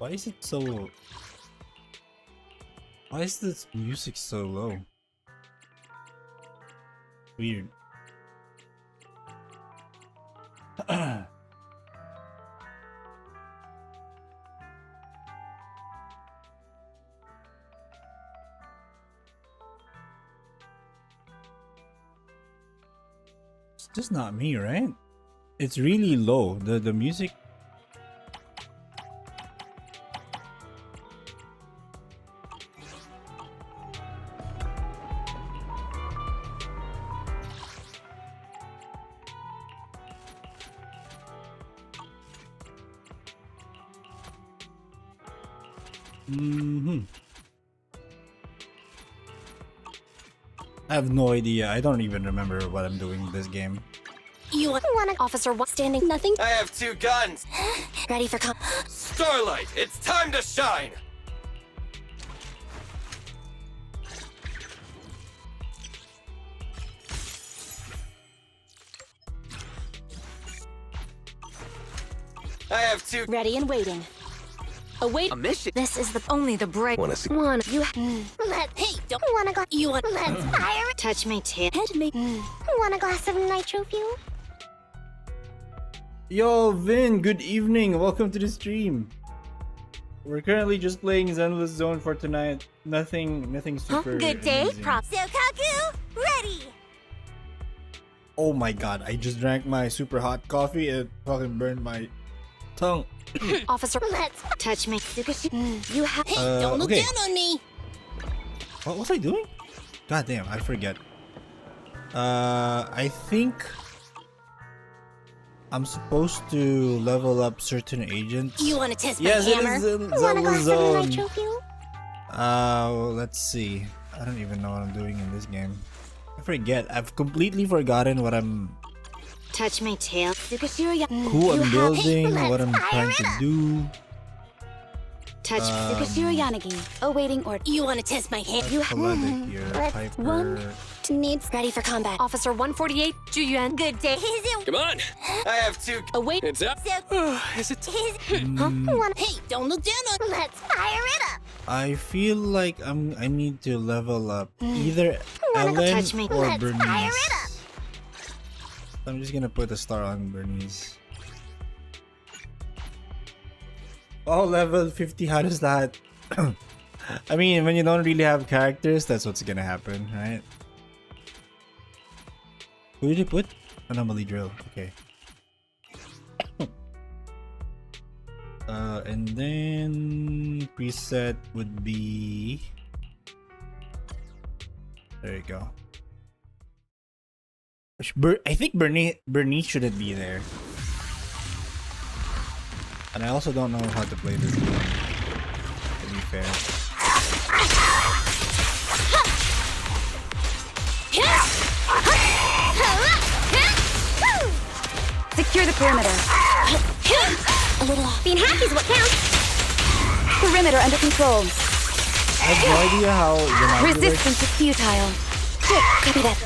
Why is it so... Why is this music so low? Weird. It's just not me, right? It's really low. The music. I have no idea. I don't even remember what I'm doing in this game. You want an officer standing nothing? I have 2 guns! Ready for Starlight, it's time to shine! I have 2 ready and waiting. Await a mission. This is only the break. Wanna see? One. You hey, don't wanna go. You want let's fire it. Touch me, tail. Head me. Want a glass of nitro fuel? Yo, Vin, good evening. Welcome to the stream. We're currently just playing Zenless Zone for tonight. Nothing super Good day, amazing. prop. Sokaku, ready. Oh my god, I just drank my super hot coffee and it fucking burned my tongue. Officer, let's touch me. You have. Hey, don't look okay. down on me. What was I doing? God damn, I forget. I think I'm supposed to level up certain agents. You want to test yes, my hammer? It is Want a glass Zone. of nitro fuel? Let's see. I don't even know what I'm doing in this game. I forget. I've completely forgotten what I'm. Touch my tail. Who I'm building, what I'm trying to do. Touch Tsukashiro Yanagi. Awaiting order. You want to test my hand? You Here, Piper. one needs ready for combat. Officer 148, Juyuan. Good day. Come on! I have 2. Await. It's up. Is it? Hey, don't look down on. Let's fire it up. I feel like I need to level up either Ellen touch me? or Let's Bernice. fire it up. I'm just gonna put a star on Bernice. Oh, level 50, how does that... I mean, when you don't really have characters, that's what's gonna happen, right? Who did you put? Anomaly Drill, okay. And then... preset would be... There you go. I think Bernice shouldn't be there. And I also don't know how to play this game, to be fair. Secure the perimeter. A little off. Being happy is what counts. Perimeter under control. I have no idea how the Resistance is futile. Good, copy that.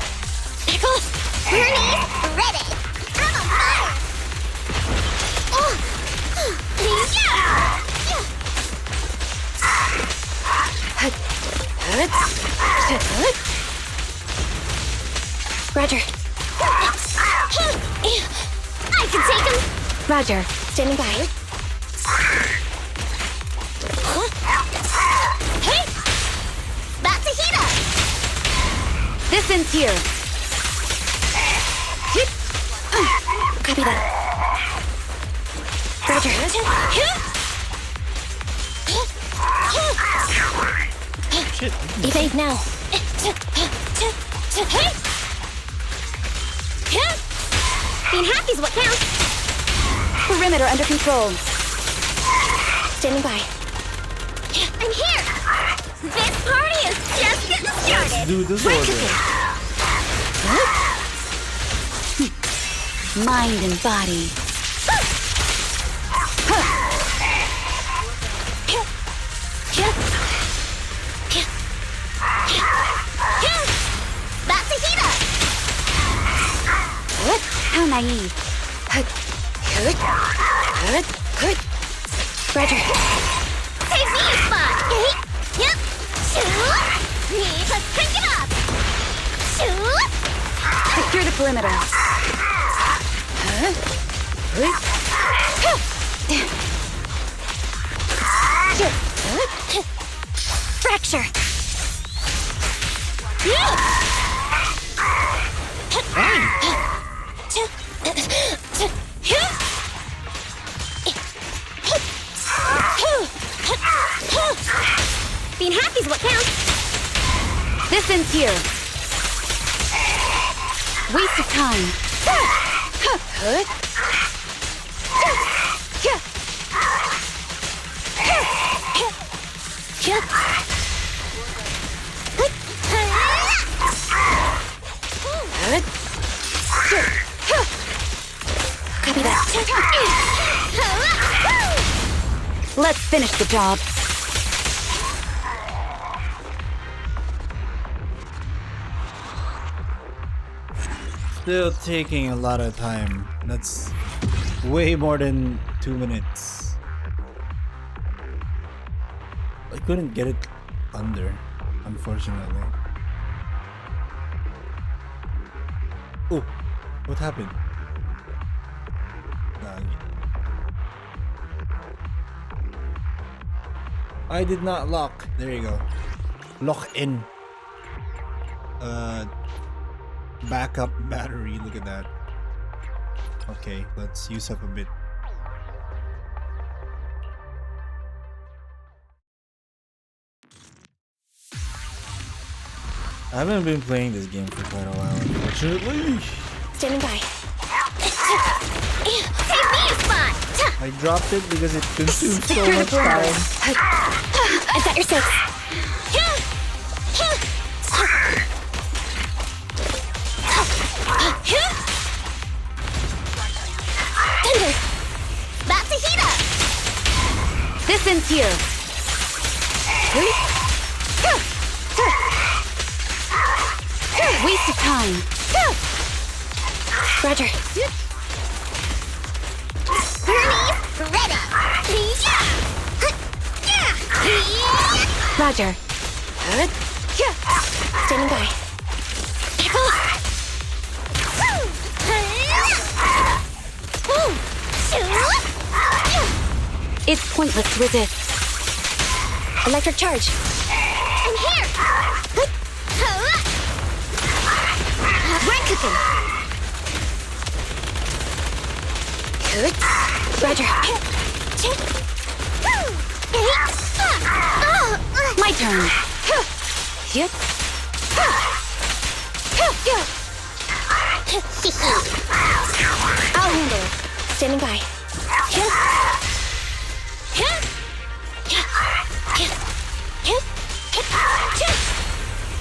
Pickles! Bernice, ready! I'm on fire! Roger. I can take him! Roger. Standing by. Hey! About to heat up! This ends here. Copy that. Roger. Shit. Evade now. Being happy is what counts. Perimeter under control. Standing by. I'm here. This party is just getting started. Let's do this order. Mind and body. About to heat up. How naive. Roger. Save me a spot! Yep! Shoot! Let's crank it up! Shoot! Secure the perimeter. Fracture! Being happy's what counts. This ends here. Waste of time. Copy that. Let's finish the job. Still taking a lot of time. That's way more than 2 minutes. I couldn't get it under, unfortunately. Oh, what happened? I did not lock. There you go. Lock in. Backup battery. Look at that. Okay, let's use up a bit. I haven't been playing this game for quite a while, unfortunately. Standing by. Save me a spot! I dropped it because it consumes so Secure the much perimeter. time. I've got your six. Thunder! About to heat up! This ends here. Waste of time. Roger. Burnies, ready! Roger. Standing by. Pickle! It's pointless to resist. Electric charge. I'm here! We're cooking! Roger. My turn. I'll handle it. Standing by.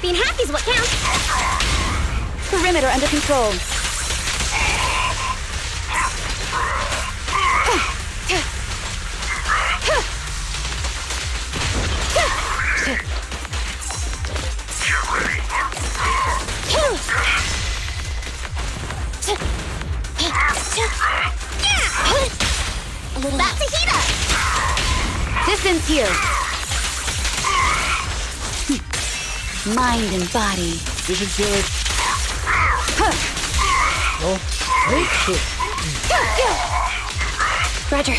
Being happy's what counts. Perimeter under control. About to heat up. This ends here. Mind and body. You should kill it. Oh, shit. Roger.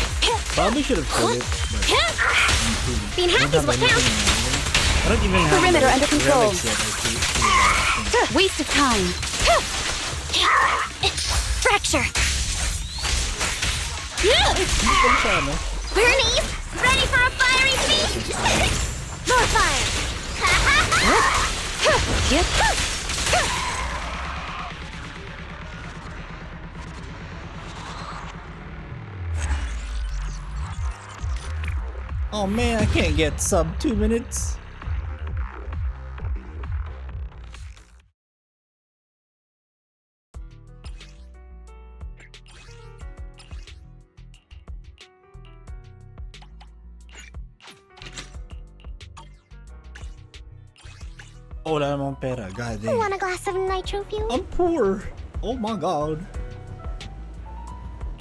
Probably should have killed it, but Being I don't happy's have what anything counts. I don't even have Perimeter the under control. relics yet. Waste of time. Fracture. Bernie's ready for a fiery feast. More fire. Oh man, I can't get sub 2 minutes. Oh, wala namang pera. God damn. Want a glass of nitro fuel? I'm poor. Oh my god.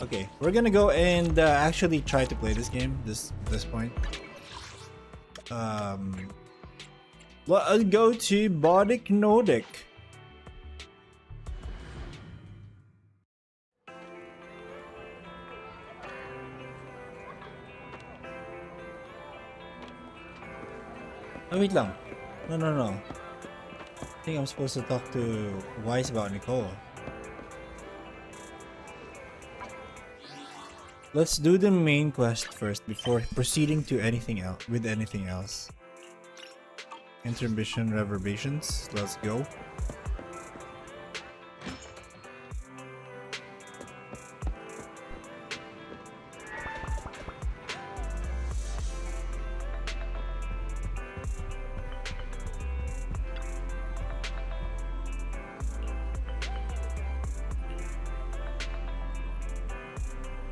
Okay, we're gonna go and actually try to play this game. This point. I'll go to Bodic Nordic. Oh, wait lang. No. I think I'm supposed to talk to Wise about Nicole. Let's do the main quest first before proceeding to anything else. Intermission reverberations. Let's go.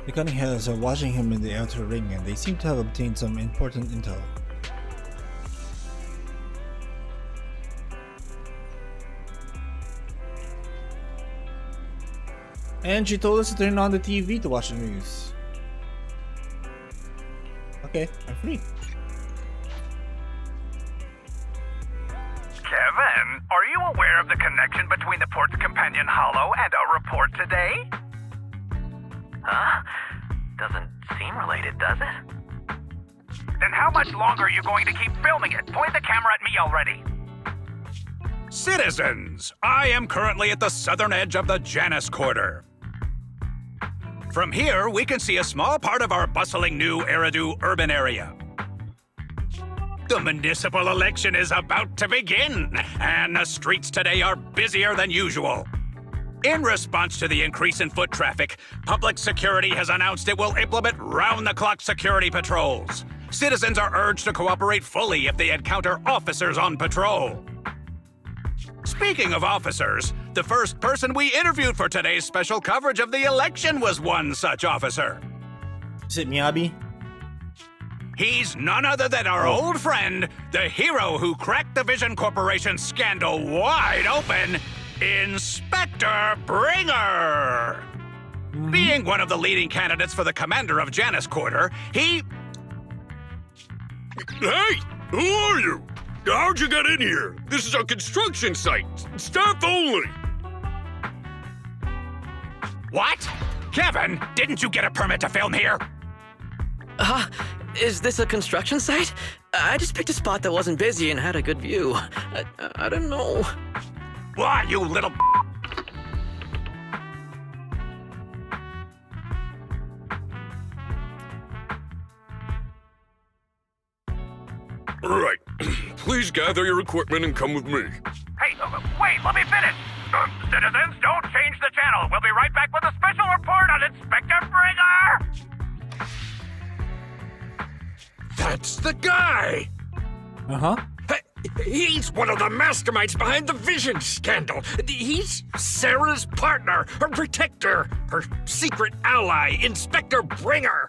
The Cunning Hells are watching him in the outer ring, and they seem to have obtained some important intel. And she told us to turn on the TV to watch the news. Okay, I'm free. Kevin, are you aware of the connection between the port's companion Hollow and our report today? Huh? Doesn't seem related, does it? Then how much longer are you going to keep filming it? Point the camera at me already. Citizens, I am currently at the southern edge of the Janus Quarter. From here, we can see a small part of our bustling new Eridu urban area. The municipal election is about to begin, and the streets today are busier than usual. In response to the increase in foot traffic, public security has announced it will implement round-the-clock security patrols. Citizens are urged to cooperate fully if they encounter officers on patrol. Speaking of officers, the first person we interviewed for today's special coverage of the election was one such officer. Is it Miyabi? He's none other than our old friend, the hero who cracked the Vision Corporation scandal wide open, Inspector Bringer! Being one of the leading candidates for the commander of Janus Quarter, he... Hey! Who are you? How'd you get in here? This is a construction site. Staff only. What? Kevin, didn't you get a permit to film here? Is this a construction site? I just picked a spot that wasn't busy and had a good view. I don't know. Why, you little... All right. Please gather your equipment and come with me. Hey, wait, let me finish. Citizens, don't change the channel. We'll be right back with a special report on Inspector Bringer. That's the guy! Uh-huh. He's one of the masterminds behind the Vision scandal. He's Sarah's partner, her protector, her secret ally, Inspector Bringer.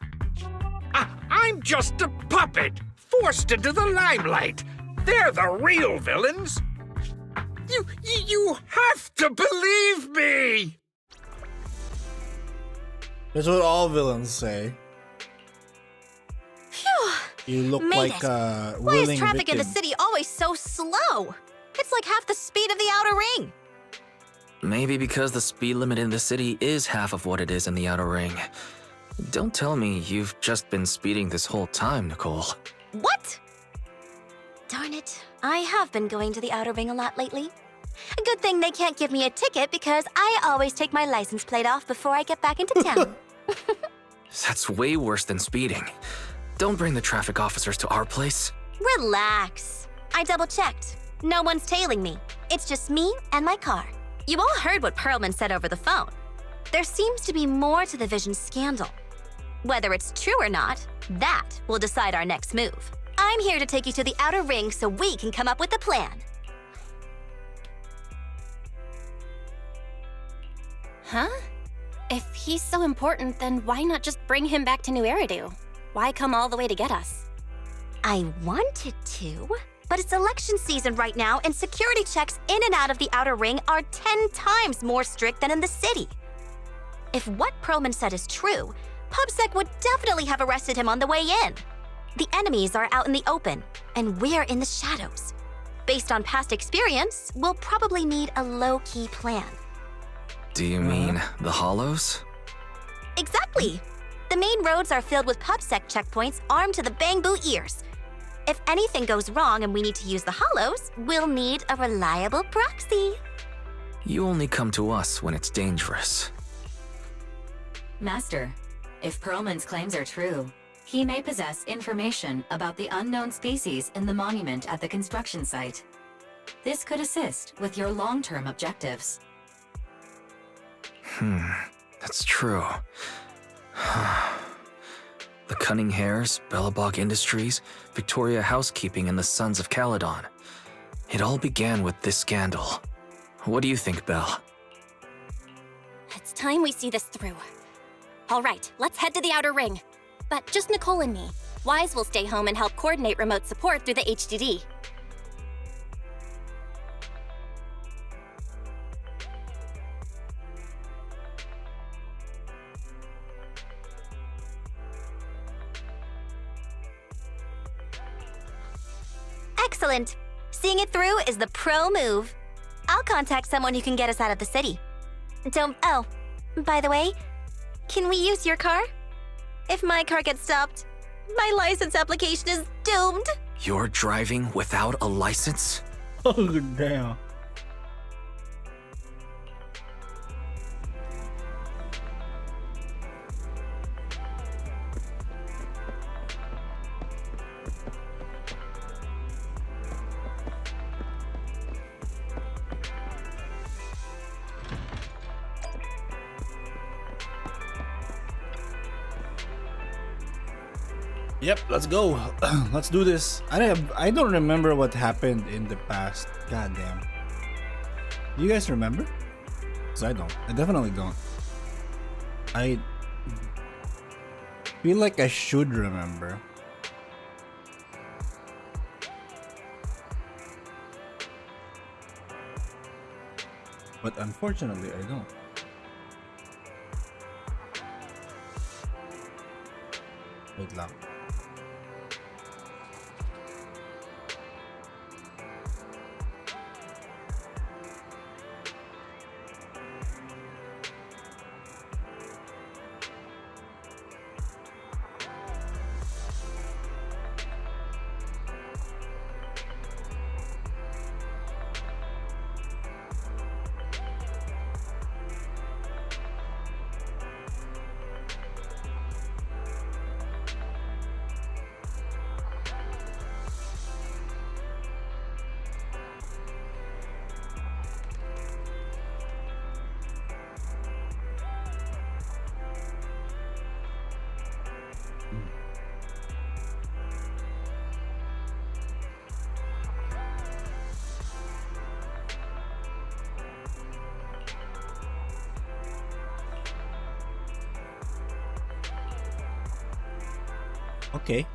I'm just a puppet, forced into the limelight. They're the real villains. You have to believe me! That's what all villains say. Phew. You look Made like it. a Why is willing traffic in the victim. city always so slow? It's like half the speed of the outer ring. Maybe because the speed limit in the city is half of what it is in the outer ring. Don't tell me you've just been speeding this whole time, Nicole. What? Darn it. I have been going to the outer ring a lot lately. A good thing they can't give me a ticket because I always take my license plate off before I get back into town. That's way worse than speeding. Don't bring the traffic officers to our place. Relax. I double-checked. No one's tailing me. It's just me and my car. You all heard what Perlman said over the phone. There seems to be more to the Vision scandal. Whether it's true or not, that will decide our next move. I'm here to take you to the outer ring so we can come up with a plan. Huh? If he's so important, then why not just bring him back to New Eridu? Why come all the way to get us? I wanted to, but it's election season right now, and security checks in and out of the outer ring are 10 times more strict than in the city. If what Perlman said is true, PubSec would definitely have arrested him on the way in. The enemies are out in the open, and we're in the shadows. Based on past experience, we'll probably need a low-key plan. Do you mean the Hollows? Exactly! The main roads are filled with PubSec checkpoints armed to the bang-boo ears. If anything goes wrong and we need to use the Hollows, we'll need a reliable proxy. You only come to us when it's dangerous. Master, if Perlman's claims are true, he may possess information about the unknown species in the monument at the construction site. This could assist with your long-term objectives. That's true. The Cunning Hares, Bellabog Industries, Victoria Housekeeping, and the Sons of Caledon. It all began with this scandal. What do you think, Belle? It's time we see this through. All right, let's head to the Outer Ring. But just Nicole and me. Wise will stay home and help coordinate remote support through the HDD. Excellent! Seeing it through is the pro move. I'll contact someone who can get us out of the city. Oh, by the way, can we use your car? If my car gets stopped, my license application is doomed. You're driving without a license? Oh, damn. Yep, let's go. Let's do this. I don't remember what happened in the past. God damn. Do you guys remember? Because I don't. I definitely don't. I feel like I should remember. But unfortunately, I don't. Wait lang. Okay.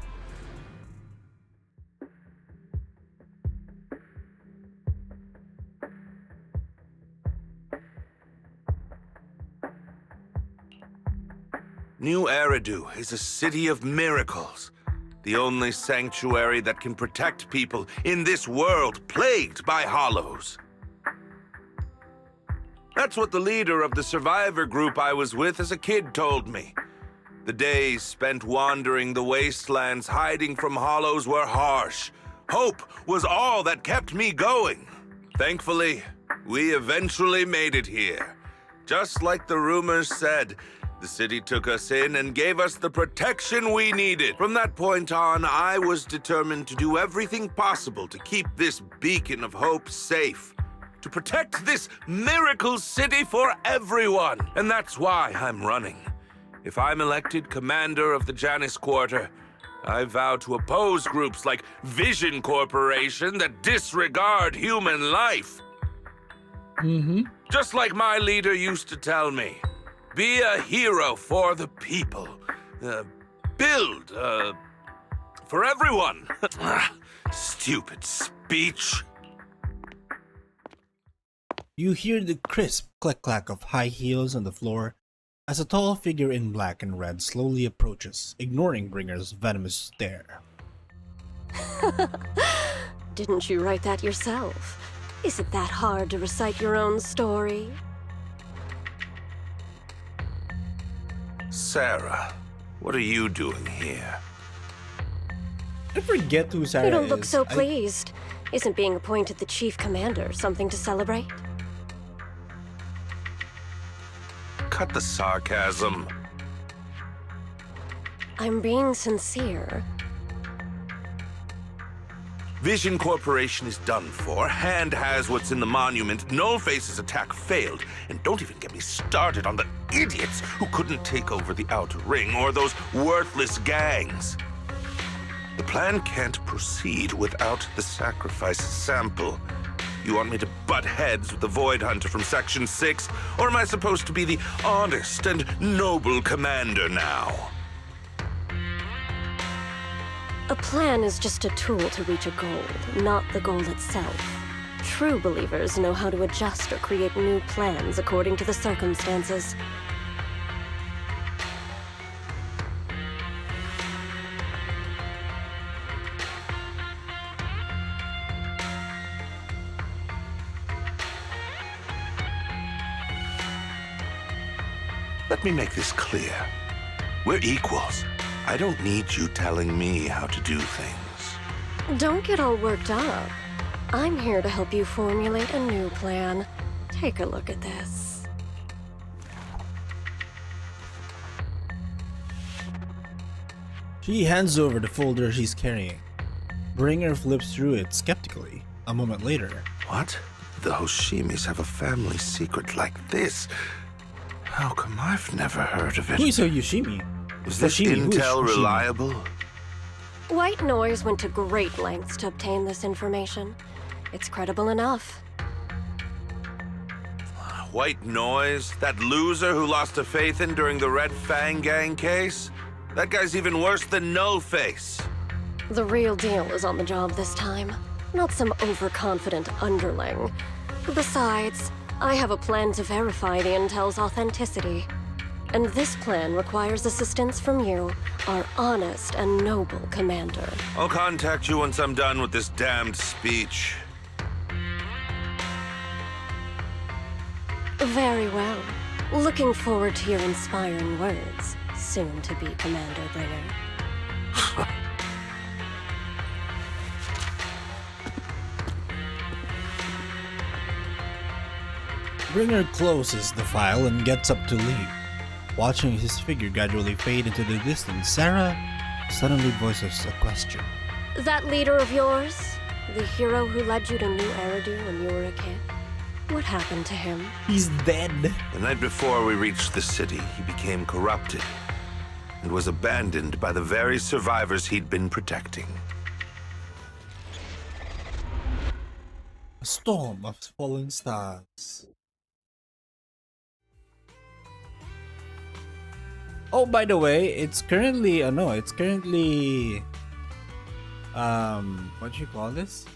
New Eridu is a city of miracles. The only sanctuary that can protect people in this world plagued by hollows. That's what the leader of the survivor group I was with as a kid told me. The days spent wandering the wastelands hiding from hollows were harsh. Hope was all that kept me going. Thankfully, we eventually made it here. Just like the rumors said, the city took us in and gave us the protection we needed. From that point on, I was determined to do everything possible to keep this beacon of hope safe. To protect this miracle city for everyone. And that's why I'm running. If I'm elected commander of the Janus Quarter, I vow to oppose groups like Vision Corporation that disregard human life. Just like my leader used to tell me, be a hero for the people. Build, for everyone. Stupid speech. You hear the crisp click-clack of high heels on the floor as a tall figure in black and red slowly approaches, ignoring Bringer's venomous stare. Didn't you write that yourself? Is it that hard to recite your own story? Sarah, what are you doing here? I forget who Sarah You don't look is. so pleased. Isn't being appointed the chief commander something to celebrate? Cut the sarcasm. I'm being sincere. Vision Corporation is done for. Hand has what's in the monument. Nullface's attack failed. And don't even get me started on the idiots who couldn't take over the Outer Ring or those worthless gangs. The plan can't proceed without the sacrifice sample. You want me to butt heads with the Void Hunter from Section 6? Or am I supposed to be the honest and noble commander now? A plan is just a tool to reach a goal, not the goal itself. True believers know how to adjust or create new plans according to the circumstances. Let me make this clear. We're equals. I don't need you telling me how to do things. Don't get all worked up. I'm here to help you formulate a new plan. Take a look at this. She hands over the folder she's carrying. Bringer flips through it skeptically. A moment later. What? The Hoshimis have a family secret like this? How come I've never heard of it? Who is a Yoshimi? Is this Hoshimi, who is intel Hoshimi? reliable? White Noise went to great lengths to obtain this information. It's credible enough. White Noise? That loser who lost a faith in during the Red Fang Gang case? That guy's even worse than Nullface. The real deal is on the job this time, not some overconfident underling. Besides, I have a plan to verify the intel's authenticity. And this plan requires assistance from you, our honest and noble commander. I'll contact you once I'm done with this damned speech. Very well. Looking forward to your inspiring words, soon to be Commander Bringer. Bringer closes the file and gets up to leave. Watching his figure gradually fade into the distance, Sarah suddenly voices a question. That leader of yours, the hero who led you to New Eridu when you were a kid, what happened to him? He's dead. The night before we reached the city, he became corrupted and was abandoned by the very survivors he'd been protecting. A storm of fallen stars. Oh, by the way, it's currently what you call this?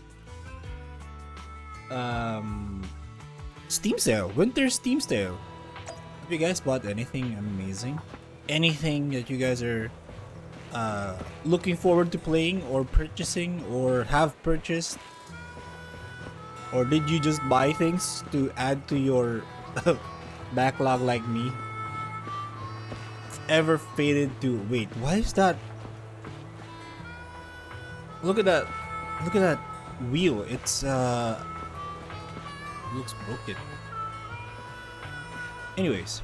Steam sale, winter Steam sale. Have you guys bought anything amazing? Anything that you guys are looking forward to playing or purchasing or have purchased? Or did you just buy things to add to your backlog like me? Ever faded to wait, why is that? Look at that wheel. It's looks broken. Anyways,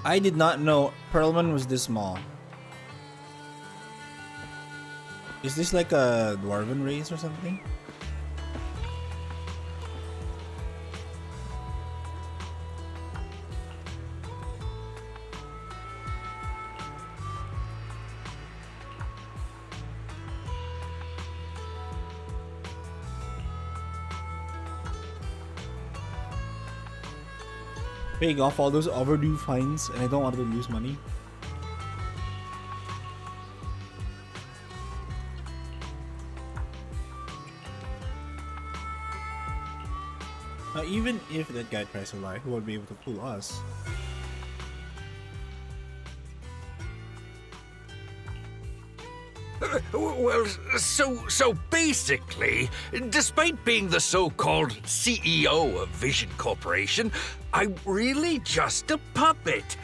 I did not know Perlman was this small. Is this like a dwarven race or something? Paying off all those overdue fines, and I don't want to lose money. Now, even if that guy tries to lie, he won't be able to fool us. Well, so basically, despite being the so-called CEO of Vision Corporation, I'm really just a puppet.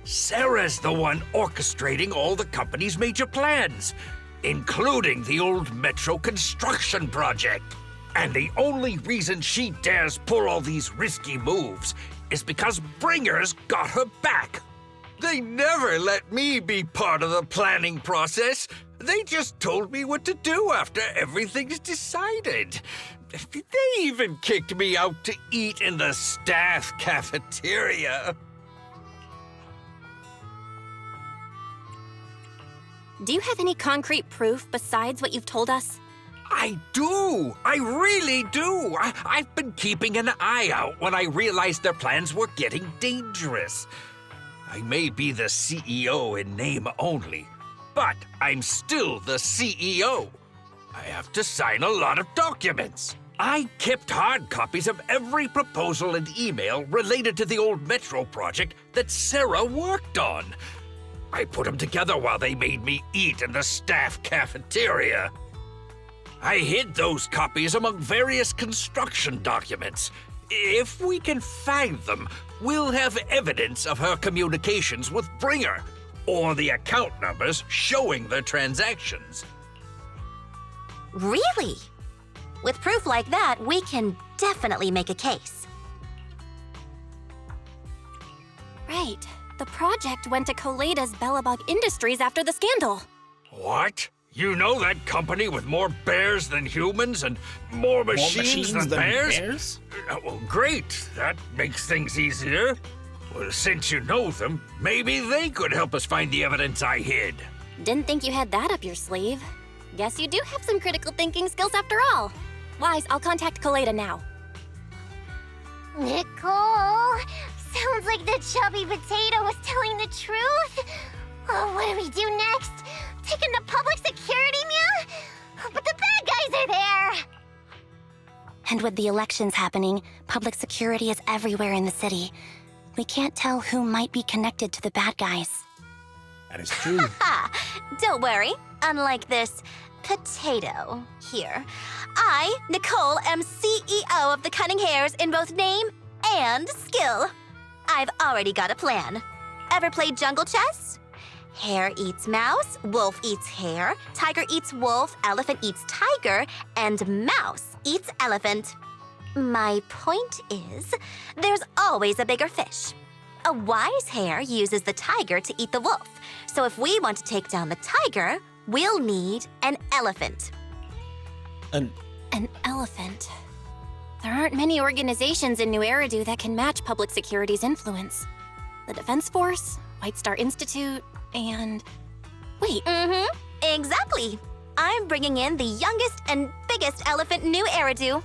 Sarah's the one orchestrating all the company's major plans, including the old metro construction project. And the only reason she dares pull all these risky moves is because Bringer's got her back. They never let me be part of the planning process. They just told me what to do after everything's decided. They even kicked me out to eat in the staff cafeteria. Do you have any concrete proof besides what you've told us? I do! I really do! I've been keeping an eye out when I realized their plans were getting dangerous. I may be the CEO in name only, but I'm still the CEO. I have to sign a lot of documents. I kept hard copies of every proposal and email related to the old metro project that Sarah worked on. I put them together while they made me eat in the staff cafeteria. I hid those copies among various construction documents. If we can find them, we'll have evidence of her communications with Bringer, or the account numbers showing the transactions. Really? With proof like that, we can definitely make a case. Right. The project went to Koleda's Bellabug Industries after the scandal. What? You know that company with more bears than humans and more machines than bears? Well, great. That makes things easier. Well, since you know them, maybe they could help us find the evidence I hid. Didn't think you had that up your sleeve. Guess you do have some critical thinking skills after all. Wise, I'll contact Koleda now. Nicole, sounds like the chubby potato was telling the truth. Oh, what do we do next? Take him to public security, Mia? But the bad guys are there! And with the elections happening, public security is everywhere in the city. We can't tell who might be connected to the bad guys. That is true. Don't worry. Unlike this potato here, I, Nicole, am CEO of the Cunning Hares in both name and skill. I've already got a plan. Ever played jungle chess? Hare eats mouse, wolf eats hare, tiger eats wolf, elephant eats tiger, and mouse eats elephant. My point is, there's always a bigger fish. A wise hare uses the tiger to eat the wolf. So if we want to take down the tiger, we'll need an elephant. An elephant? There aren't many organizations in New Eridu that can match public security's influence. The Defense Force, White Star Institute, and... Wait. Exactly. I'm bringing in the youngest and biggest elephant in New Eridu.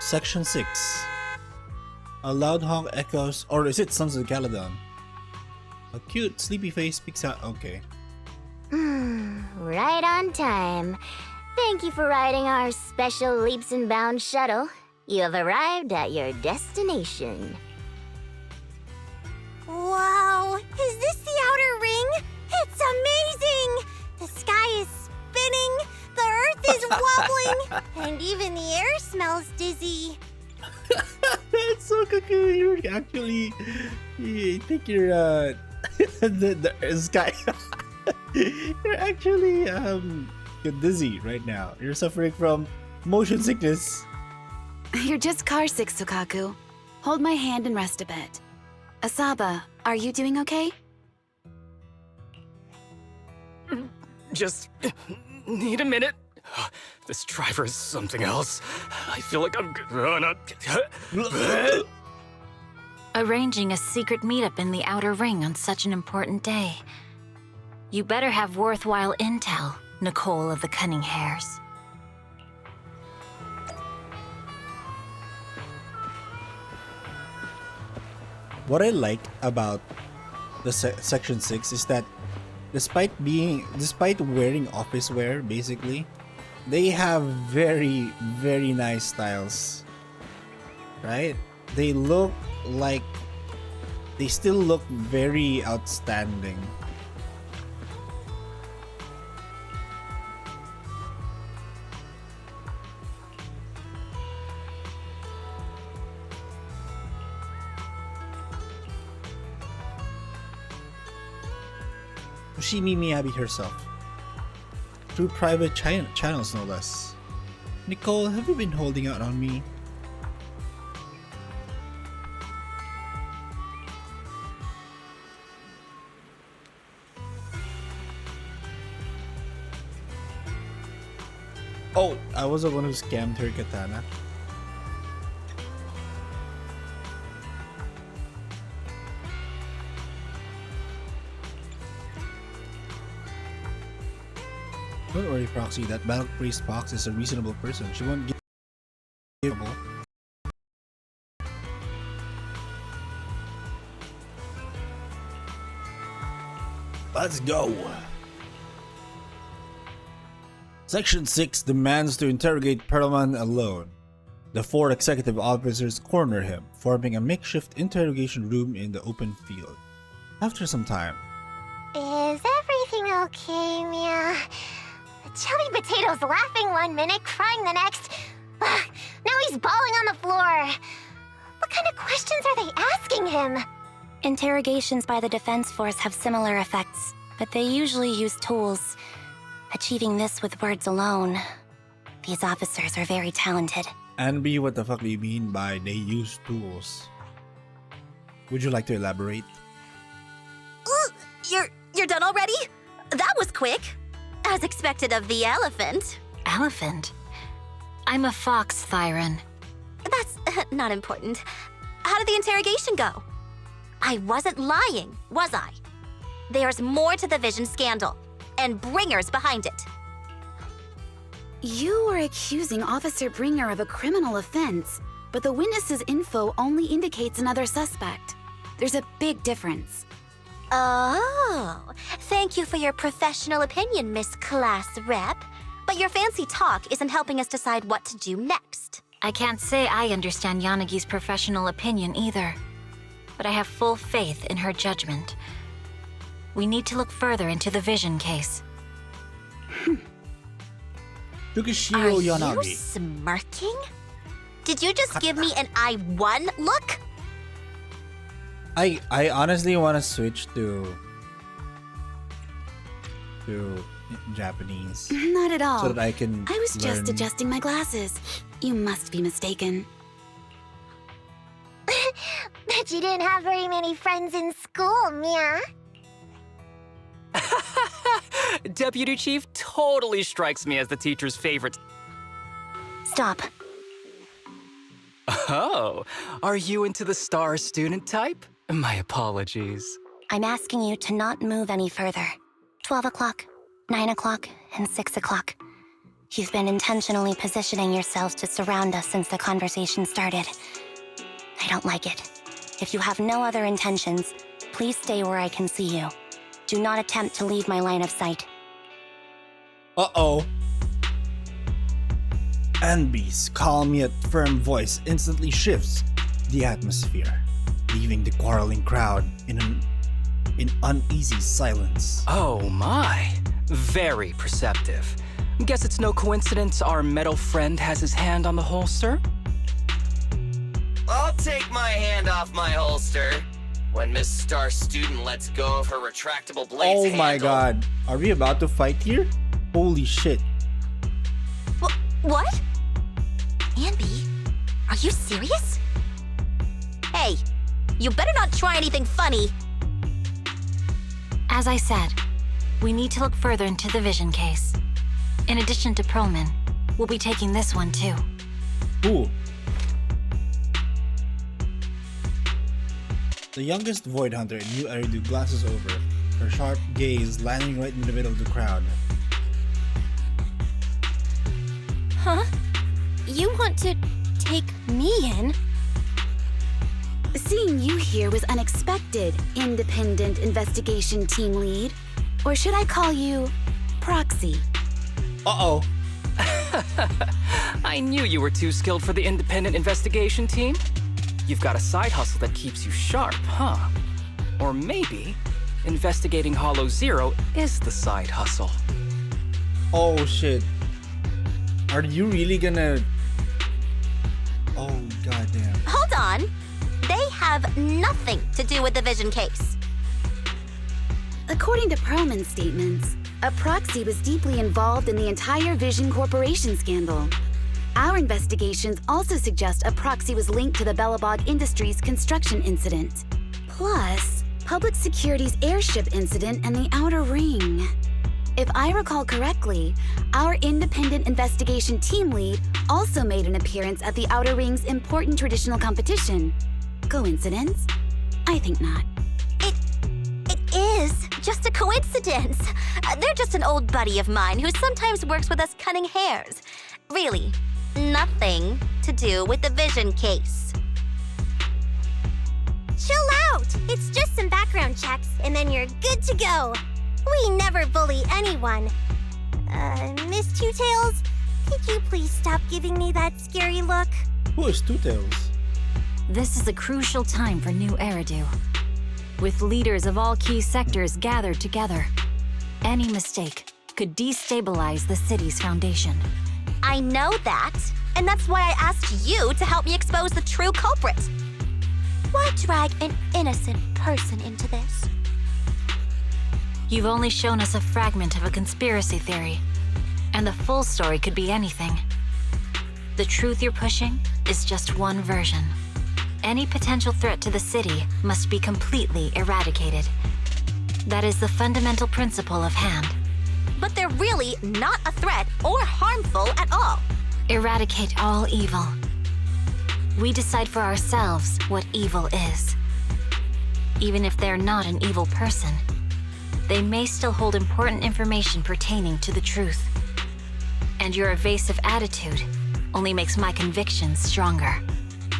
Section 6. A loud honk echoes, or is it Sons of Caledon? A cute, sleepy face speaks out. Okay. Right on time. Thank you for riding our special leaps and bounds shuttle. You have arrived at your destination. Wow! Is this the outer ring? It's amazing! The sky is spinning, the earth is wobbling, and even the air smells dizzy. That's so cool. You're actually... I think you're, the sky... You're actually, you're dizzy right now. You're suffering from motion sickness. You're just car sick, Sukaku. Hold my hand and rest a bit. Asaba, are you doing okay? Just need a minute. This driver is something else. I feel like I'm gonna... Arranging a secret meetup in the Outer Ring on such an important day. You better have worthwhile intel, Nicole of the Cunning Hares. What I like about the Section 6 is that despite wearing office wear, basically, they have very, very nice styles, right? They look like they still look very outstanding. Fushimi Miyabi herself. Through private channels, no less. Nicole, have you been holding out on me? Oh, I was the one who scammed her katana. Don't worry, Proxy. That Battle Priest Fox is a reasonable person. She won't give. Let's go. Section 6 demands to interrogate Perlman alone. The 4 executive officers corner him, forming a makeshift interrogation room in the open field. After some time, Is everything okay, Mia? Chubby Potato's laughing one minute, crying the next. Now he's bawling on the floor. What kind of questions are they asking him? Interrogations by the Defense Force have similar effects, but they usually use tools. Achieving this with words alone. These officers are very talented. Anby, what the fuck do you mean by they use tools? Would you like to elaborate? You're done already? That was quick. As expected of the elephant. Elephant? I'm a fox, Thyron. That's not important. How did the interrogation go? I wasn't lying, was I? There's more to the Vision scandal, and Bringer's behind it. You are accusing Officer Bringer of a criminal offense, but the witness's info only indicates another suspect. There's a big difference. Oh, thank you for your professional opinion, Miss Class Rep. But your fancy talk isn't helping us decide what to do next. I can't say I understand Yanagi's professional opinion either, but I have full faith in her judgment. We need to look further into the Vision case. Yukishiro Are you Yanagi. smirking? Did you just give me an I won look? I honestly want to switch to Japanese Not at all. so that I can. I was just learn. adjusting my glasses. You must be mistaken. Bet you didn't have very many friends in school, Mia. Deputy Chief totally strikes me as the teacher's favorite. Stop. Oh, are you into the star student type? My apologies. I'm asking you to not move any further. 12 o'clock, 9 o'clock, and 6 o'clock. You've been intentionally positioning yourselves to surround us since the conversation started. I don't like it. If you have no other intentions, please stay where I can see you. Do not attempt to leave my line of sight. Uh-oh. Anby's calm yet firm voice instantly shifts the atmosphere, leaving the quarreling crowd in uneasy silence. Oh my, very perceptive. Guess it's no coincidence our metal friend has his hand on the holster? I'll take my hand off my holster when Miss Star Student lets go of her retractable blades. Oh my god. Are we about to fight here? Holy shit. What? Anby, are you serious? Hey, you better not try anything funny. As I said, we need to look further into the Vision case. In addition to Perlman, we'll be taking this one too. Ooh. The youngest Void Hunter in New Eridu glances over, her sharp gaze landing right in the middle of the crowd. Huh? You want to take me in? Seeing you here was unexpected, Independent Investigation Team Lead. Or should I call you Proxy? Uh-oh. I knew you were too skilled for the independent investigation team. You've got a side hustle that keeps you sharp, huh? Or maybe investigating Hollow Zero is the side hustle. Oh shit. Are you really gonna... Oh goddamn. Hold on. They have nothing to do with the Vision case. According to Perlman's statements, a proxy was deeply involved in the entire Vision Corporation scandal. Our investigations also suggest a proxy was linked to the Bellabog Industries construction incident. Plus, Public Security's airship incident and the Outer Ring. If I recall correctly, our independent investigation team lead also made an appearance at the Outer Ring's important traditional competition. Coincidence? I think not. It is just a coincidence. They're just an old buddy of mine who sometimes works with us cutting hairs. Really, nothing to do with the Vision case. Chill out! It's just some background checks, and then you're good to go. We never bully anyone. Miss Two Tails, could you please stop giving me that scary look? Who is Two Tails? This is a crucial time for New Eridu. With leaders of all key sectors gathered together, any mistake could destabilize the city's foundation. I know that, and that's why I asked you to help me expose the true culprit. Why drag an innocent person into this? You've only shown us a fragment of a conspiracy theory, and the full story could be anything. The truth you're pushing is just one version. Any potential threat to the city must be completely eradicated. That is the fundamental principle of Hand. But they're really not a threat or harmful at all. Eradicate all evil. We decide for ourselves what evil is. Even if they're not an evil person, they may still hold important information pertaining to the truth. And your evasive attitude only makes my convictions stronger.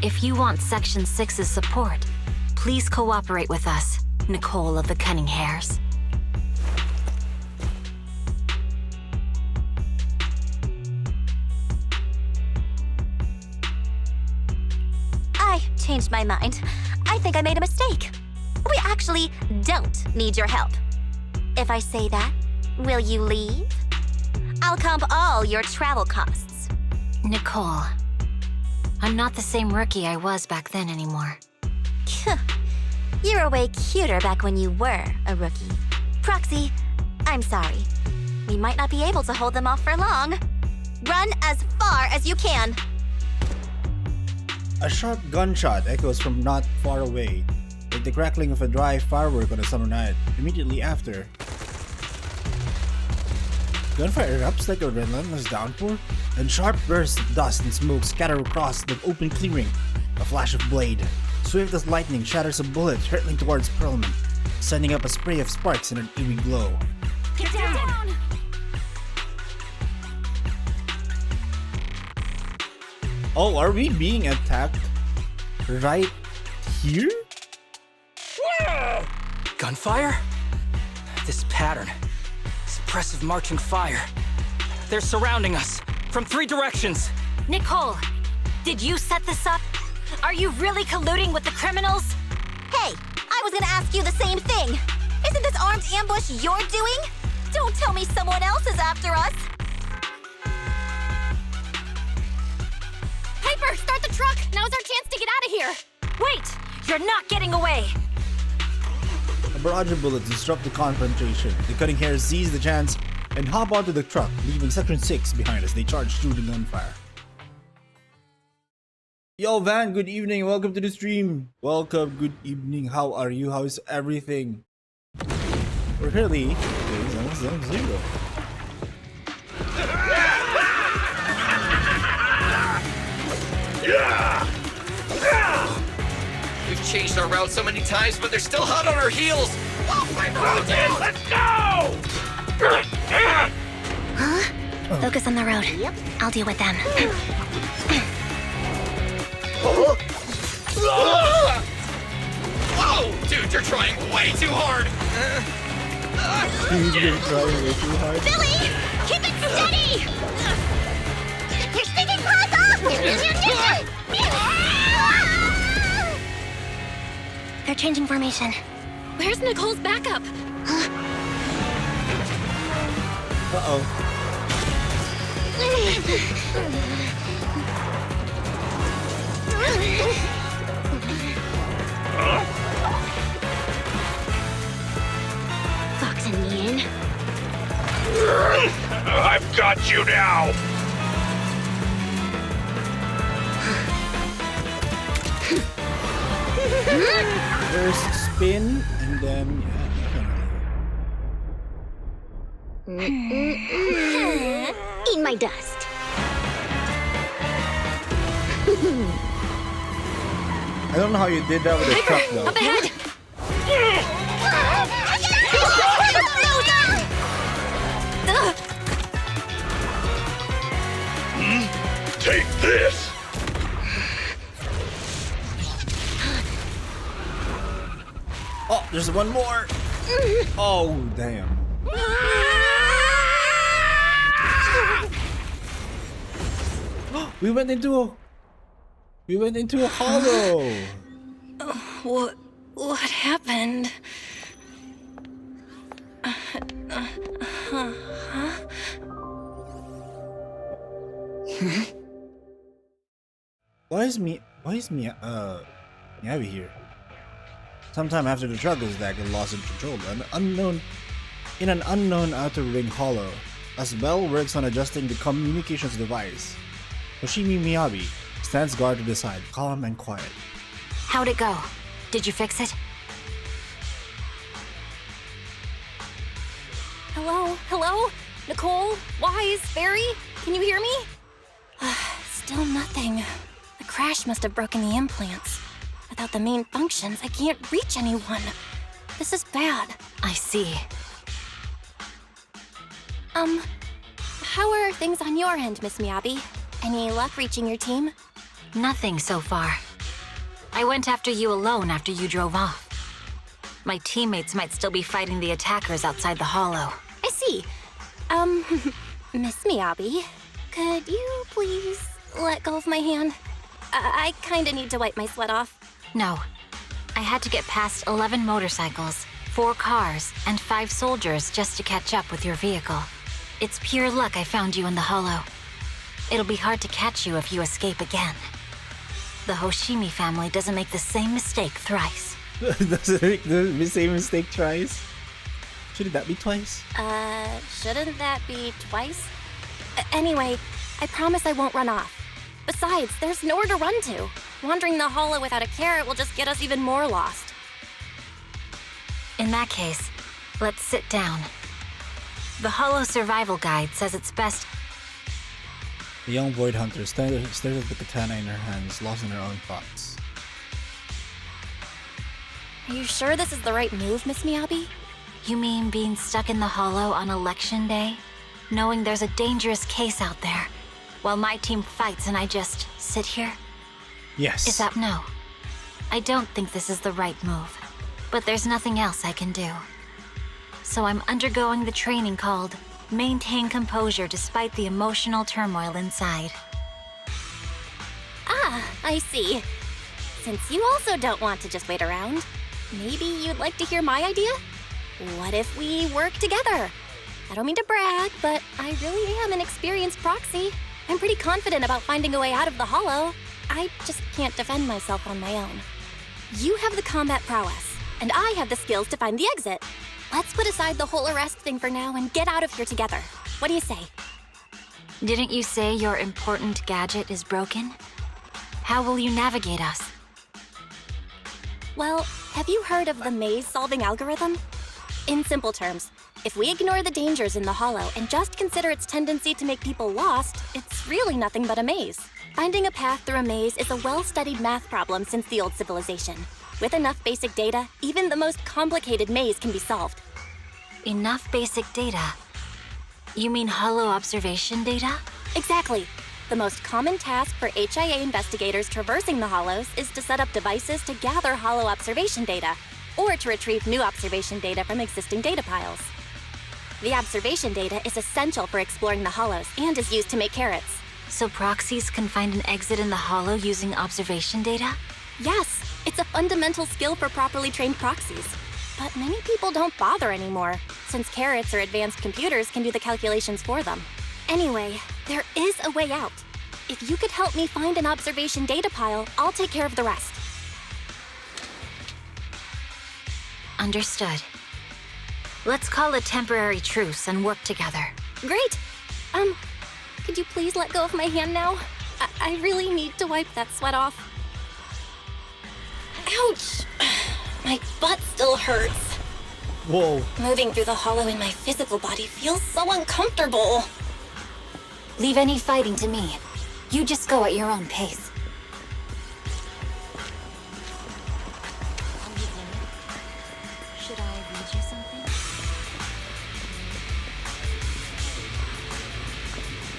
If you want Section 6's support, please cooperate with us, Nicole of the Cunning Hairs. I changed my mind. I think I made a mistake. We actually don't need your help. If I say that, will you leave? I'll comp all your travel costs. Nicole, I'm not the same rookie I was back then anymore. You were way cuter back when you were a rookie. Proxy, I'm sorry. We might not be able to hold them off for long. Run as far as you can. A sharp gunshot echoes from not far away, like the crackling of a dry firework on a summer night. Immediately after, gunfire erupts like a relentless downpour, and sharp bursts of dust and smoke scatter across the open clearing. A flash of blade, swift as lightning, shatters a bullet hurtling towards Perlman, sending up a spray of sparks in an eerie glow. Get down! Oh, are we being attacked right here? Gunfire? This pattern. Suppressive marching fire. They're surrounding us from 3 directions. Nicole, did you set this up? Are you really colluding with the criminals? Hey, I was gonna ask you the same thing. Isn't this armed ambush you're doing? Don't tell me someone else is after us. Piper, start the truck! Now's our chance to get out of here! Wait! You're not getting away! A barrage of bullets disrupt the confrontation. The Cutting Hairs seize the chance and hop onto the truck, leaving Section 6 behind as they charge through the gunfire. Yo Van, good evening, welcome to the stream. Welcome, good evening, how are you? How is everything? We're currently playing ZZZ. We've changed our route so many times, but they're still hot on our heels. Oh, let's go! Huh? Focus on the road. Yep. I'll deal with them. Whoa! Dude, you're trying way too hard! You're trying way too hard. Billy! Keep it steady! You're sticking paws off! They're changing formation. Where's Nicole's backup? Uh-oh. got you now! First spin, and then yeah, Eat my dust. I don't know how you did that with a truck though. Up ahead! Take this! Oh, there's one more. Oh, damn. We went into a hollow. What happened? Why is Miyabi here? Sometime after the struggles that get lost in control, in an unknown outer ring hollow, as Bell works on adjusting the communications device, Hoshimi Miyabi stands guard to the side, calm and quiet. How'd it go? Did you fix it? Hello? Hello? Nicole? Wise? Barry? Can you hear me? Still nothing. The crash must have broken the implants. Without the main functions, I can't reach anyone. This is bad. I see. How are things on your end, Miss Miyabi? Any luck reaching your team? Nothing so far. I went after you alone after you drove off. My teammates might still be fighting the attackers outside the hollow. I see. Miss Miyabi, could you please let go of my hand? I kinda need to wipe my sweat off. No. I had to get past 11 motorcycles, 4 cars, and 5 soldiers just to catch up with your vehicle. It's pure luck I found you in the hollow. It'll be hard to catch you if you escape again. The Hoshimi family doesn't make the same mistake thrice. Doesn't make the same mistake twice? Shouldn't that be twice? Shouldn't that be twice? Anyway, I promise I won't run off. Besides, there's nowhere to run to. Wandering the hollow without a carrot will just get us even more lost. In that case, let's sit down. The Hollow Survival Guide says it's best. The young void hunter stares at the katana in her hands, lost in her own thoughts. Are you sure this is the right move, Miss Miyabi? You mean being stuck in the hollow on election day? Knowing there's a dangerous case out there, while my team fights and I just sit here? Yes. Is that no? I don't think this is the right move, but there's nothing else I can do. So I'm undergoing the training called Maintain Composure Despite the Emotional Turmoil Inside. Ah, I see. Since you also don't want to just wait around, maybe you'd like to hear my idea? What if we work together? I don't mean to brag, but I really am an experienced proxy. I'm pretty confident about finding a way out of the hollow. I just can't defend myself on my own. You have the combat prowess, and I have the skills to find the exit. Let's put aside the whole arrest thing for now and get out of here together. What do you say? Didn't you say your important gadget is broken? How will you navigate us? Well, have you heard of the maze-solving algorithm? In simple terms, if we ignore the dangers in the hollow and just consider its tendency to make people lost, it's really nothing but a maze. Finding a path through a maze is a well-studied math problem since the old civilization. With enough basic data, even the most complicated maze can be solved. Enough basic data? You mean hollow observation data? Exactly. The most common task for HIA investigators traversing the hollows is to set up devices to gather hollow observation data, or to retrieve new observation data from existing data piles. The observation data is essential for exploring the hollows and is used to make carrots. So proxies can find an exit in the hollow using observation data? Yes, it's a fundamental skill for properly trained proxies. But many people don't bother anymore, since carrots or advanced computers can do the calculations for them. Anyway, there is a way out. If you could help me find an observation data pile, I'll take care of the rest. Understood. Let's call a temporary truce and work together. Great! Could you please let go of my hand now? I really need to wipe that sweat off. Ouch! My butt still hurts. Whoa. Moving through the hollow in my physical body feels so uncomfortable. Leave any fighting to me. You just go at your own pace. Should I read you something?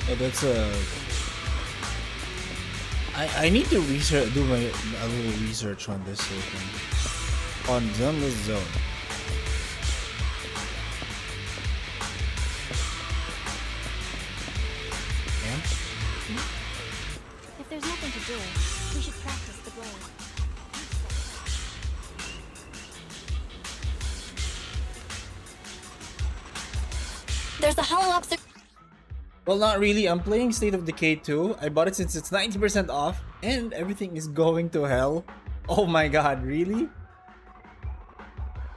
Oh, that's I need to research, do a little research on this whole thing. On Zenless Zone. If there's nothing to do, we should practice the blade. There's a hollow obstacle. Well, not really. I'm playing State of Decay 2. I bought it since it's 90% off, and everything is going to hell. Oh my god, really?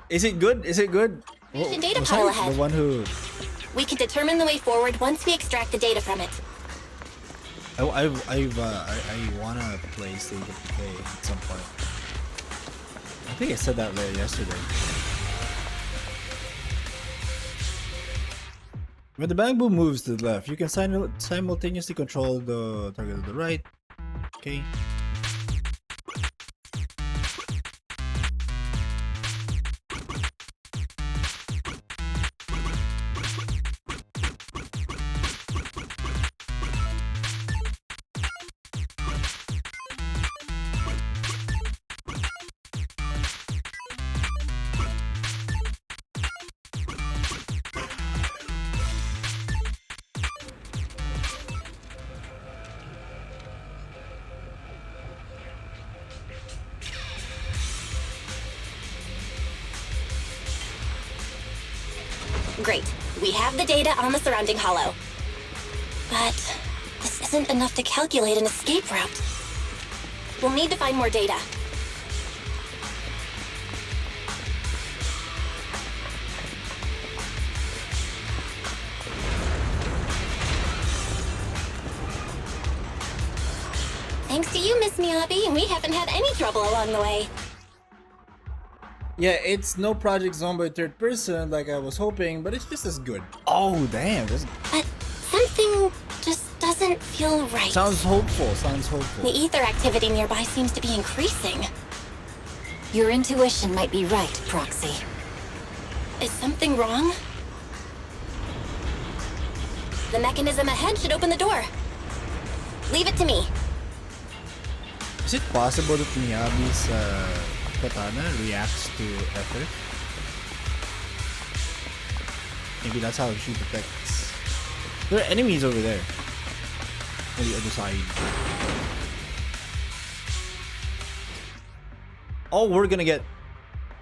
Is it good? Is it good? Data Was pile I ahead. the one who... We can determine the way forward once we extract the data from it. I wanna play State of Decay at some point. I think I said that yesterday. When the bamboo moves to the left, you can simultaneously control the target to the right. Okay. Great. We have the data on the surrounding hollow. But this isn't enough to calculate an escape route. We'll need to find more data. Thanks to you, Miss Miyabi, we haven't had any trouble along the way. Yeah, it's no Project Zomboid third person like I was hoping, but it's just as good. Oh, damn. But something just doesn't feel right. Sounds hopeful. Sounds hopeful. The ether activity nearby seems to be increasing. Your intuition might be right, Proxy. Is something wrong? The mechanism ahead should open the door. Leave it to me. Is it possible that Miyabi's katana reacts to ether? Maybe that's how she detects. There are enemies over there. On the other side. Oh, we're gonna get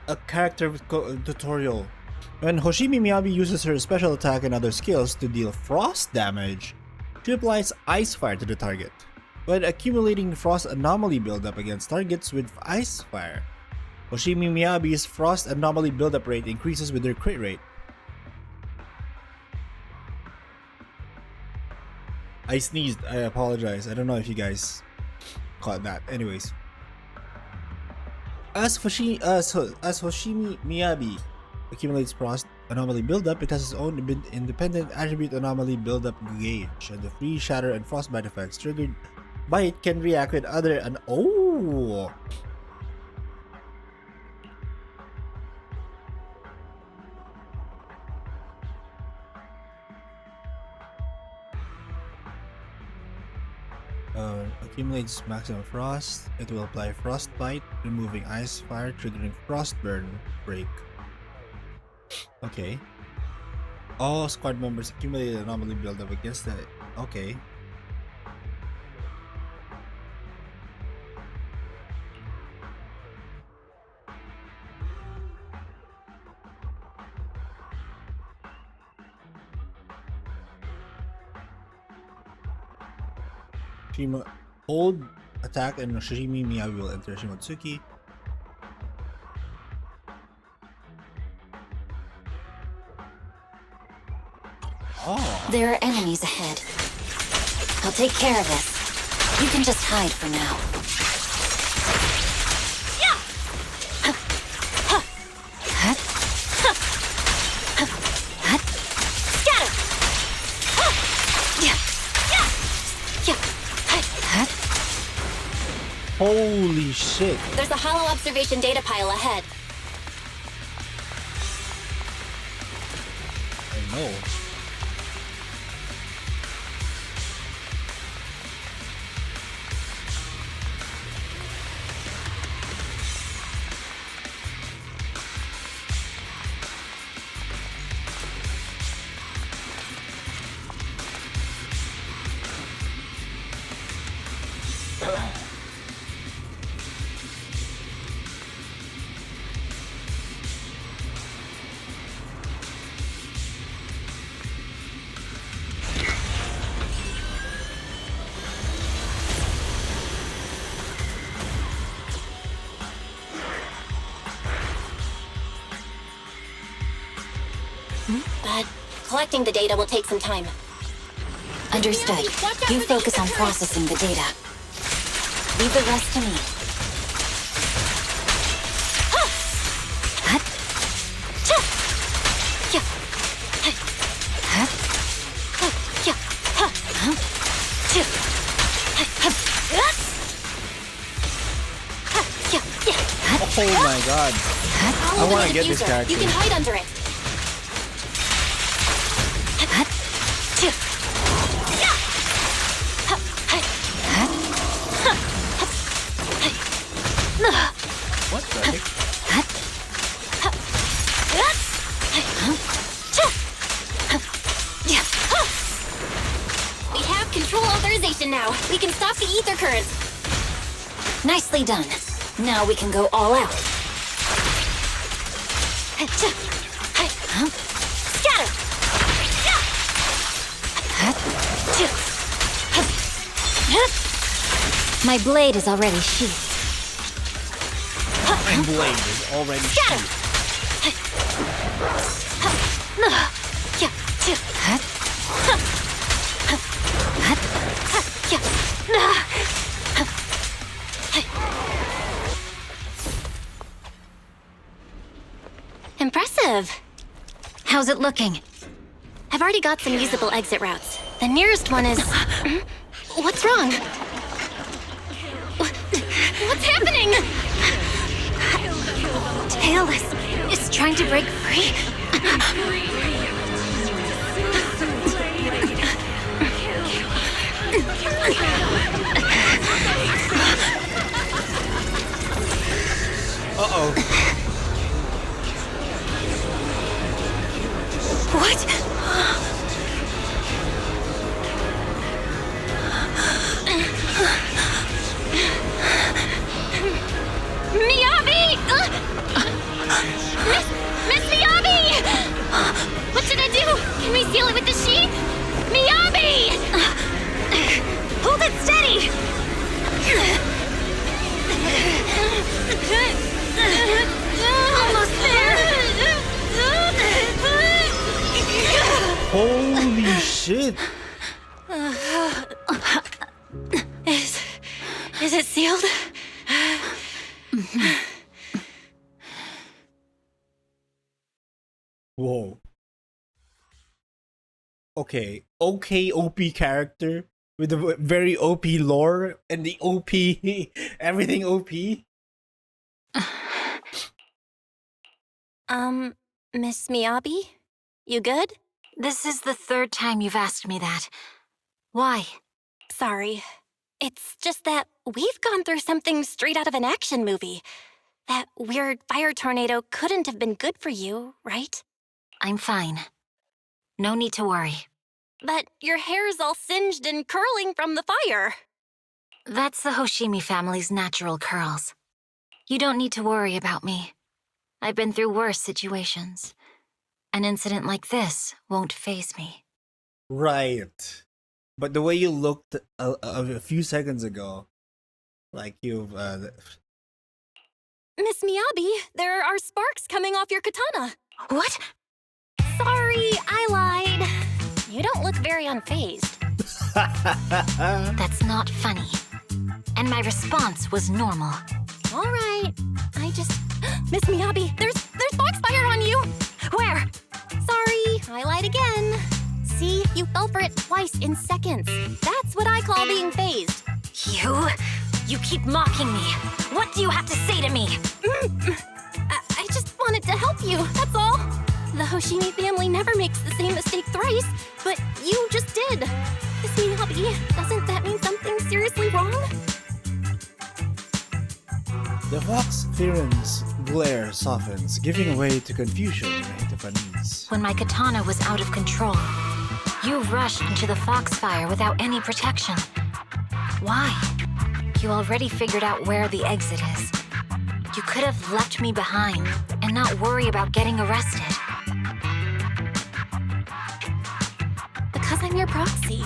a character tutorial. When Hoshimi Miyabi uses her special attack and other skills to deal frost damage, she applies ice fire to the target. When accumulating frost anomaly buildup against targets with ice fire, Hoshimi Miyabi's frost anomaly buildup rate increases with her crit rate. I sneezed. I apologize. I don't know if you guys caught that. Anyways, as Hoshimi Miyabi accumulates frost anomaly buildup, it has its own independent attribute anomaly buildup gauge, and the free shatter and frostbite effects triggered by it can react with other accumulates maximum frost. It will apply frostbite, removing ice fire, triggering frostburn break. Okay. All squad members accumulate anomaly buildup against that. Okay. Hold attack and Hoshimi Miyabi will enter Shimotsuki. Oh. There are enemies ahead. I'll take care of this. You can just hide for now. Holy shit. There's a hollow observation data pile ahead. I know. But collecting the data will take some time. Understood. You focus on processing the data. Leave the rest to me. Oh my god. I want to get this character. You can hide under it. What the heck? We have control authorization now. We can stop the ether current. Nicely done. Now we can go all out. Scatter! My blade is already sheathed. My blade is already sheathed. Impressive. How's it looking? I've already got some usable exit routes. The nearest one is... What's wrong? What's happening? Tailless is trying to break free. Uh-oh. What? Miyabi! Miss Miyabi! What should I do? Can we seal it with the sheet? Miyabi! Hold it steady! Almost there! Holy shit. Is it sealed? Whoa. Okay. OP character with a very OP lore and the OP everything OP. Miss Miyabi? You good? This is the third time you've asked me that. Why? Sorry. It's just that we've gone through something straight out of an action movie. That weird fire tornado couldn't have been good for you, right? I'm fine. No need to worry. But your hair's all singed and curling from the fire. That's the Hoshimi family's natural curls. You don't need to worry about me. I've been through worse situations. An incident like this won't faze me. Right. But the way you looked a few seconds ago, like you've... Miss Miyabi, there are sparks coming off your katana. What? Sorry, I lied. You don't look very unfazed. That's not funny. And my response was normal. All right. I just... Miss Miyabi, there's foxfire on you! Where? Sorry, I lied again. See, you fell for it twice in seconds. That's what I call being phased. You keep mocking me. What do you have to say to me? I just wanted to help you, that's all. The Hoshimi family never makes the same mistake thrice, but you just did. Miss Miyabi, doesn't that mean something seriously wrong? The Fox Theron's glare softens, giving way to confusion and a hint of unease. When my katana was out of control, you rushed into the foxfire without any protection. Why? You already figured out where the exit is. You could have left me behind and not worry about getting arrested. Because I'm your proxy.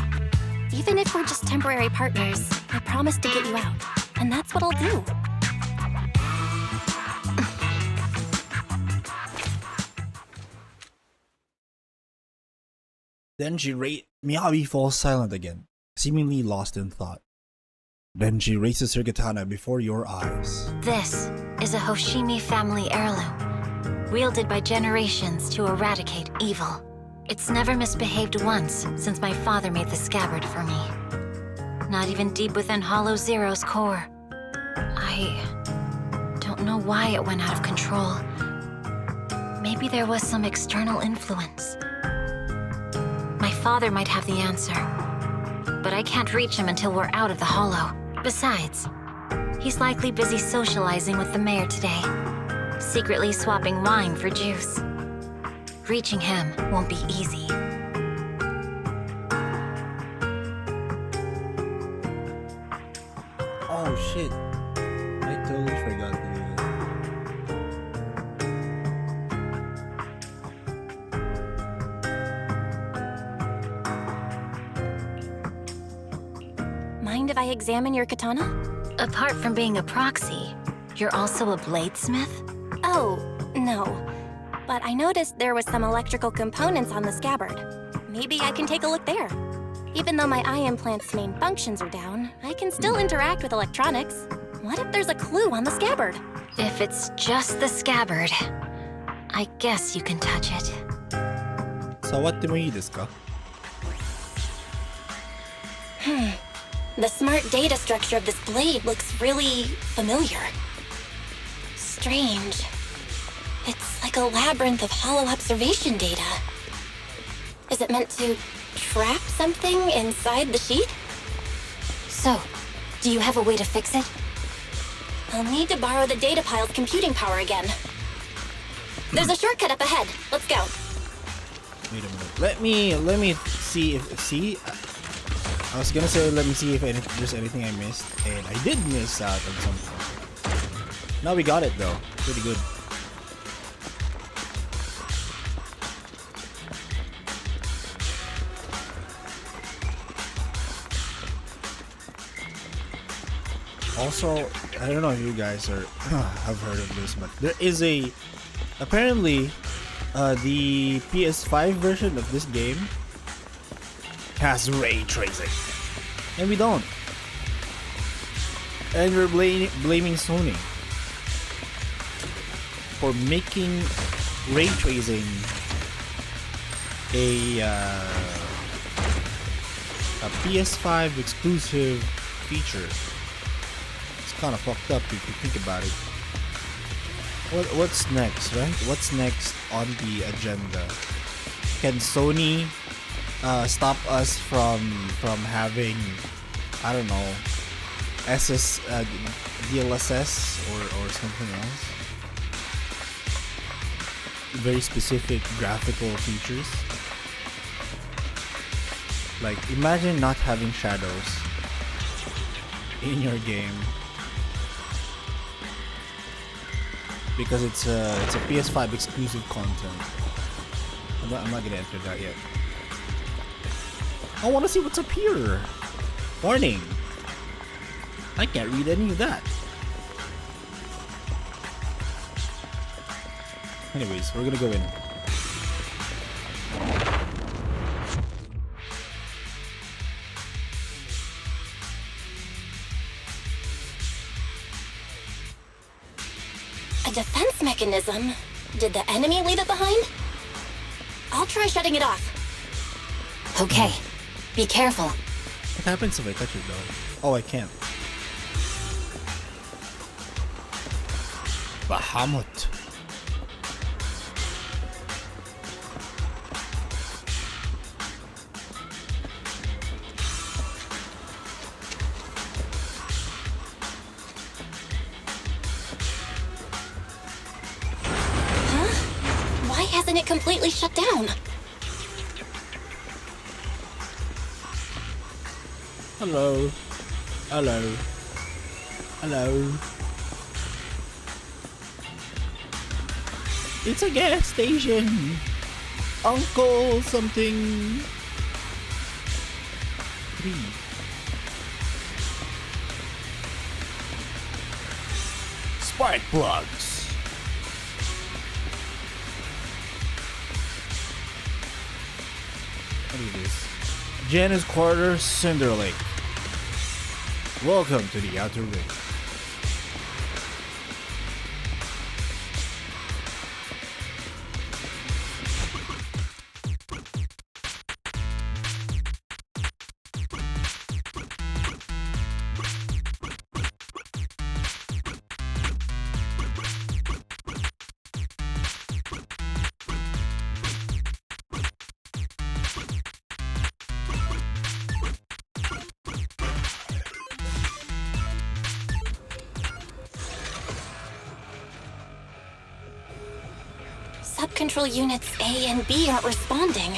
Even if we're just temporary partners, I promise to get you out. And that's what I'll do. Then Miyabi falls silent again, seemingly lost in thought. Then she raises her katana before your eyes. This is a Hoshimi family heirloom, wielded by generations to eradicate evil. It's never misbehaved once since my father made the scabbard for me. Not even deep within Hollow Zero's core. I don't know why it went out of control. Maybe there was some external influence. My father might have the answer, but I can't reach him until we're out of the Hollow. Besides, he's likely busy socializing with the mayor today, secretly swapping wine for juice. Reaching him won't be easy. Oh shit. I totally forgot to do Mind if I examine your katana? Apart from being a proxy, you're also a bladesmith? Oh, no. But I noticed there was some electrical components on the scabbard. Maybe I can take a look there. Even though my eye implant's main functions are down, I can still interact with electronics. What if there's a clue on the scabbard? If it's just the scabbard, I guess you can touch it. Sawatte mo ii desu ka? The smart data structure of this blade looks really familiar. Strange. It's like a labyrinth of hollow observation data. Is it meant to trap something inside the sheet? So, do you have a way to fix it? I'll need to borrow the data pile's computing power again. There's a shortcut up ahead. Let's go. Wait a minute. Let me see if I was gonna say let me see if there's anything I missed, and I did miss out on something. Now we got it though. Pretty good. Also, I don't know if you guys have heard of this, but there is apparently the PS5 version of this game has ray tracing, and we don't. And we're blaming Sony for making ray tracing a PS5 exclusive feature. Kind of fucked up if you think about it. What's next, right? What's next on the agenda? Can Sony stop us from having, I don't know, DLSS or something else? Very specific graphical features. Like, imagine not having shadows in your game. Because it's a PS5 exclusive content. I'm not gonna enter that yet. I want to see what's up here. Warning. I can't read any of that. Anyways, we're gonna go in. defense mechanism. Did the enemy leave it behind? I'll try shutting it off. Okay. Be careful. What happens if I touch it though? Oh, I can't. Bahamut. Why hasn't it completely shut down? Hello. Hello. Hello. It's a gas station. Uncle something. Spark plugs. What is this? Janus Quarter, Cinder Lake. Welcome to the Outer Ring. Sub-control units A and B aren't responding.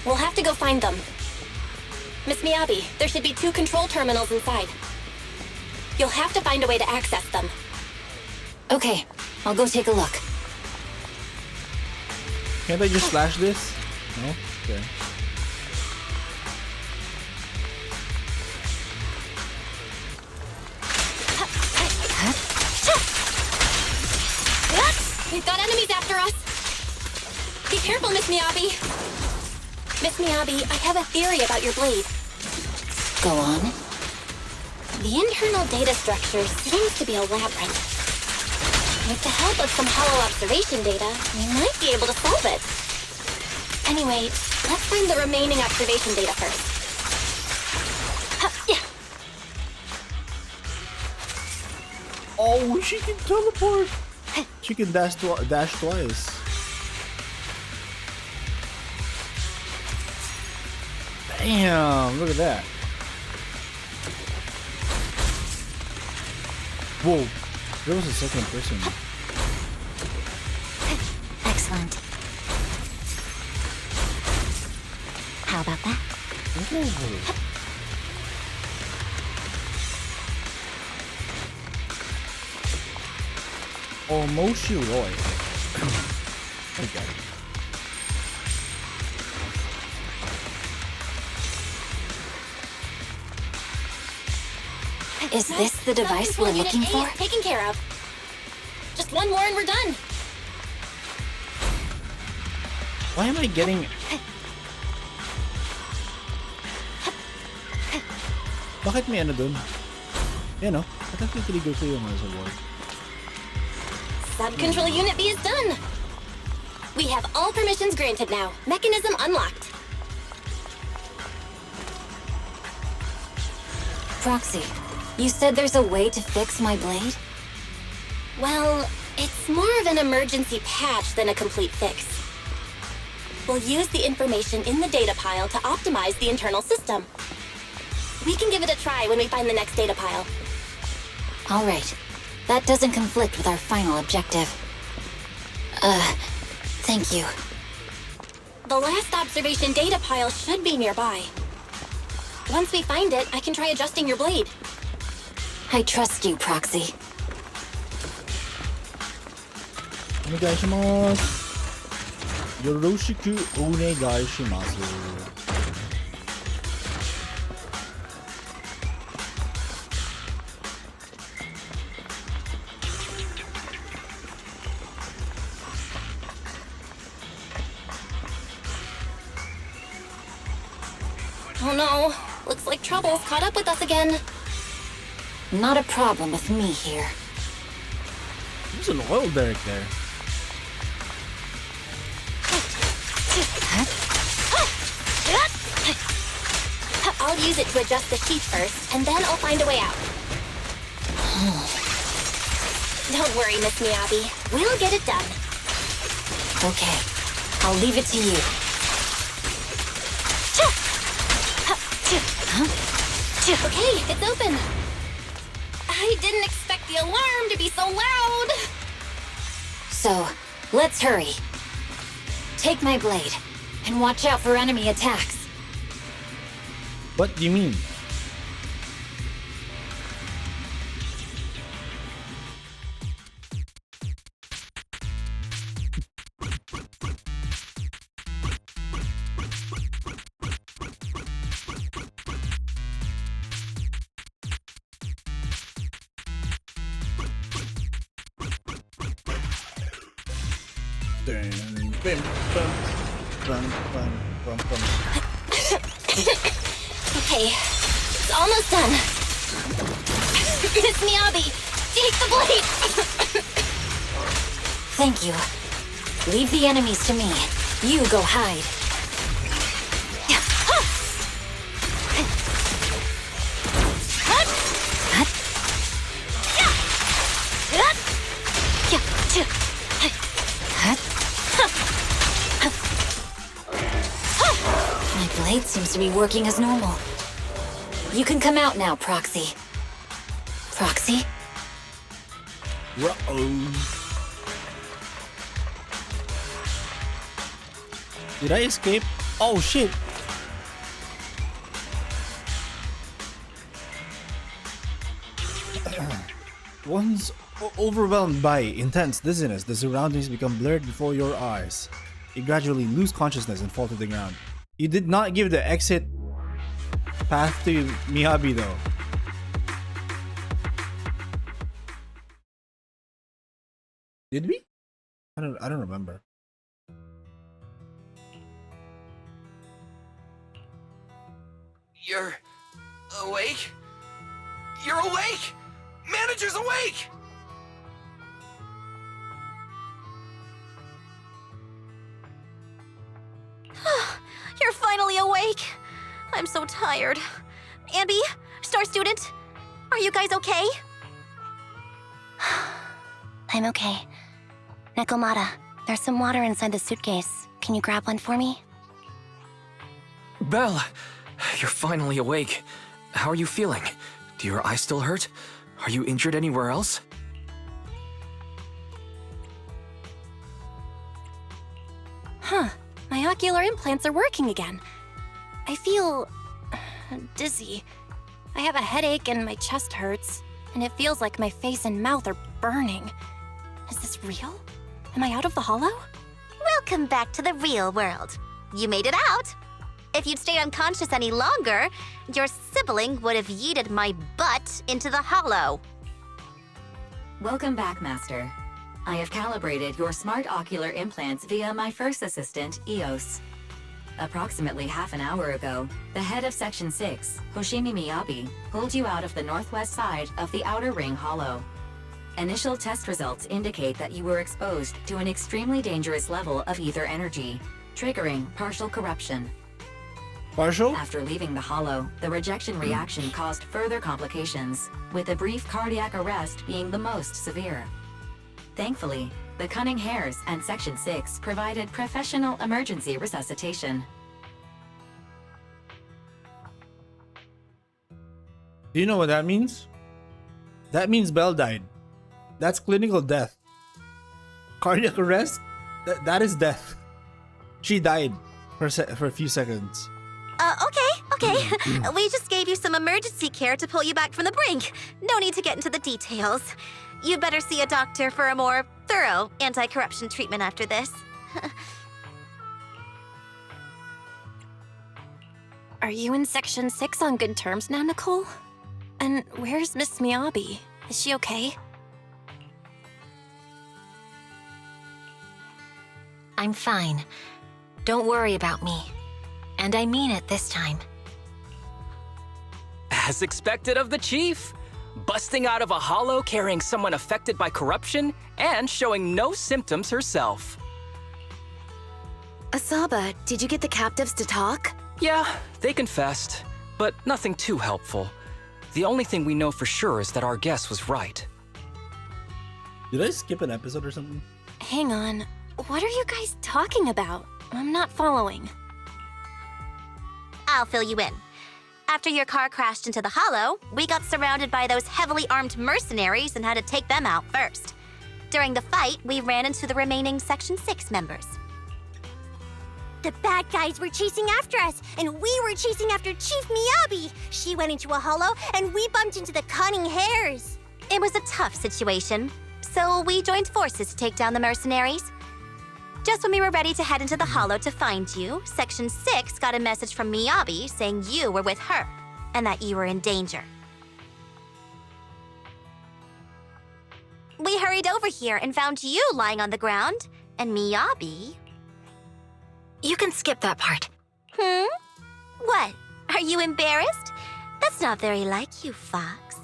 We'll have to go find them. Miss Miyabi, there should be 2 control terminals inside. You'll have to find a way to access them. Okay, I'll go take a look. Can't I just slash this? No? Okay. We've got enemies after us! Be careful, Miss Miyabi! Miss Miyabi, I have a theory about your blade. Go on. The internal data structure seems to be a labyrinth. With the help of some hollow observation data, we might be able to solve it. Anyway, let's find the remaining observation data first. Yeah. Oh, she can teleport! She can dash twice. Damn, look at that. Whoa, there was a second person. Excellent. How about that? Almost you, Roy. Okay. Is this the device we're looking for? Taken care of. Just one more and we're done. Why am I getting... Bakit may ano dun? Yan o. Ba't nagtitiligo ko yung sa wall? Sub-control unit B is done. We have all permissions granted now. Mechanism unlocked. Proxy, you said there's a way to fix my blade? Well, it's more of an emergency patch than a complete fix. We'll use the information in the data pile to optimize the internal system. We can give it a try when we find the next data pile. All right. That doesn't conflict with our final objective. Thank you. The last observation data pile should be nearby. Once we find it, I can try adjusting your blade. I trust you, Proxy. Onegaishimasu. Yoroshiku onegaishimasu. Oh no, looks like trouble's caught up with us again. Not a problem with me here. There's an oil derrick there. I'll use it to adjust the heat first, and then I'll find a way out. Don't worry, Miss Miyabi. We'll get it done. Okay, I'll leave it to you. Okay, it's open. I didn't expect the alarm to be so loud. So, let's hurry. Take my blade, and watch out for enemy attacks. What do you mean? Okay, it's almost done. Miss Miyabi, take the blade! Thank you. Leave the enemies to me. You go hide. My blade seems to be working as normal. You can come out now, Proxy. Proxy? Uh-oh. Did I escape? Oh shit! Once overwhelmed by intense dizziness, the surroundings become blurred before your eyes. You gradually lose consciousness and fall to the ground. You did not give the exit path to Miyabi though. Did we? I don't remember. You're awake? You're awake! Manager's awake! You're finally awake. I'm so tired. Ambi, Star Student, are you guys okay? I'm okay. Nekomata, there's some water inside the suitcase. Can you grab one for me? Belle, you're finally awake. How are you feeling? Do your eyes still hurt? Are you injured anywhere else? Huh. My ocular implants are working again. I feel dizzy. I have a headache and my chest hurts, and it feels like my face and mouth are burning. Is this real? Am I out of the hollow? Welcome back to the real world. You made it out. If you'd stayed unconscious any longer, your sibling would have yeeted my butt into the hollow. Welcome back, Master. I have calibrated your smart ocular implants via my first assistant, EOS. Approximately half an hour ago, the head of Section 6, Hoshimi Miyabi, pulled you out of the northwest side of the Outer Ring Hollow. Initial test results indicate that you were exposed to an extremely dangerous level of ether energy, triggering partial corruption. Partial? After leaving the hollow, the rejection reaction caused further complications, with a brief cardiac arrest being the most severe. Thankfully, the Cunning Hares and Section 6 provided professional emergency resuscitation. Do you know what that means? That means Belle died. That's clinical death. Cardiac arrest? That is death. She died for a few seconds. Okay. We just gave you some emergency care to pull you back from the brink. No need to get into the details. You'd better see a doctor for a more thorough anti-corruption treatment after this. Are you in Section 6 on good terms now, Nicole? And where's Miss Miyabi? Is she okay? I'm fine. Don't worry about me. And I mean it this time. As expected of the Chief, busting out of a hollow carrying someone affected by corruption and showing no symptoms herself. Asaba, did you get the captives to talk? Yeah, they confessed, but nothing too helpful. The only thing we know for sure is that our guess was right. Did I skip an episode or something? Hang on. What are you guys talking about? I'm not following. I'll fill you in. After your car crashed into the hollow, we got surrounded by those heavily armed mercenaries and had to take them out first. During the fight, we ran into the remaining Section 6 members. The bad guys were chasing after us, and we were chasing after Chief Miyabi. She went into a hollow, and we bumped into the cunning hares. It was a tough situation, so we joined forces to take down the mercenaries. Just when we were ready to head into the hollow to find you, Section 6 got a message from Miyabi saying you were with her, and that you were in danger. We hurried over here and found you lying on the ground, and Miyabi... You can skip that part. What? Are you embarrassed? That's not very like you, Fox.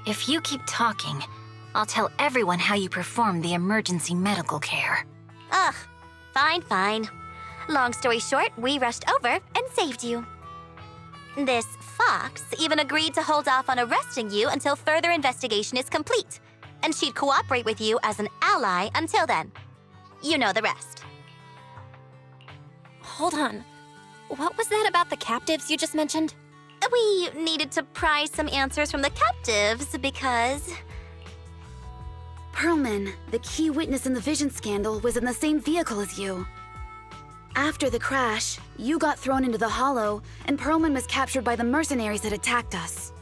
If you keep talking, I'll tell everyone how you performed the emergency medical care. Ugh, fine. Long story short, we rushed over and saved you. This Fox even agreed to hold off on arresting you until further investigation is complete, and she'd cooperate with you as an ally until then. You know the rest. Hold on. What was that about the captives you just mentioned? We needed to pry some answers from the captives because... Pearlman, the key witness in the Vision scandal, was in the same vehicle as you. After the crash, you got thrown into the hollow, and Pearlman was captured by the mercenaries that attacked us.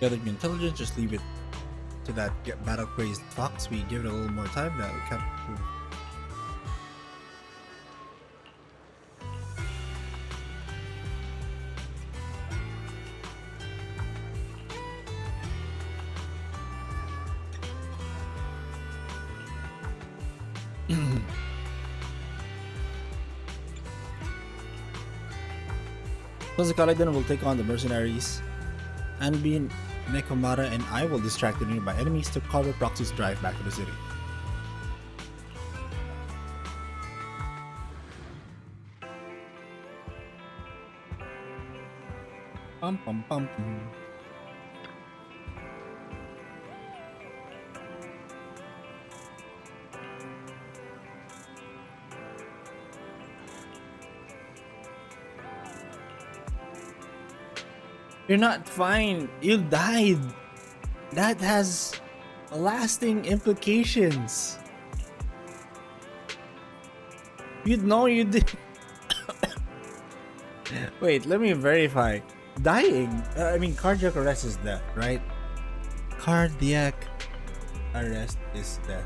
Gathering intelligence, just leave it to that battle crazed Fox. We give it a little more time. That kept. Plus, the Kalayden will take on the mercenaries. Anbin, Nekomata, and I will distract the nearby enemies to cover Proxy's drive back to the city. Pum pum pum pum. You're not fine. You died. That has lasting implications. You know you did. Wait, let me verify. Dying? I mean, cardiac arrest is death, right? Cardiac arrest is death.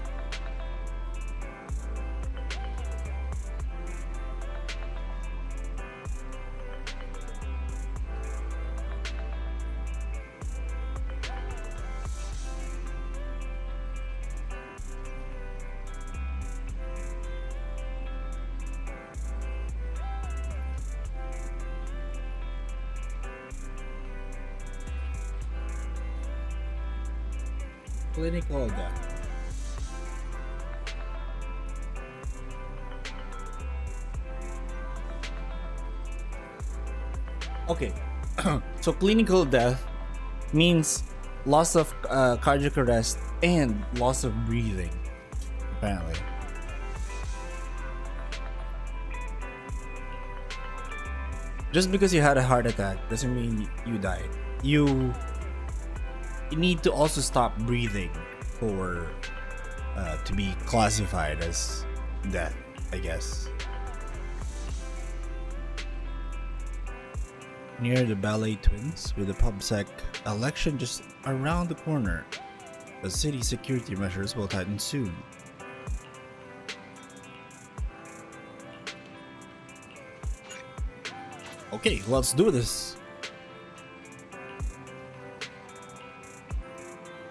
Clinical death. Okay, so clinical death means loss of cardiac arrest and loss of breathing, apparently. Just because you had a heart attack doesn't mean you died. You need to also stop breathing for to be classified as death, I guess. Near the Ballet Twins, with the PubSec election just around the corner, the city security measures will tighten soon. Okay, let's do this.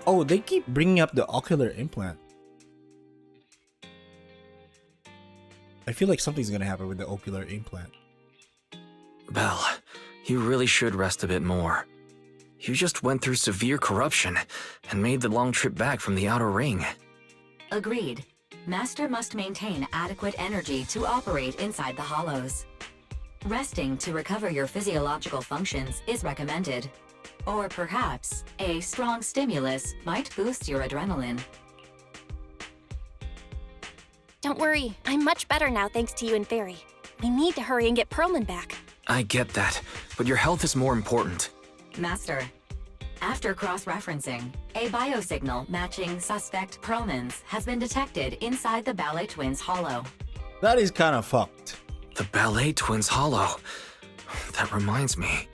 Oh, they keep bringing up the ocular implant. I feel like something's gonna happen with the ocular implant. Belle, you really should rest a bit more. You just went through severe corruption and made the long trip back from the outer ring. Agreed. Master must maintain adequate energy to operate inside the hollows. Resting to recover your physiological functions is recommended. Or perhaps, a strong stimulus might boost your adrenaline. Don't worry, I'm much better now thanks to you and Fairy. We need to hurry and get Perlman back. I get that, but your health is more important. Master, after cross-referencing, a biosignal matching suspect Perlman's has been detected inside the Ballet Twins hollow. That is kind of fucked. The Ballet Twins hollow. That reminds me.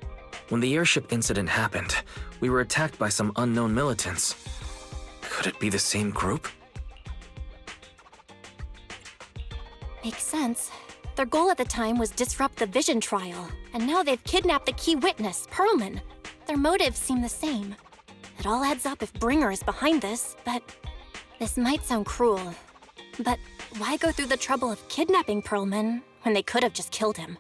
When the airship incident happened, we were attacked by some unknown militants. Could it be the same group? Makes sense. Their goal at the time was disrupt the Vision trial, and now they've kidnapped the key witness, Perlman. Their motives seem the same. It all adds up if Bringer is behind this, but this might sound cruel. But why go through the trouble of kidnapping Perlman when they could have just killed him?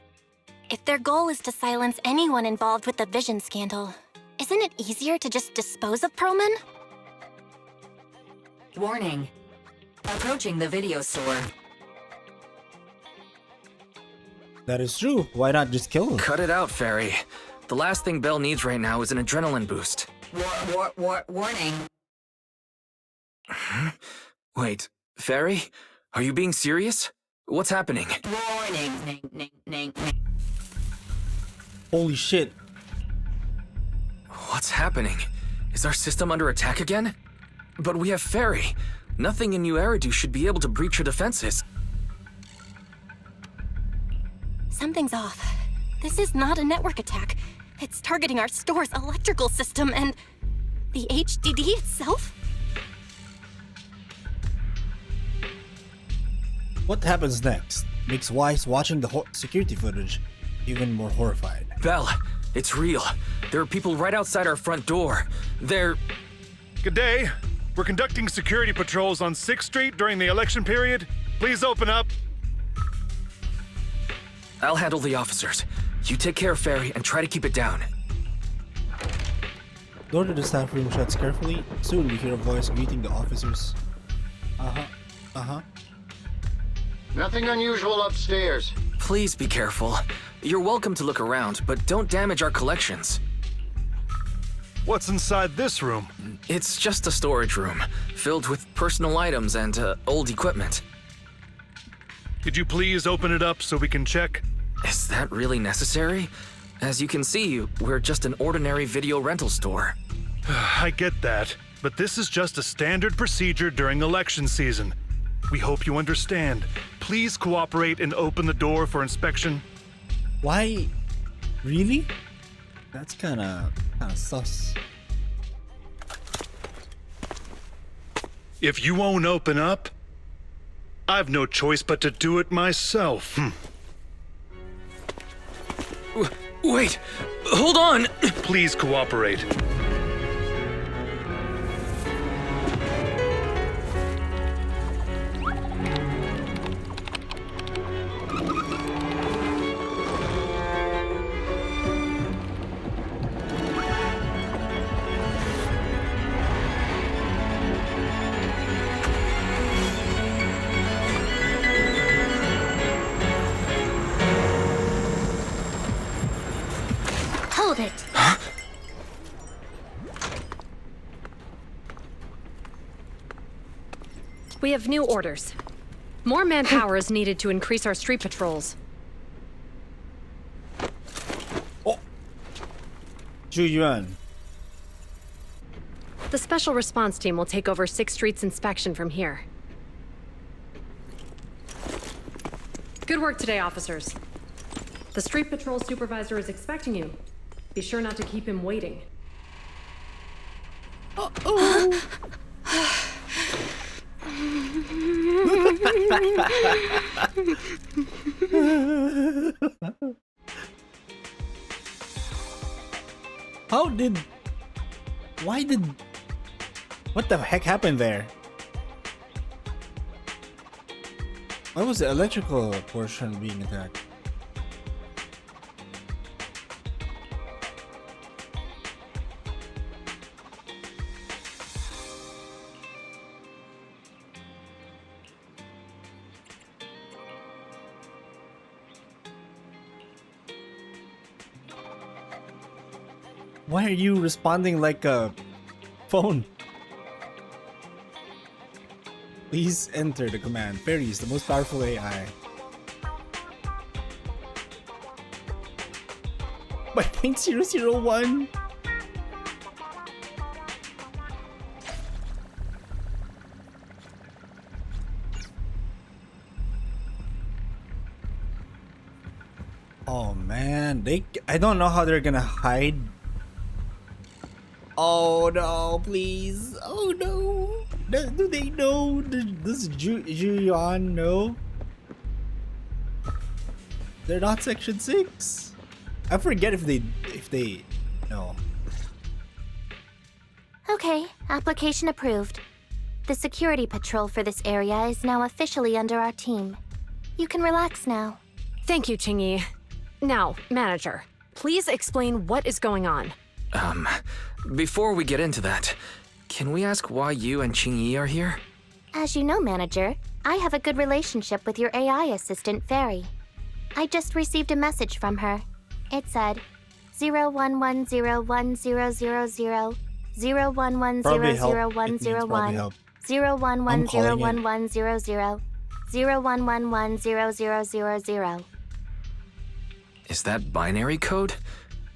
If their goal is to silence anyone involved with the Vision scandal, isn't it easier to just dispose of Perlman? Warning. Approaching the video store. That is true. Why not just kill him? Cut it out, Fairy. The last thing Belle needs right now is an adrenaline boost. Warning. Wait, Fairy? Are you being serious? What's happening? Warning. Holy shit. What's happening? Is our system under attack again? But we have Fairy. Nothing in New Eridu should be able to breach her defenses. Something's off. This is not a network attack. It's targeting our store's electrical system and the HDD itself? What happens next makes Weiss watching the security footage even more horrified. Belle, it's real. There are people right outside our front door. They're... Good day. We're conducting security patrols on 6th Street during the election period. Please open up. I'll handle the officers. You take care of Fairy and try to keep it down. Door to the staff room shuts carefully. Soon we hear a voice greeting the officers. Nothing unusual upstairs. Please be careful. You're welcome to look around, but don't damage our collections. What's inside this room? It's just a storage room, filled with personal items and old equipment. Could you please open it up so we can check? Is that really necessary? As you can see, we're just an ordinary video rental store. I get that, but this is just a standard procedure during election season. We hope you understand. Please cooperate and open the door for inspection. Why? Really? That's kinda sus. If you won't open up, I've no choice but to do it myself. Wait! Hold on! Please cooperate. Hold it! Huh? We have new orders. More manpower is needed to increase our street patrols. Zhu Yuan. The special response team will take over 6th Street's inspection from here. Good work today, officers. The street patrol supervisor is expecting you. Be sure not to keep him waiting. What the heck happened there? Why was the electrical portion being attacked? Why are you responding like a phone? Please enter the command. Fairy is the most powerful AI. By 0.001. Oh man, I don't know how they're gonna hide. Oh no, please. Oh no. Do they know? Does Julian know? They're not Section 6. I forget if they know. Okay, application approved. The security patrol for this area is now officially under our team. You can relax now. Thank you, Qingyi. Now, manager, please explain what is going on. Before we get into that, can we ask why you and Qingyi are here? As you know, manager, I have a good relationship with your AI assistant, Fairy. I just received a message from her. It said 01101000 01100101 01101100 01110000. Is that binary code?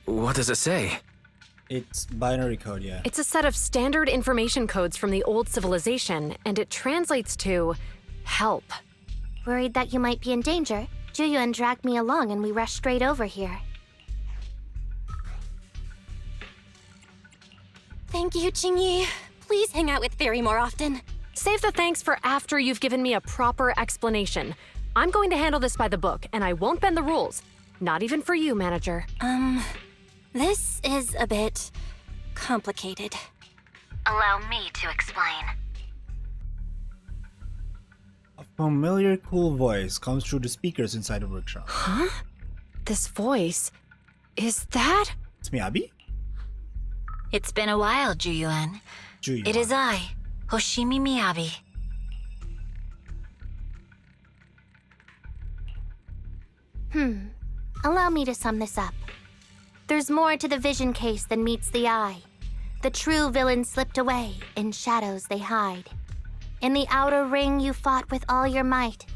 What does it say? It's binary code, yeah. It's a set of standard information codes from the old civilization, and it translates to help. Worried that you might be in danger, Juyuan dragged me along and we rushed straight over here. Thank you, Qingyi. Please hang out with Fairy more often. Save the thanks for after you've given me a proper explanation. I'm going to handle this by the book, and I won't bend the rules. Not even for you, manager. This is a bit complicated. Allow me to explain. A familiar, cool voice comes through the speakers inside the workshop. Huh? This voice... is that... It's Miyabi? It's been a while, Juyuan. It is I, Hoshimi Miyabi. Allow me to sum this up. There's more to the vision case than meets the eye. The true villain slipped away, in shadows they hide. In the outer ring you fought with all your might.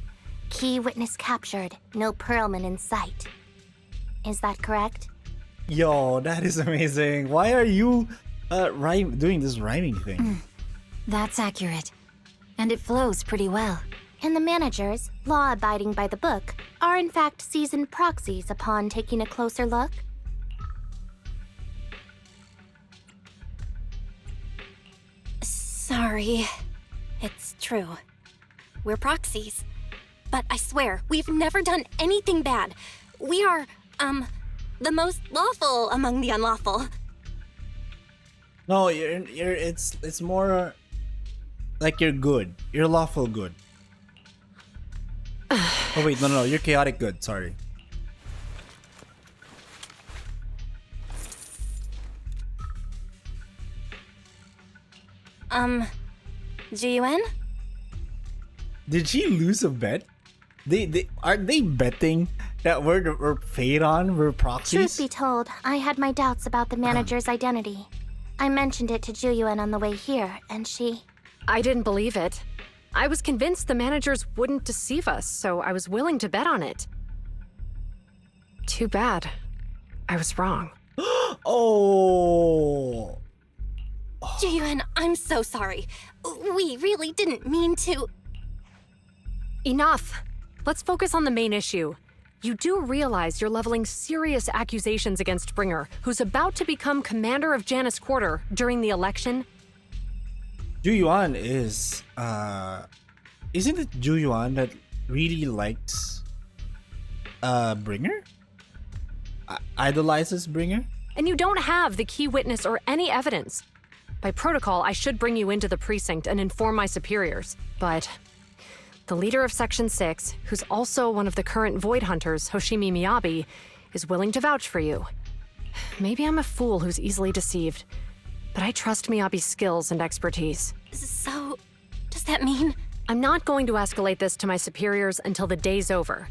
Key witness captured, no Pearlman in sight. Is that correct? Yo, that is amazing. Why are you doing this rhyming thing? That's accurate. And it flows pretty well. And the managers, law-abiding by the book, are in fact seasoned proxies upon taking a closer look? Sorry. It's true. We're proxies. But I swear, we've never done anything bad. We are, the most lawful among the unlawful. No, it's more like you're good. You're lawful good. Oh wait, no, you're chaotic good, sorry. Juyuan? Did she lose a bet? Aren't they betting that we're Phaedon, we're proxies? Truth be told, I had my doubts about the manager's identity. I mentioned it to Juyuan on the way here, and she... I didn't believe it. I was convinced the managers wouldn't deceive us, so I was willing to bet on it. Too bad. I was wrong. Oh! Juyuan, I'm so sorry. We really didn't mean to... Enough! Let's focus on the main issue. You do realize you're leveling serious accusations against Bringer, who's about to become commander of Janus Quarter during the election? Juyuan is, isn't it Juyuan that really likes, Bringer? Idolizes Bringer? And you don't have the key witness or any evidence. By protocol, I should bring you into the precinct and inform my superiors, but The leader of Section 6, who's also one of the current Void Hunters, Hoshimi Miyabi, is willing to vouch for you. Maybe I'm a fool who's easily deceived, but I trust Miyabi's skills and expertise. So, does that mean? I'm not going to escalate this to my superiors until the day's over.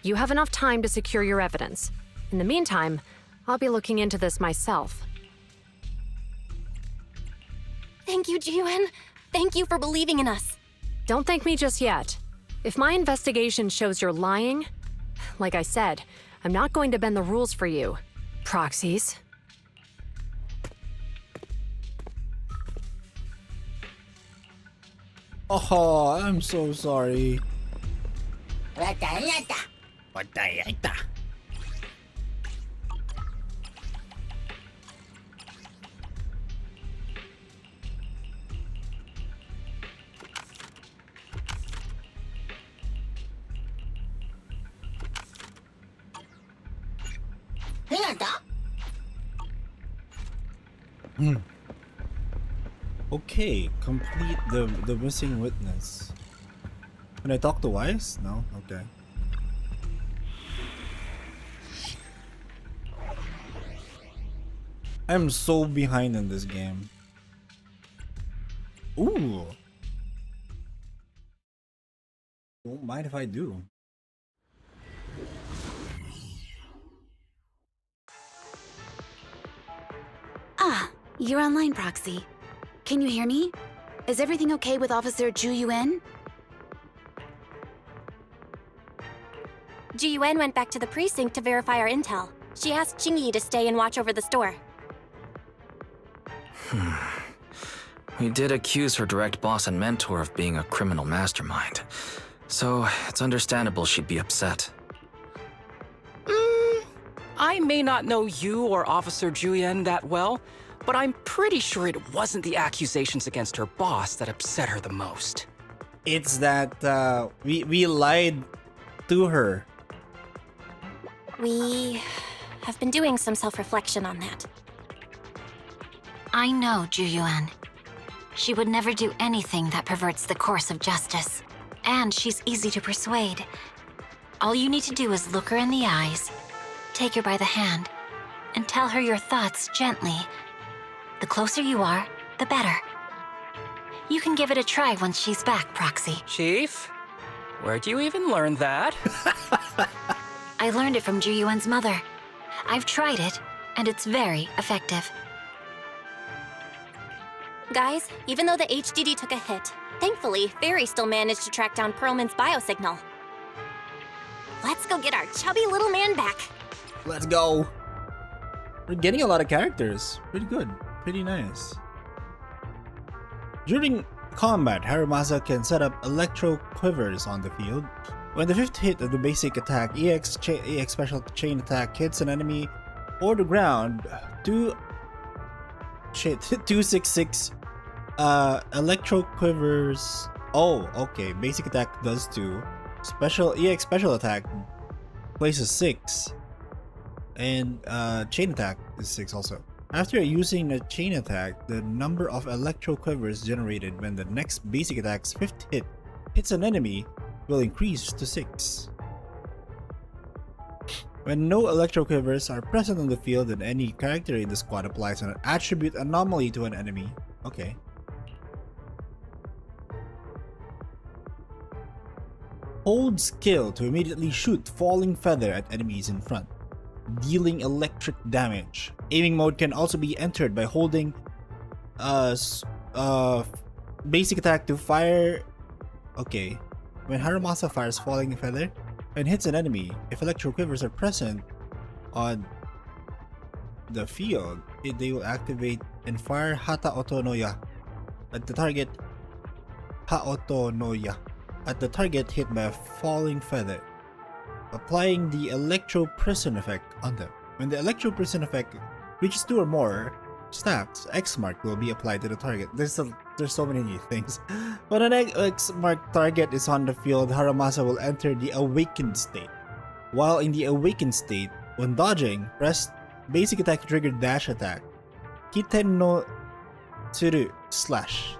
You have enough time to secure your evidence. In the meantime, I'll be looking into this myself. Thank you, Ji-Yuan. Thank you for believing in us. Don't thank me just yet. If my investigation shows you're lying, like I said, I'm not going to bend the rules for you. Proxies. Oh, I'm so sorry. Okay, complete the missing witness. Can I talk to Wise? No? Okay. I'm so behind in this game. Ooh. Don't mind if I do. Ah, you're online, Proxy. Can you hear me? Is everything okay with Officer Ji-Yuan? Ji-Yuan went back to the precinct to verify our intel. She asked Jingyi to stay and watch over the store. We did accuse her direct boss and mentor of being a criminal mastermind, so it's understandable she'd be upset. I may not know you or Officer Juyen that well, but I'm pretty sure it wasn't the accusations against her boss that upset her the most. It's that we lied to her. We have been doing some self-reflection on that. I know Ju-Yuan. She would never do anything that perverts the course of justice. And she's easy to persuade. All you need to do is look her in the eyes, take her by the hand, and tell her your thoughts gently. The closer you are, the better. You can give it a try once she's back, Proxy. Chief? Where'd you even learn that? I learned it from Ju-Yuan's mother. I've tried it, and it's very effective. Guys, even though the HDD took a hit, thankfully, Fairy still managed to track down Perlman's biosignal. Let's go get our chubby little man back. Let's go. We're getting a lot of characters. Pretty good. Pretty nice. During combat, Harumasa can set up electro quivers on the field. When the fifth hit of the basic attack, EX special chain attack hits an enemy or the ground, 266 electro quivers. Oh, okay. Basic attack does 2. Special EX special attack places 6. And chain attack is 6 also. After using a chain attack, the number of electro quivers generated when the next basic attack's 5th hit hits an enemy will increase to 6. When no electro quivers are present on the field, then any character in the squad applies an attribute anomaly to an enemy. Okay. Hold skill to immediately shoot falling feather at enemies in front, dealing electric damage. Aiming mode can also be entered by holding basic attack to fire. Okay. When Harumasa fires falling feather and hits an enemy, if electro quivers are present on the field, they will activate and fire Hata Otonoya at the target. Haotonoya at the target hit by a falling feather, applying the electro prison effect on them. When the electro prison effect reaches 2 or more stacks, X mark will be applied to the target. There's so many things. When an X mark target is on the field, Harumasa will enter the awakened state. While in the awakened state, when dodging, press basic attack to trigger dash attack. Kiten no Tsuru slash.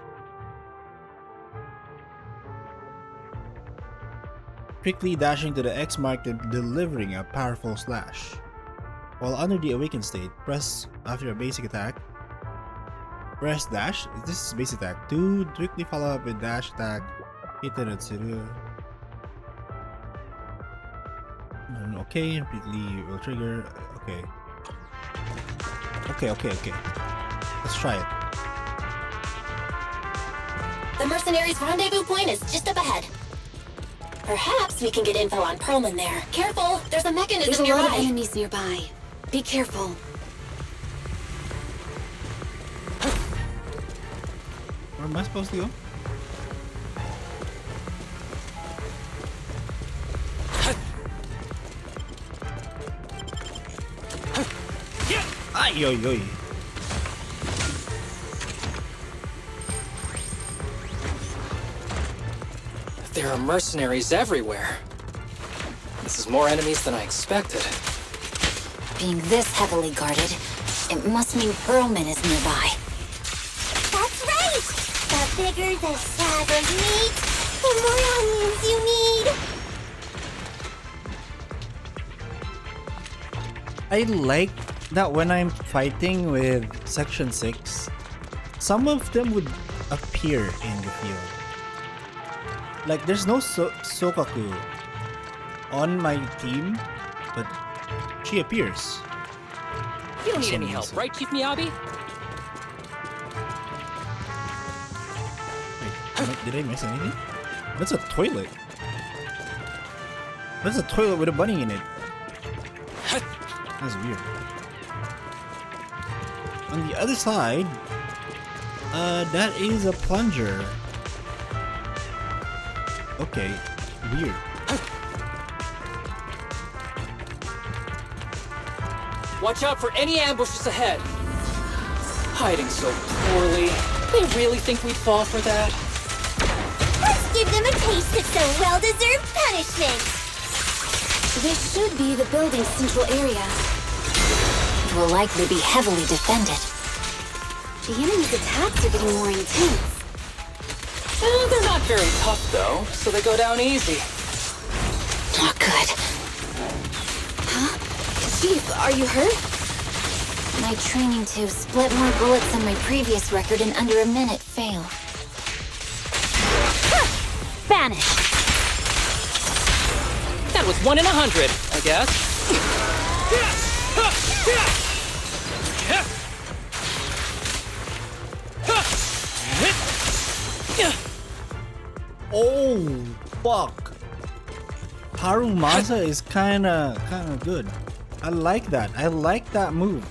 quickly dashing to the X mark and delivering a powerful slash. While under the awakened state, press after a basic attack. Press dash. This is basic attack. 2 quickly follow up with dash attack. Okay, repeatedly will trigger. Okay. Okay. Let's try it. The mercenaries' rendezvous point is just up ahead. Perhaps we can get info on Perlman there. Careful, there's a mechanism There's a nearby. lot of enemies nearby. Be careful. Where am I supposed to go? Ay, oy, oy. There are mercenaries everywhere. This is more enemies than I expected. Being this heavily guarded, it must mean Perlman is nearby. That's right! The bigger the slab of meat, the more onions you need! I like that when I'm fighting with Section 6, some of them would appear in the field. Like, there's no Sokaku on my team, but she appears. You don't need any help, right, Chief Miyabi? Wait, did I miss anything? That's a toilet. That's a toilet with a bunny in it. That's weird. On the other side, that is a plunger. Okay, weird. Watch out for any ambushes ahead. Hiding so poorly. They really think we'd fall for that? Let's give them a taste of some well-deserved punishment! This should be the building's central area. It will likely be heavily defended. The enemy's attacks are getting more intense. They're not very tough, though, so they go down easy. Not good. Huh? Chief, are you hurt? My training to split more bullets than my previous record in under a minute failed. Vanish! That was 1 in 100, I guess. Oh, fuck. Harumasa is kinda good. I like that. I like that move.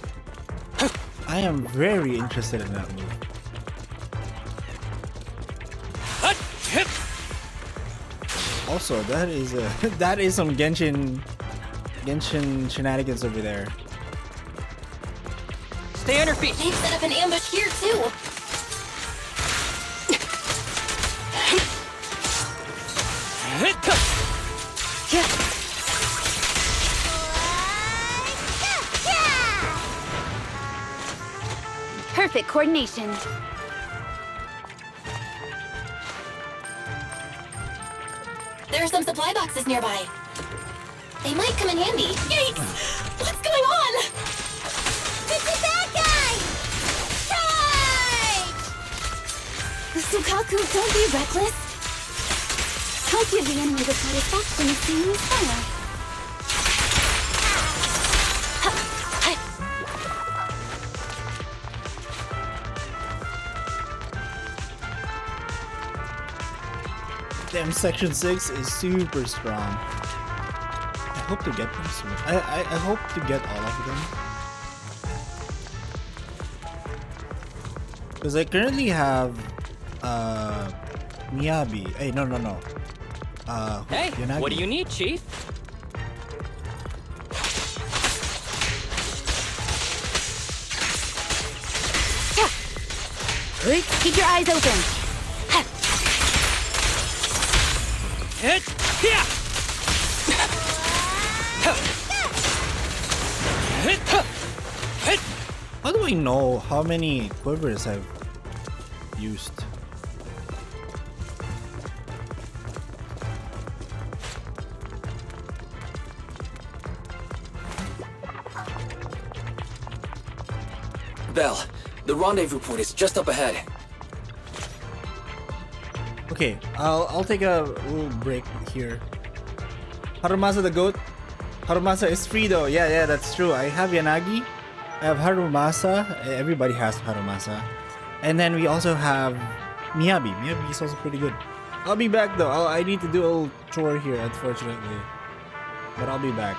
I am very interested in that move. Also, that is that is some Genshin shenanigans over there. Stay on your feet. They've set up an ambush here too. Perfect coordination. There are some supply boxes nearby. They might come in handy. Yikes! What's going on? It's a bad guy! Charge! Sukaku, don't be reckless. I'll give the enemy the satisfaction of seeing you fire. Damn, Section 6 is super strong. I hope to get them soon. I hope to get all of them. Because I currently have Miyabi. Hey, no. Hey, Yanagi. what do you need, Chief? Keep your eyes open. How do I know how many quivers I've used? bell. The rendezvous point is just up ahead. Okay, I'll take a little break here. Harumasa the goat. Harumasa is free though. Yeah, that's true. I have Yanagi. I have Harumasa. Everybody has Harumasa. And then we also have Miyabi. Miyabi is also pretty good. I'll be back though. I need to do a little chore here, unfortunately. But I'll be back.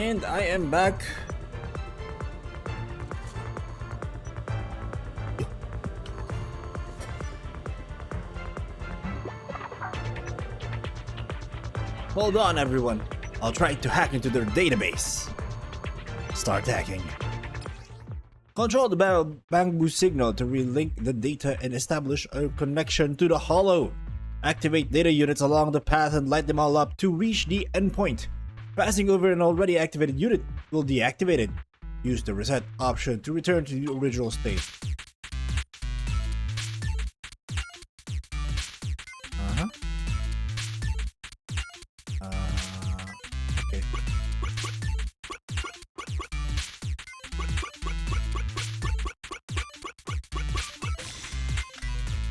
And I am back. Hold on, everyone. I'll try to hack into their database. Start hacking. Control the bamboo signal to relink the data and establish a connection to the hollow. Activate data units along the path and light them all up to reach the endpoint. Passing over an already activated unit will deactivate it. Use the reset option to return to the original state. Okay.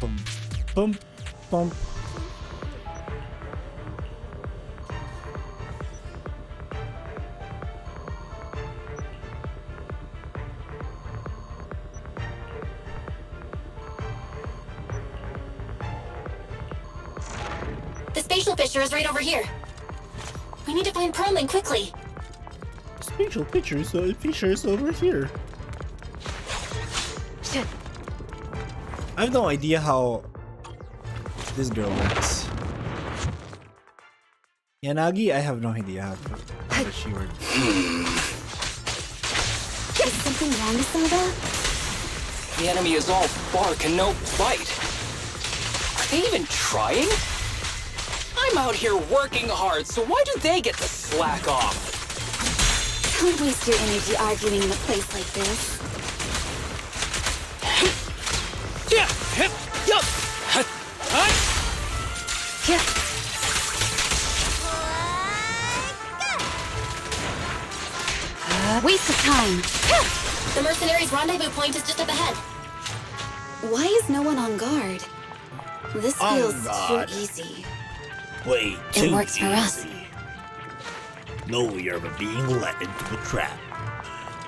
Boom, boom, boom. The spatial fissure is right over here. We need to find Perlman quickly. Spatial features over here. Shit. I have no idea how this girl works. Yanagi, I have no idea how does she work. Is something wrong with Zelda? The enemy is all bark and no bite. Are they even trying? I'm out here working hard, so why do they get to slack off? Don't waste your energy arguing in a place like this. Waste of time. The mercenaries' rendezvous point is just up ahead. Why is no one on guard? This feels God. too easy. Wait, It works for us. No, you're being led into a trap.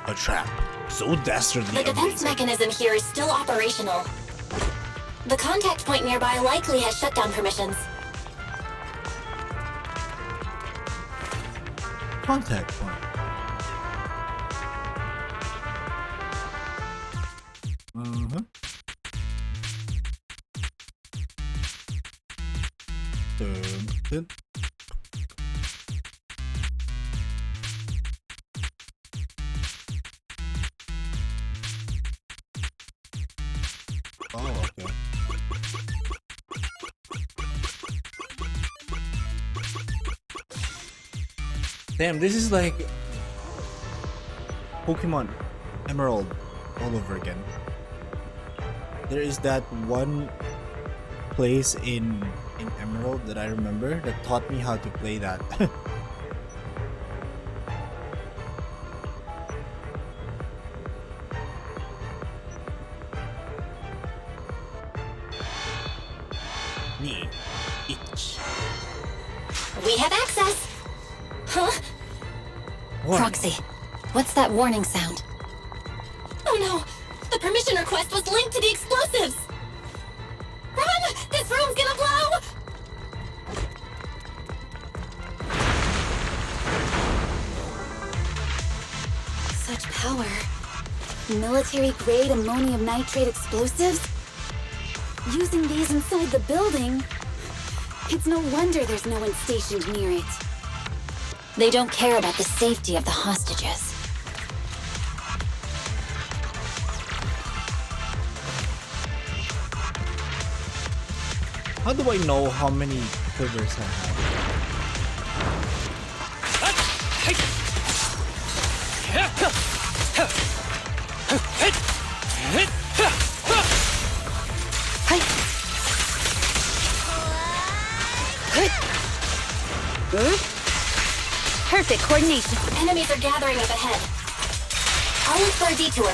A trap so dastardly The defense amazing. mechanism here is still operational. The contact point nearby likely has shutdown permissions. Contact point. Dun, dun. Oh, okay. Damn, this is like Pokemon Emerald all over again. There is that one place in Emerald that I remember that taught me how to play that. Me itch. We have access! Huh? What? Proxy, what's that warning sound? Oh no! The permission request was linked to the explosives! Run! This room's gonna blow! Such power. Military-grade ammonium nitrate explosives? Using these inside the building? It's no wonder there's no one stationed near it. They don't care about the safety of the hostages. How do I know how many quivers I have? Perfect coordination. Enemies are gathering up ahead. I'll look for a detour.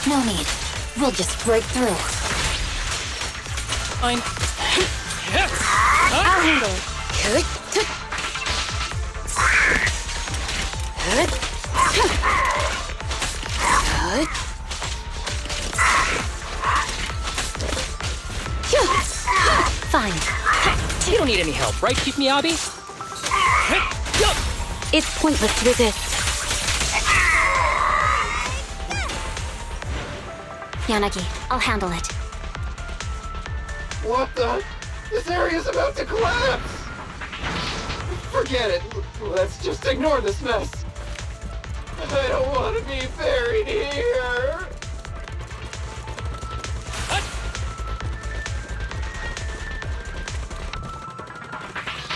No need. We'll just break through. Fine. I'll handle it. Fine. You don't need any help, right, Keep Miyabi? It's pointless to resist. Yanagi, I'll handle it. What the? This area's about to collapse! Forget it. Let's just ignore this mess. I don't want to be buried here.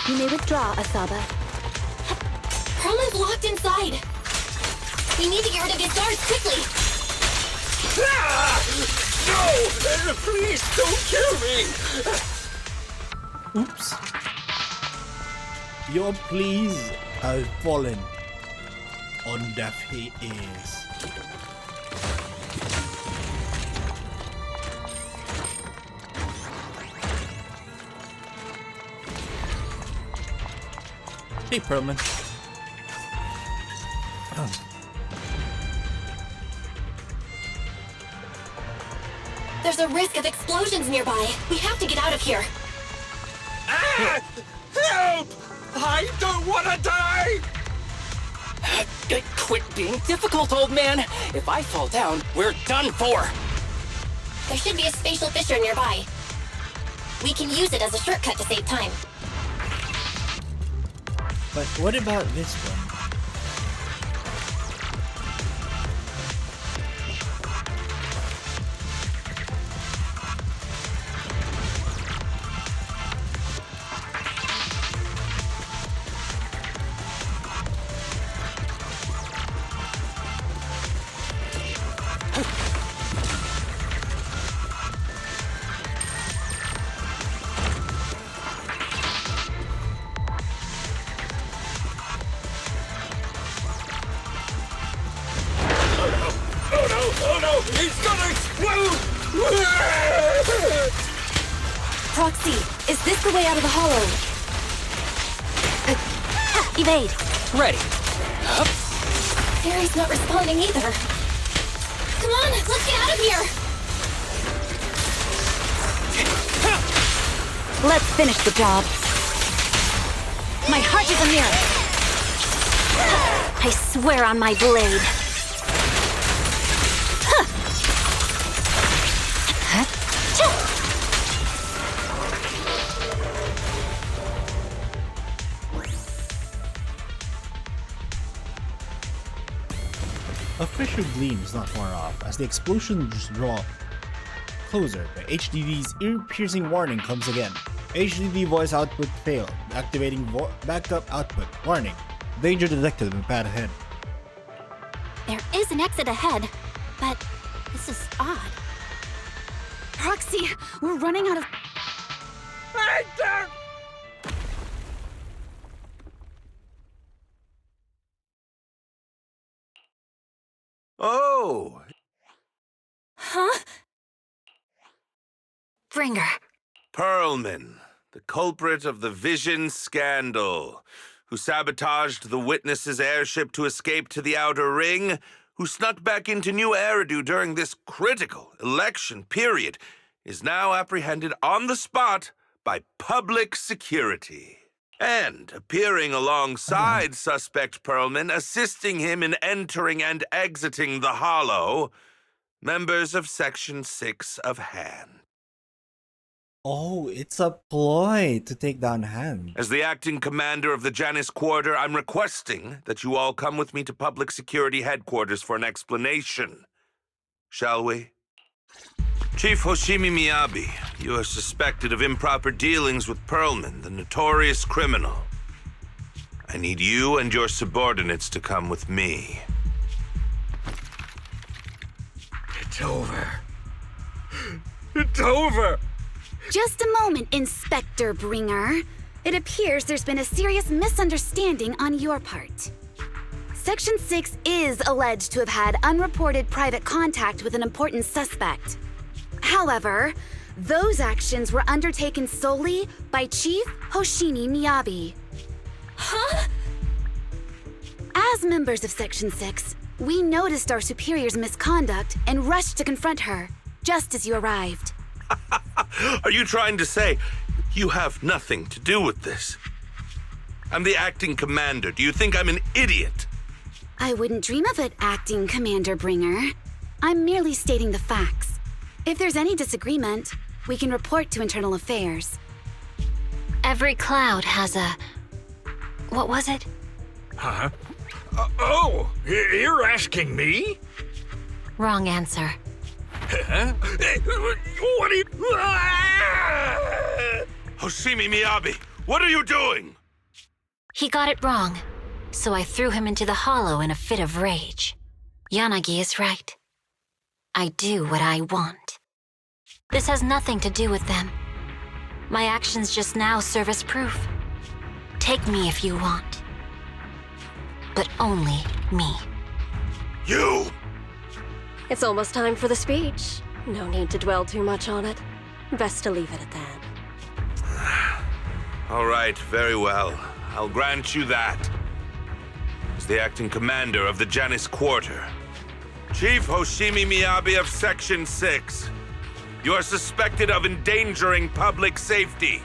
You may withdraw, Asaba. Perlman's locked inside. We need to get rid of these guards quickly. Ah! No! Please don't kill me! Oops. Your pleas have fallen on deaf ears. Hey, Perlman. There's a risk of explosions nearby. We have to get out of here. Ah! Help! I don't want to die! Quit being difficult, old man. If I fall down, we're done for. There should be a spatial fissure nearby. We can use it as a shortcut to save time. But what about this one? Oh no! He's gonna explode! Proxy, is this the way out of the hollow? Evade. Ready. Up. Barry's not responding either. Come on, let's get out of here! Let's finish the job. My heart is a mirror. I swear on my blade. A fissure gleams not far off as the explosions draw closer. The HDD's ear-piercing warning comes again. HDD voice output failed. Activating backup output. Warning. Danger detected in the path ahead. There is an exit ahead, but this is odd. Proxy, we're running out of... I don't... Oh! Huh? Bringer. Perlman, the culprit of the Vision scandal, who sabotaged the Witness's airship to escape to the Outer Ring, who snuck back into New Eridu during this critical election period, is now apprehended on the spot by public security. And appearing alongside suspect Perlman, assisting him in entering and exiting the Hollow, members of Section 6 of Han. Oh, it's a ploy to take down Han. As the acting commander of the Janus Quarter, I'm requesting that you all come with me to Public Security Headquarters for an explanation. Shall we? Chief Hoshimi Miyabi, you are suspected of improper dealings with Perlman, the notorious criminal. I need you and your subordinates to come with me. It's over. It's over! Just a moment, Inspector Bringer. It appears there's been a serious misunderstanding on your part. Section 6 is alleged to have had unreported private contact with an important suspect. However, those actions were undertaken solely by Chief Hoshimi Miyabi. Huh? As members of Section 6, we noticed our superior's misconduct and rushed to confront her, just as you arrived. Are you trying to say you have nothing to do with this? I'm the acting commander. Do you think I'm an idiot? I wouldn't dream of it, acting Commander Bringer. I'm merely stating the facts. If there's any disagreement, we can report to Internal Affairs. Every cloud has a... What was it? Huh? You're asking me? Wrong answer. Huh? What are you... Hoshimi Miyabi, what are you doing? He got it wrong, so I threw him into the hollow in a fit of rage. Yanagi is right. I do what I want. This has nothing to do with them. My actions just now serve as proof. Take me if you want. But only me. You! It's almost time for the speech. No need to dwell too much on it. Best to leave it at that. All right, very well. I'll grant you that. As the acting commander of the Janus Quarter, Chief Hoshimi Miyabi of Section 6, you are suspected of endangering public safety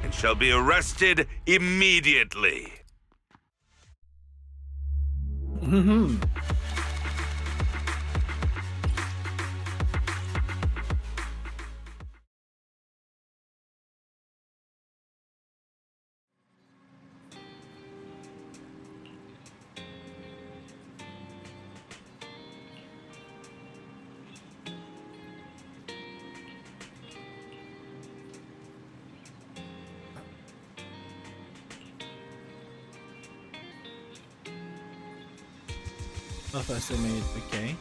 and shall be arrested immediately. Of estimate, okay.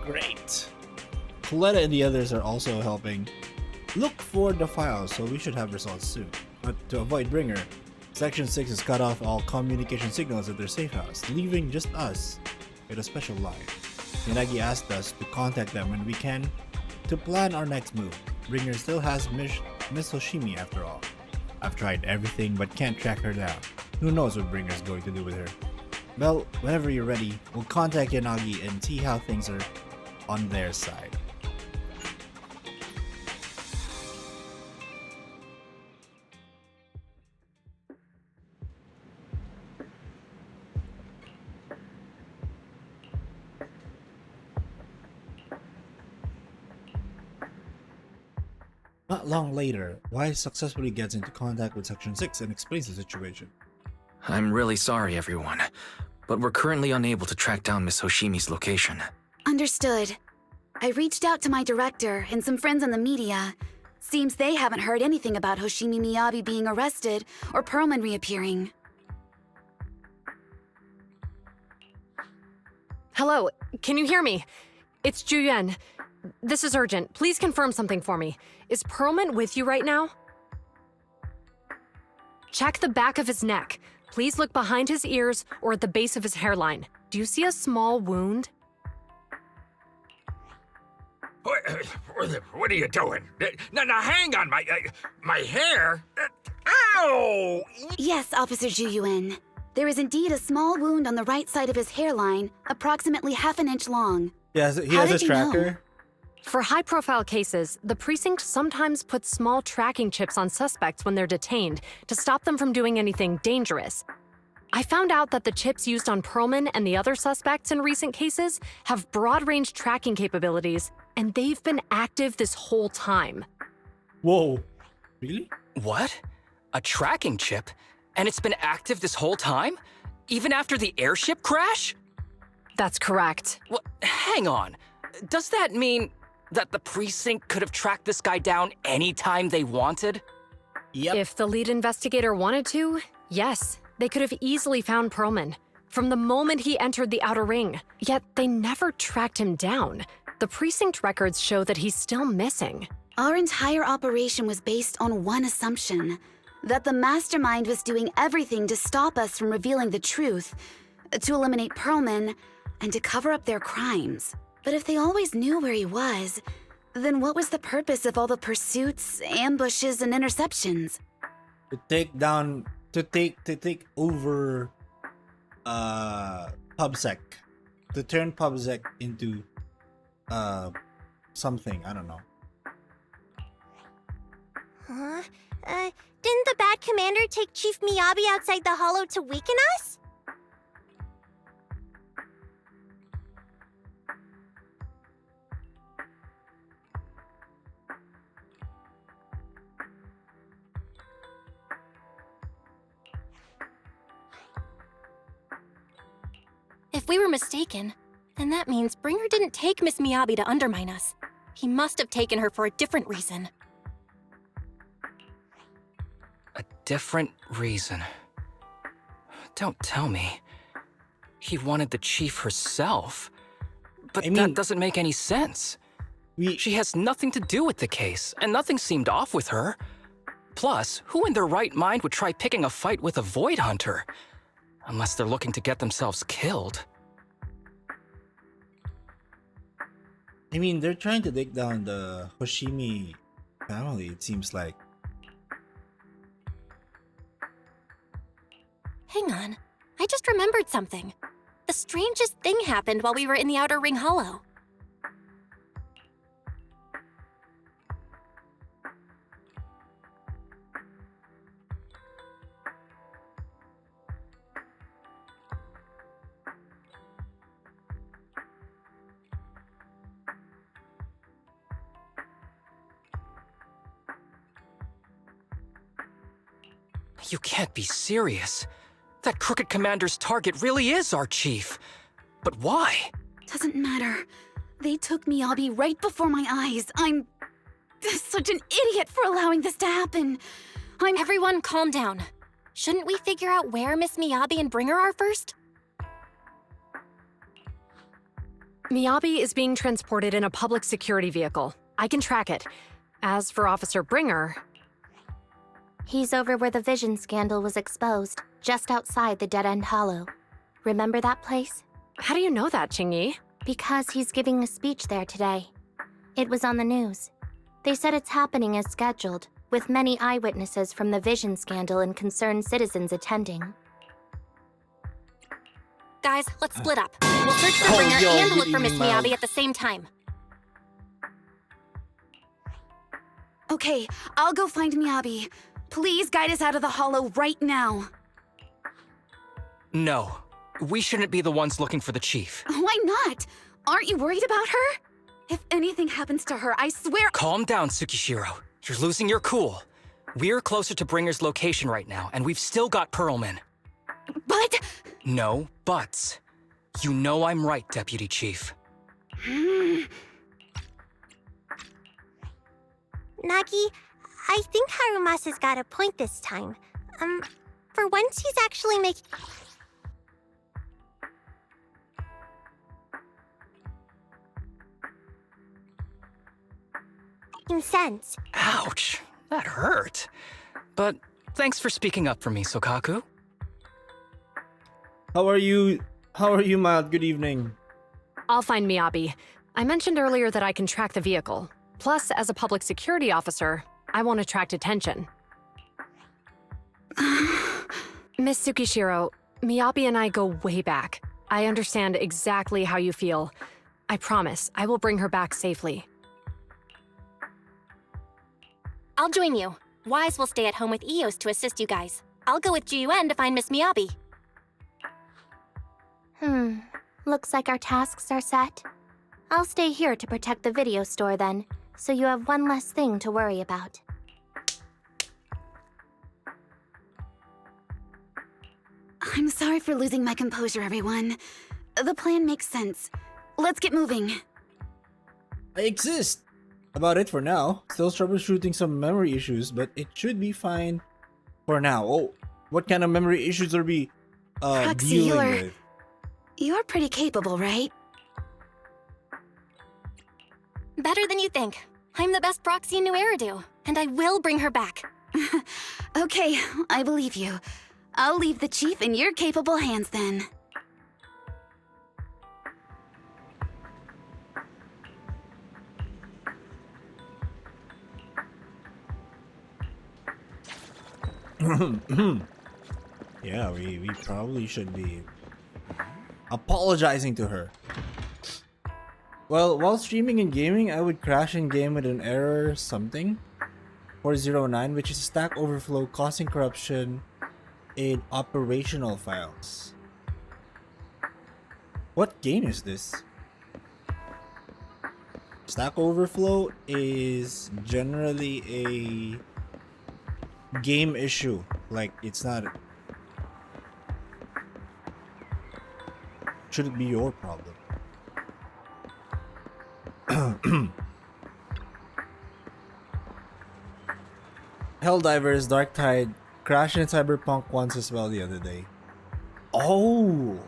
Great. Coletta and the others are also helping. Look for the files, so we should have results soon. But to avoid Bringer, Section 6 has cut off all communication signals at their safe house, leaving just us with a special line. Yanagi asked us to contact them when we can to plan our next move. Bringer still has Miss Hoshimi after all. I've tried everything but can't track her down. Who knows what Bringer's going to do with her? Well, whenever you're ready, we'll contact Yanagi and see how things are on their side. Not long later, Wise successfully gets into contact with Section 6 and explains the situation. I'm really sorry, everyone, but we're currently unable to track down Miss Hoshimi's location. Understood. I reached out to my director and some friends in the media. Seems they haven't heard anything about Hoshimi Miyabi being arrested or Perlman reappearing. Hello, can you hear me? It's Juyen. This is urgent. Please confirm something for me. Is Perlman with you right now? Check the back of his neck. Please look behind his ears or at the base of his hairline. Do you see a small wound? What are you doing? Now hang on, my hair? Ow! Yes, Officer Juyuan. There is indeed a small wound on the right side of his hairline, approximately half an inch long. Yeah, he has a tracker. For high-profile cases, the precinct sometimes puts small tracking chips on suspects when they're detained to stop them from doing anything dangerous. I found out that the chips used on Perlman and the other suspects in recent cases have broad-range tracking capabilities, and they've been active this whole time. Whoa. Really? What? A tracking chip? And it's been active this whole time? Even after the airship crash? That's correct. What? Hang on. Does that mean that the precinct could have tracked this guy down anytime they wanted? Yep. If the lead investigator wanted to, yes, they could have easily found Perlman from the moment he entered the outer ring. Yet they never tracked him down. The precinct records show that he's still missing. Our entire operation was based on one assumption, that the mastermind was doing everything to stop us from revealing the truth. To eliminate Perlman, and to cover up their crimes. But if they always knew where he was, then what was the purpose of all the pursuits, ambushes, and interceptions? To take over PubSec. To turn PubSec into something, I don't know. Huh? Didn't the bad commander take Chief Miyabi outside the hollow to weaken us? If we were mistaken, then that means Bringer didn't take Miss Miyabi to undermine us. He must have taken her for a different reason. A different reason. Don't tell me. He wanted the chief herself. But that doesn't make any sense. She has nothing to do with the case, and nothing seemed off with her. Plus, who in their right mind would try picking a fight with a Void Hunter? Unless they're looking to get themselves killed. I mean, they're trying to take down the Hoshimi family, it seems like. Hang on. I just remembered something. The strangest thing happened while we were in the Outer Ring Hollow. You can't be serious. That crooked commander's target really is our chief. But why? Doesn't matter. They took Miyabi right before my eyes. I'm such an idiot for allowing this to happen. Everyone calm down. Shouldn't we figure out where Miss Miyabi and Bringer are first? Miyabi is being transported in a public security vehicle. I can track it. As for Officer Bringer... He's over where the vision scandal was exposed, just outside the Dead End Hollow. Remember that place? How do you know that, Qingyi? Because he's giving a speech there today. It was on the news. They said it's happening as scheduled, with many eyewitnesses from the vision scandal and concerned citizens attending. Guys, let's split up. We'll search for Bringer and look for Miss Miyabi at the same time. Okay, I'll go find Miyabi. Please guide us out of the hollow right now. No. We shouldn't be the ones looking for the chief. Why not? Aren't you worried about her? If anything happens to her, I swear— Calm down, Tsukishiro. You're losing your cool. We're closer to Bringer's location right now, and we've still got Pearlman. But— No buts. You know I'm right, Deputy Chief. Nagi, I think Harumasa's got a point this time. For once he's actually making sense. Ouch, that hurt. But thanks for speaking up for me, Sokaku. How are you, Mild? Good evening. I'll find Miyabi. I mentioned earlier that I can track the vehicle. Plus, as a public security officer, I won't attract attention. Miss Tsukishiro, Miyabi and I go way back. I understand exactly how you feel. I promise, I will bring her back safely. I'll join you. Wise will stay at home with Eos to assist you guys. I'll go with GUN to find Miss Miyabi. Looks like our tasks are set. I'll stay here to protect the video store then, so you have one less thing to worry about. I'm sorry for losing my composure, everyone. The plan makes sense. Let's get moving. I exist. About it for now. Still troubleshooting some memory issues, but it should be fine for now. Oh, what kind of memory issues are we dealing with? You're pretty capable, right? Better than you think. I'm the best proxy in New Eridu, and I will bring her back. Okay, I believe you. I'll leave the chief in your capable hands then. Yeah, we probably should be apologizing to her. Well, while streaming and gaming, I would crash in game with an error something 409, which is Stack Overflow causing corruption in operational files. What game is this? Stack Overflow is generally a game issue. Like, it's not... Should it be your problem? Helldivers Dark Tide crashed in Cyberpunk once as well the other day. Oh!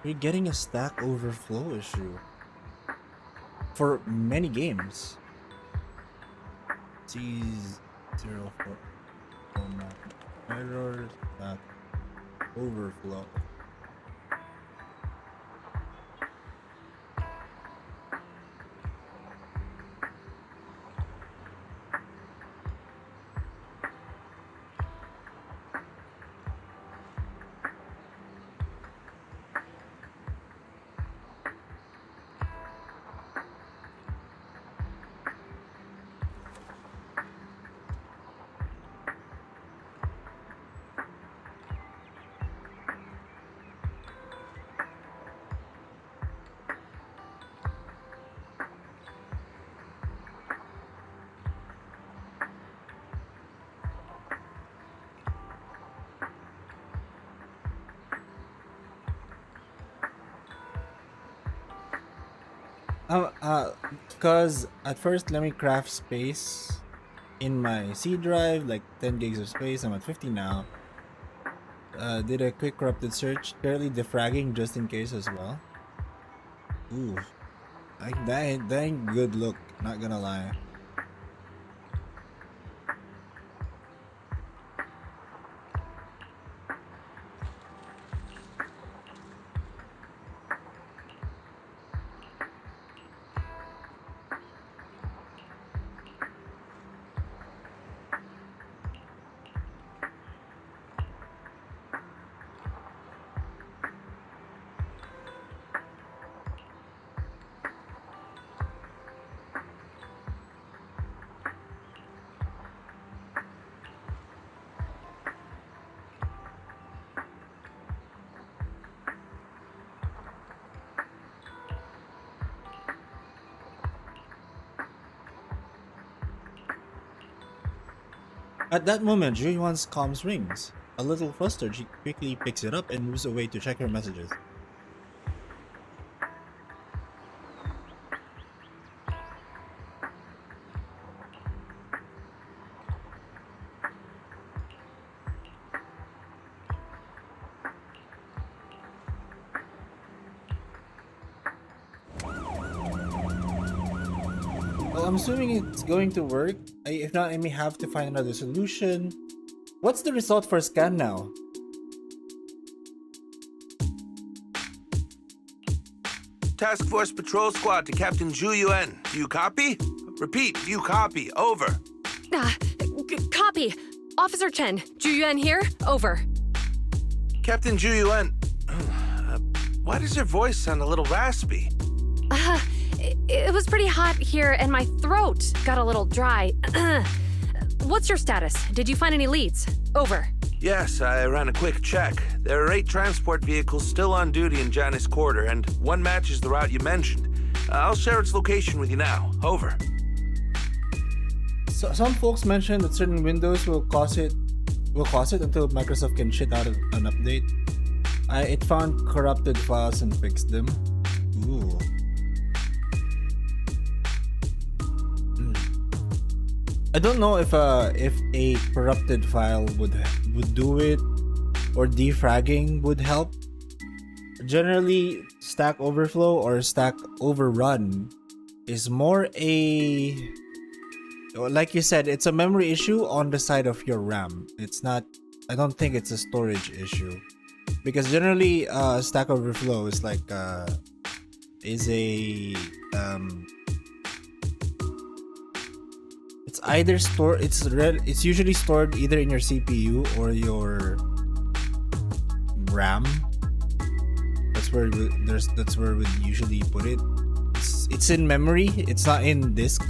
You're getting a Stack Overflow issue for many games. Z04 error Stack Overflow. Cause at first let me craft space in my C drive, like 10 gigs of space. I'm at 50 now. Did a quick corrupted search, barely defragging just in case as well. Ooh, that ain't good look, not gonna lie. At that moment, Juyuan's comms rings. A little flustered, she quickly picks it up and moves away to check her messages. Well, I'm assuming it's going to work. If not, I may have to find another solution. What's the result for scan now? Task Force Patrol Squad to Captain Zhu Yuan. Do you copy? Repeat, do you copy? Over. Copy. Officer Chen, Zhu Yuan here. Over. Captain Zhu Yuan, why does your voice sound a little raspy? It was pretty hot here and my throat got a little dry. What's your status? Did you find any leads? Over. Yes, I ran a quick check. There are 8 transport vehicles still on duty in Janus Quarter, and one matches the route you mentioned. I'll share its location with you now. Over. So, some folks mentioned that certain windows will cause it until Microsoft can shit out an update. It found corrupted files and fixed them. Ooh. I don't know if a corrupted file would do it, or defragging would help. Generally, Stack Overflow or Stack Overrun is more a, like you said, it's a memory issue on the side of your RAM. It's not, I don't think it's a storage issue, because generally Stack Overflow is like either stored. It's usually stored either in your CPU or your RAM. That's where we usually put it. It's in memory. It's not in disk.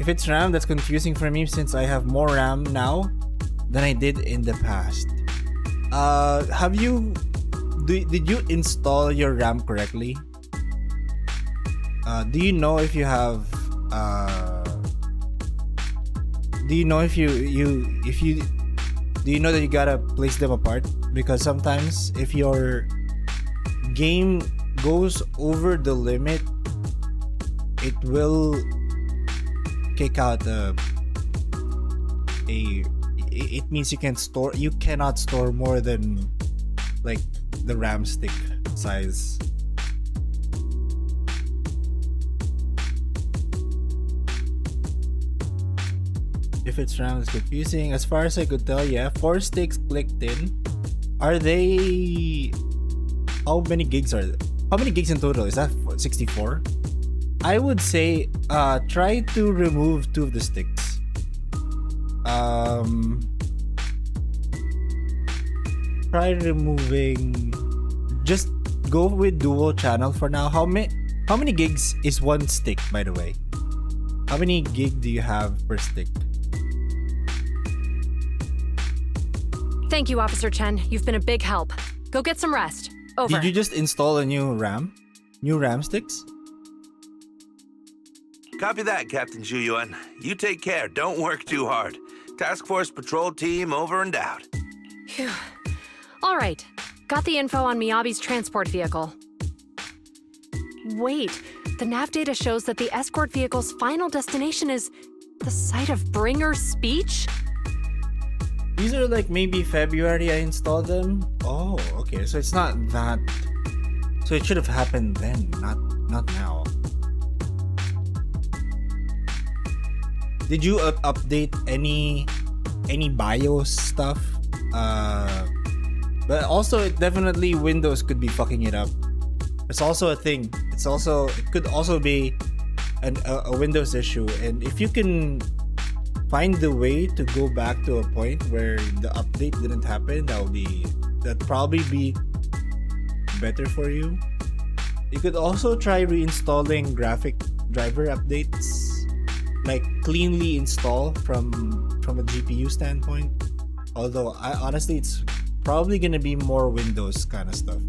If it's RAM, that's confusing for me since I have more RAM now than I did in the past. Did you install your RAM correctly? Do you know if you have do you know that you gotta place them apart? Because sometimes if your game goes over the limit, it will kick out it means you cannot store more than like the RAM stick size. If it's RAM, it's confusing. As far as I could tell, yeah, 4 sticks clicked in. Are they... How many gigs are they? How many gigs in total? Is that 64? I would say try to remove 2 of the sticks. Try removing... Just go with dual channel for now. How many gigs is 1 stick, by the way? How many gig do you have per stick? Thank you, Officer Chen. You've been a big help. Go get some rest. Over. Did you just install a new RAM? New RAM sticks? Copy that, Captain Zhuyuan. You take care. Don't work too hard. Task Force Patrol Team over and out. Phew. All right. Got the info on Miyabi's transport vehicle. Wait, the nav data shows that the escort vehicle's final destination is the site of Bringer's speech? These are like maybe February I installed them. Oh, okay. So it's not that. So it should have happened then, not now. Did you update any BIOS stuff? But also, it definitely Windows could be fucking it up. It's also a thing. It could also be a Windows issue. And if you can find the way to go back to a point where the update didn't happen, that'd probably be better for you. You could also try reinstalling graphic driver updates, like cleanly install from a GPU standpoint. Although honestly, it's probably gonna be more Windows kind of stuff.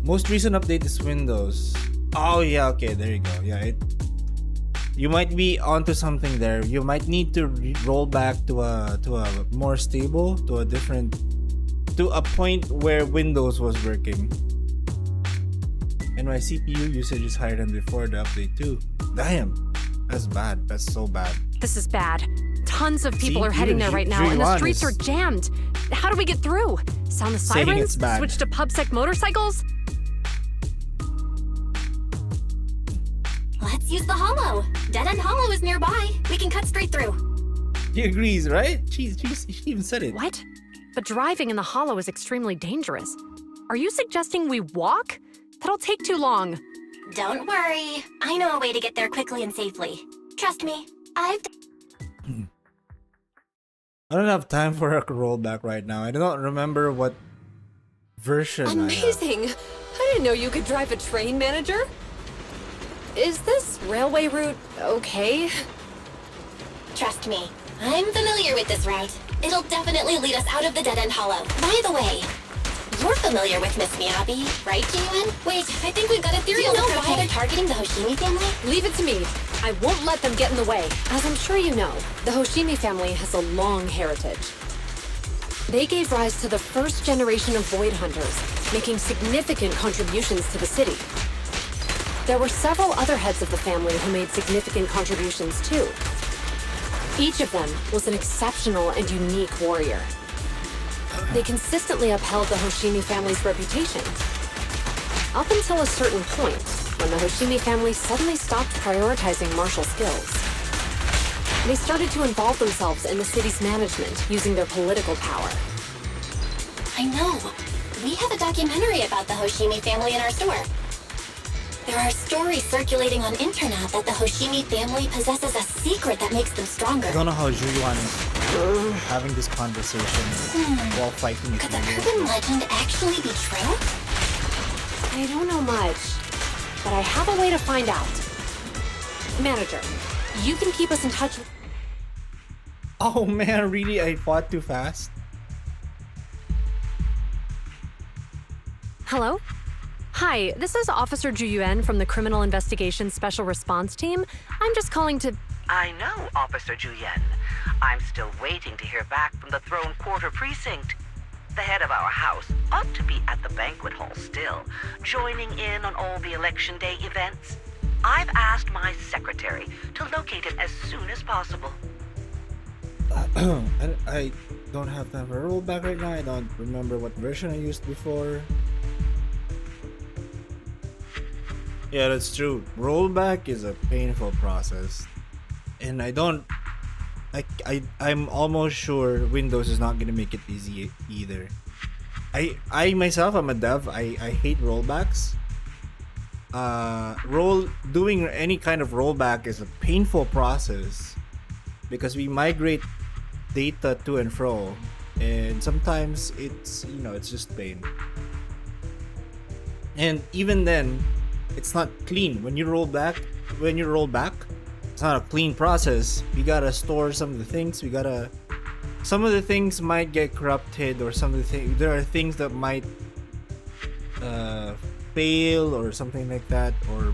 Most recent update is Windows. Oh yeah, okay, there you go. Yeah, you might be onto something there. You might need to roll back to a more stable, to a point where Windows was working. And my CPU usage is higher than before the update too. Damn, that's bad. That's so bad. This is bad. Tons of people are heading there right now, and the streets are jammed. How do we get through? Sound the sirens? Switch to PubSec motorcycles? Let's use the hollow. Dead End Hollow is nearby. We can cut straight through. He agrees, right? She even said it. What? But driving in the hollow is extremely dangerous. Are you suggesting we walk? That'll take too long. Don't worry. I know a way to get there quickly and safely. Trust me. I don't have time for a rollback right now. I don't remember what version Amazing! I didn't know you could drive a train, manager. Is this railway route okay? Trust me. I'm familiar with this route. It'll definitely lead us out of the Dead End Hollow. By the way, you're familiar with Miss Miyabi, right, Jiyuan? Wait, I think we've got a theory on the project. Do you know why they're targeting the Hoshimi family? Leave it to me. I won't let them get in the way. As I'm sure you know, the Hoshimi family has a long heritage. They gave rise to the first generation of Void Hunters, making significant contributions to the city. There were several other heads of the family who made significant contributions too. Each of them was an exceptional and unique warrior. They consistently upheld the Hoshimi family's reputation. Up until a certain point, when the Hoshimi family suddenly stopped prioritizing martial skills. They started to involve themselves in the city's management using their political power. I know. We have a documentary about the Hoshimi family in our store. There are stories circulating on internet that the Hoshimi family possesses a secret that makes them stronger. I don't know how Zhuyuan is having this conversation while fighting his Could the urban legend actually be true? I don't know much, but I have a way to find out. Manager, you can keep us in touch with... Oh man, really? I fought too fast? Hello? Hi, this is Officer Ju Yuan from the Criminal Investigations Special Response Team. I'm just calling to... I know, Officer Ju Yuan. I'm still waiting to hear back from the Throne Quarter Precinct. The head of our house ought to be at the banquet hall still, joining in on all the Election Day events. I've asked my secretary to locate him as soon as possible. I don't have time for a rollback right now. I don't remember what version I used before. Yeah, that's true. Rollback is a painful process. And I'm almost sure Windows is not gonna make it easy either. I myself am a dev. I hate rollbacks. Doing any kind of rollback is a painful process because we migrate data to and fro, and sometimes it's just pain. And even then, it's not clean. When you roll back, it's not a clean process. We gotta store some of the things. Some of the things might get corrupted, or there are things that might fail or something like that, or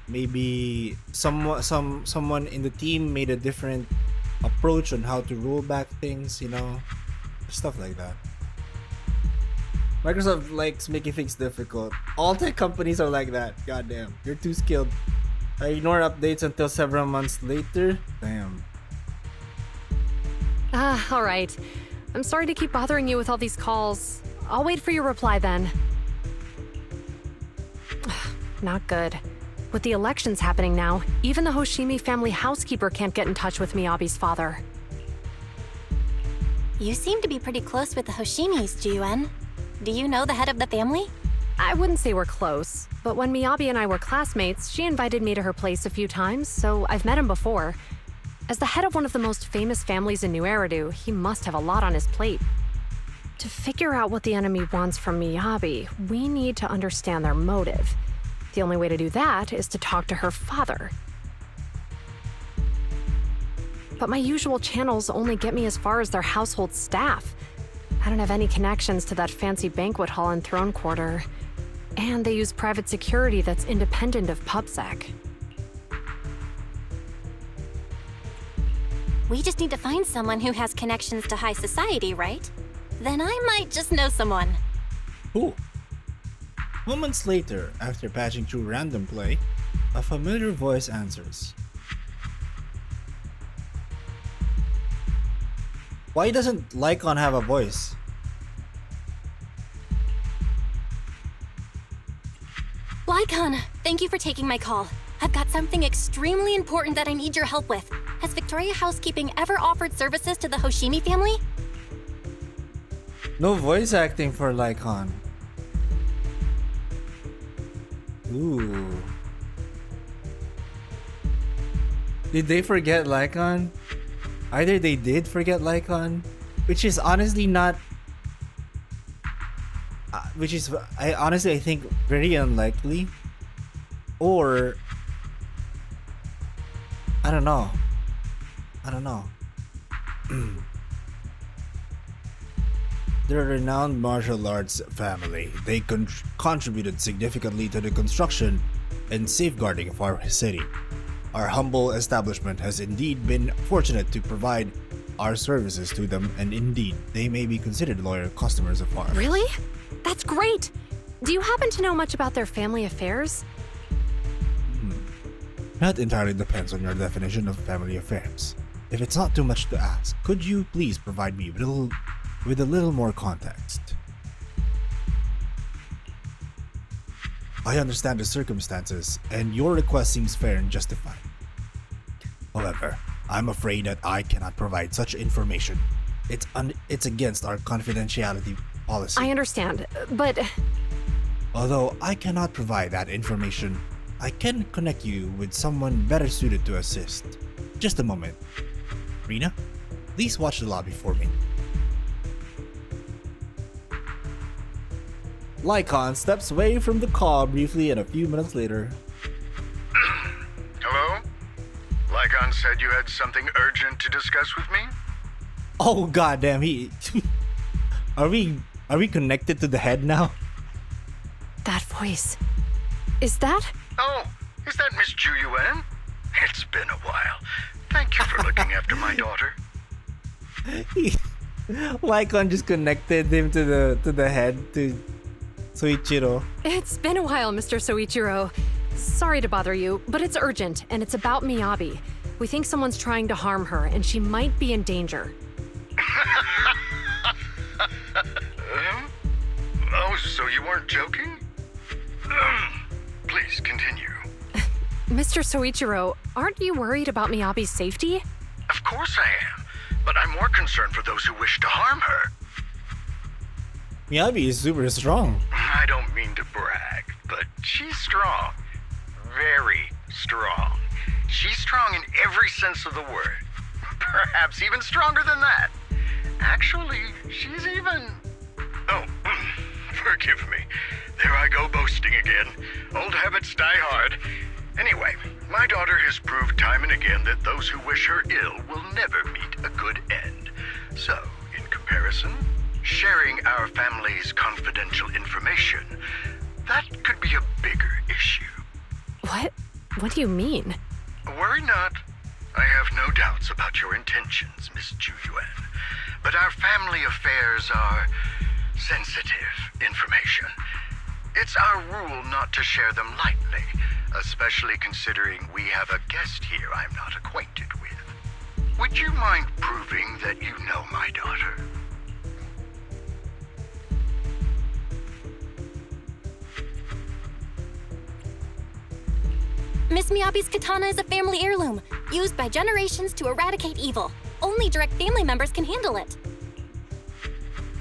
maybe someone in the team made a different approach on how to roll back things, stuff like that. Microsoft likes making things difficult. All tech companies are like that. Goddamn, you're too skilled. I ignore updates until several months later. Damn. All right. I'm sorry to keep bothering you with all these calls. I'll wait for your reply then. Not good. With the elections happening now, even the Hoshimi family housekeeper can't get in touch with Miyabi's father. You seem to be pretty close with the Hoshimis, Ji-Yuan. Do you know the head of the family? I wouldn't say we're close, but when Miyabi and I were classmates, she invited me to her place a few times, so I've met him before. As the head of one of the most famous families in New Eridu, he must have a lot on his plate. To figure out what the enemy wants from Miyabi, we need to understand their motive. The only way to do that is to talk to her father. But my usual channels only get me as far as their household staff. I don't have any connections to that fancy banquet hall in Throne Quarter. And they use private security that's independent of PubSec. We just need to find someone who has connections to high society, right? Then I might just know someone. Who? Moments later, after patching through random play, a familiar voice answers. Why doesn't Lycon have a voice? Lycon, thank you for taking my call. I've got something extremely important that I need your help with. Has Victoria Housekeeping ever offered services to the Hoshimi family? No voice acting for Lycon. Ooh. Did they forget Lycon? Either they did forget Lycon, which is honestly not... I think very unlikely. Or... I don't know. They're a renowned martial arts family. They contributed significantly to the construction and safeguarding of our city. Our humble establishment has indeed been fortunate to provide our services to them, and indeed, they may be considered loyal customers of ours. Really? That's great! Do you happen to know much about their family affairs? That entirely depends on your definition of family affairs. If it's not too much to ask, could you please provide me with a little more context? I understand the circumstances, and your request seems fair and justified. However, I'm afraid that I cannot provide such information. It's against our confidentiality policy. I understand, but... Although I cannot provide that information, I can connect you with someone better suited to assist. Just a moment. Rina, please watch the lobby for me. Lycon steps away from the car briefly, and a few minutes later. Hello? Lycon said you had something urgent to discuss with me? Oh goddamn, he. Are we connected to the head now? That voice. Is that? Oh, is that Miss Ju Yuan? It's been a while. Thank you for looking after my daughter. Lycon just connected him to the head to Soichiro. It's been a while, Mr. Soichiro. Sorry to bother you, but it's urgent, and it's about Miyabi. We think someone's trying to harm her, and she might be in danger. Oh, so you weren't joking? Please continue. Mr. Soichiro, aren't you worried about Miyabi's safety? Of course I am, but I'm more concerned for those who wish to harm her. Miyabi is super strong. I don't mean to brag, but she's strong. Very strong. She's strong in every sense of the word. Perhaps even stronger than that. Actually, she's even... Oh, forgive me. There I go boasting again. Old habits die hard. Anyway, my daughter has proved time and again that those who wish her ill will never meet a good end. So, in comparison, sharing our family's confidential information, that could be a bigger issue. What? What do you mean? Worry not. I have no doubts about your intentions, Miss Ju Yuan. But our family affairs are sensitive information. It's our rule not to share them lightly, especially considering we have a guest here I'm not acquainted with. Would you mind proving that you know my daughter? Miss Miyabi's katana is a family heirloom, used by generations to eradicate evil. Only direct family members can handle it.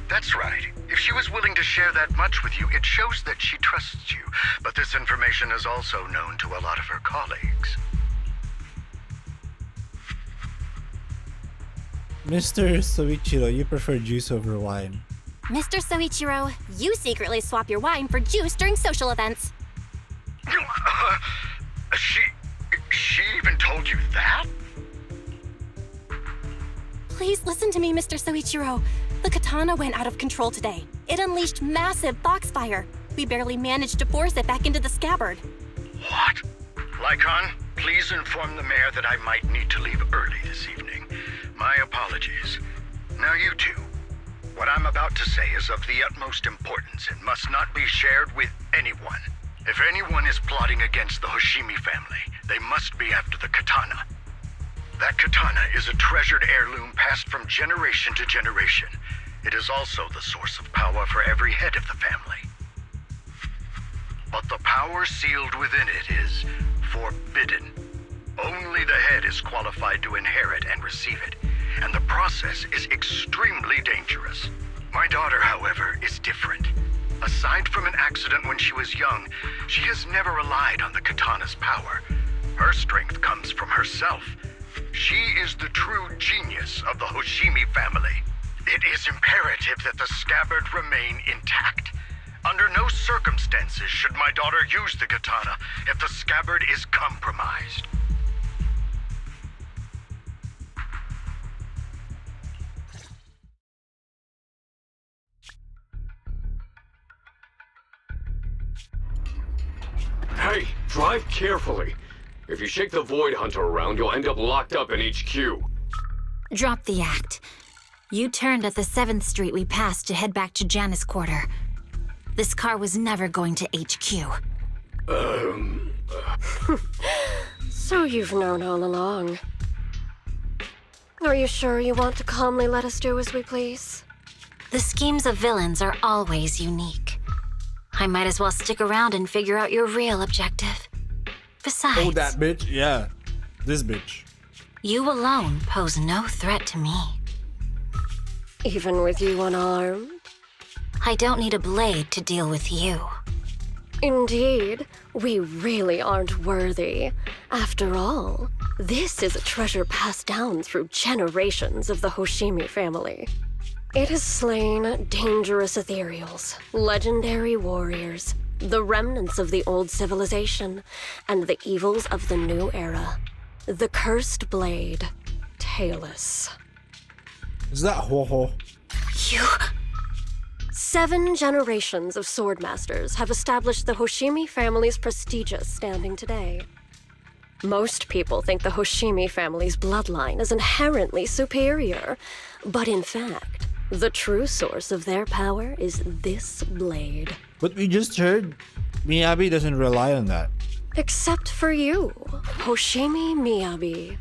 That's right. If she was willing to share that much with you, it shows that she trusts you. But this information is also known to a lot of her colleagues. Mr. Soichiro, you prefer juice over wine. Mr. Soichiro, you secretly swap your wine for juice during social events. She even told you that? Please listen to me, Mr. Soichiro. The katana went out of control today. It unleashed massive foxfire. We barely managed to force it back into the scabbard. What? Lycon, please inform the mayor that I might need to leave early this evening. My apologies. Now you two. What I'm about to say is of the utmost importance and must not be shared with anyone. If anyone is plotting against the Hoshimi family, they must be after the katana. That katana is a treasured heirloom passed from generation to generation. It is also the source of power for every head of the family. But the power sealed within it is forbidden. Only the head is qualified to inherit and receive it, and the process is extremely dangerous. My daughter, however, is different. Aside from an accident when she was young, she has never relied on the katana's power. Her strength comes from herself. She is the true genius of the Hoshimi family. It is imperative that the scabbard remain intact. Under no circumstances should my daughter use the katana if the scabbard is compromised. Hey, drive carefully. If you shake the Void Hunter around, you'll end up locked up in HQ. Drop the act. You turned at the 7th Street we passed to head back to Janus Quarter. This car was never going to HQ. So you've known all along. Are you sure you want to calmly let us do as we please? The schemes of villains are always unique. I might as well stick around and figure out your real objective. Besides... Oh, that bitch? Yeah. This bitch. You alone pose no threat to me. Even with you unarmed? I don't need a blade to deal with you. Indeed, we really aren't worthy. After all, this is a treasure passed down through generations of the Hoshimi family. It has slain dangerous ethereals, legendary warriors, the remnants of the old civilization, and the evils of the new era. The cursed blade, Tailless. Is that Ho-Ho? You? 7 generations of swordmasters have established the Hoshimi family's prestigious standing today. Most people think the Hoshimi family's bloodline is inherently superior, but in fact, the true source of their power is this blade. But we just heard Miyabi doesn't rely on that. Except for you, Hoshimi Miyabi.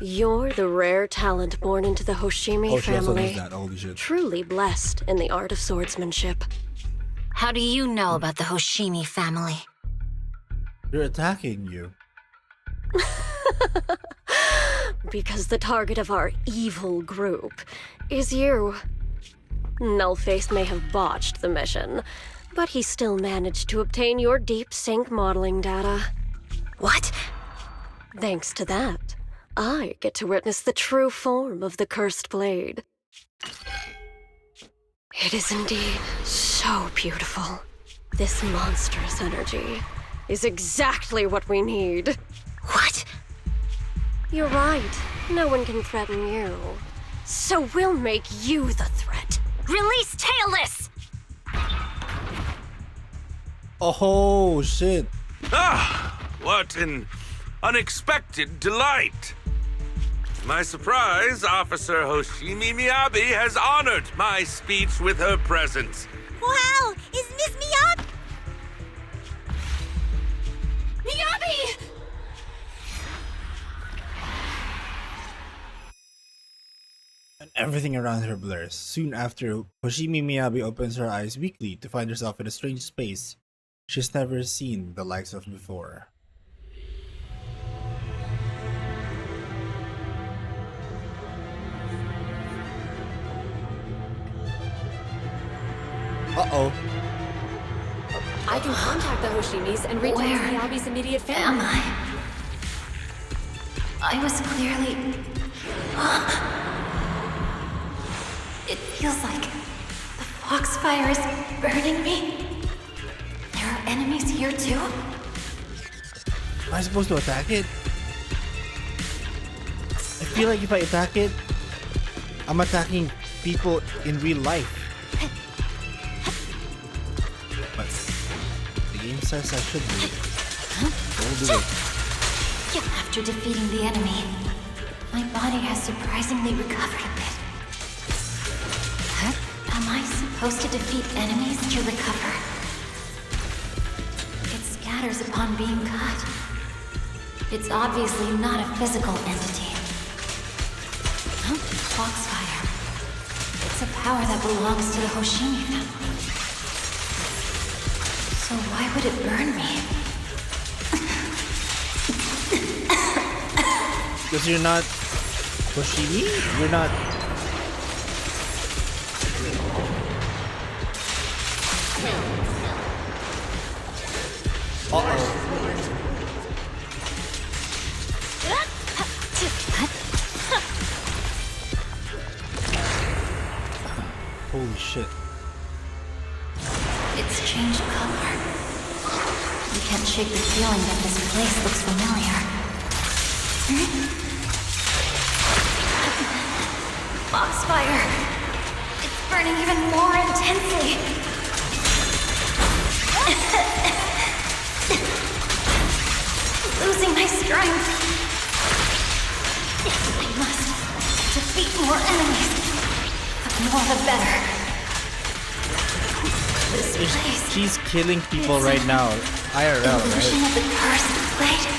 You're the rare talent born into the Hoshimi She also family. knows that. Holy shit. Truly blessed in the art of swordsmanship. How do you know about the Hoshimi family? They're attacking you. Because the target of our evil group is you. Nullface may have botched the mission, but he still managed to obtain your deep sync modeling data. What? Thanks to that, I get to witness the true form of the cursed blade. It is indeed so beautiful. This monstrous energy is exactly what we need. What? You're right. No one can threaten you. So we'll make you the threat. Release Tailless! Oh shit. Ah, what an unexpected delight. To my surprise, Officer Hoshimi Miyabi has honored my speech with her presence. Wow! Is Miss Miyabi? Miyabi! And everything around her blurs. Soon after, Hoshimi Miyabi opens her eyes weakly to find herself in a strange space she's never seen the likes of before. Uh-oh. I can contact the Hoshimis and reach out to Miyabi's immediate family. Am I? I was clearly... It feels like the foxfire is burning me. There are enemies here too? Am I supposed to attack it? I feel like if I attack it, I'm attacking people in real life. But the game says I should do it. We'll do it. After defeating the enemy, my body has surprisingly recovered a bit. Am I supposed to defeat enemies to recover? It scatters upon being cut. It's obviously not a physical entity. Foxfire. It's a power that belongs to the Hoshimi family. So why would it burn me? Because you're not Hoshimi? You're not... Uh-oh. Holy shit. It's changed color. You can't shake the feeling that this place looks familiar. Foxfire! It's burning even more intensely! Losing my strength! I must defeat more enemies. The more the better. This place... She's killing people right now. IRL, Illusion right? of the cursed blade.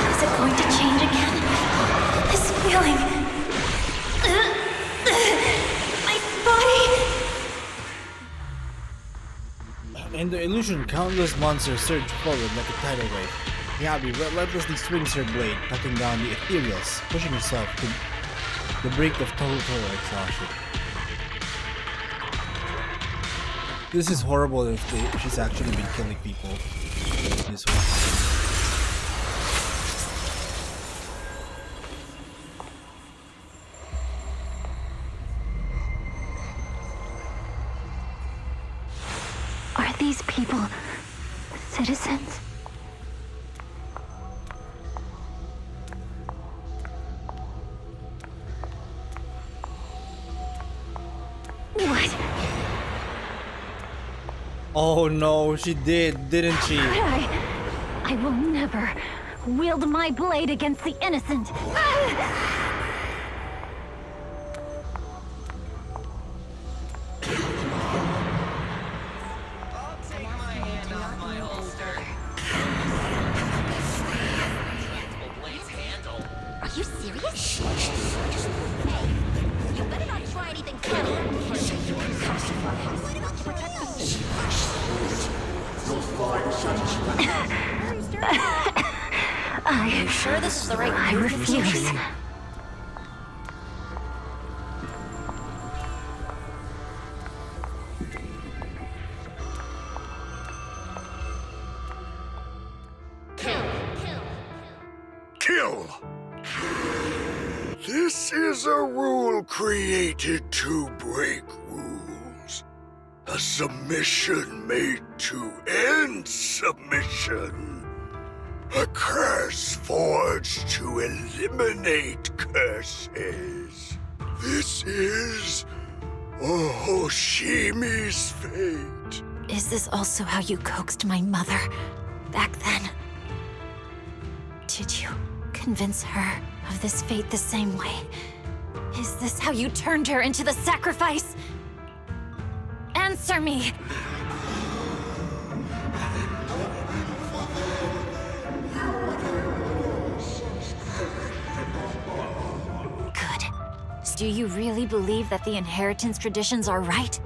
Is it going to change again? This feeling. My body. In the illusion, countless monsters surge forward like a tidal wave. Miyabi relentlessly swings her blade, cutting down the ethereals, pushing herself to the brink of total exhaustion. This is horrible if she's actually been killing people this whole time. Are these people citizens? What? Oh no, she didn't she? I will never wield my blade against the innocent. Are you serious? Hey, you better not try anything clever. What about to protect the city? Are you sure this is the right I refuse. Kill! This is a rule created to break rules. A submission made to end submission. A curse forged to eliminate curses. This is Hoshimi's fate. Is this also how you coaxed my mother back then? Did you convince her of this fate the same way? Is this how you turned her into the sacrifice? Answer me! Good. Do you really believe that the inheritance traditions are right?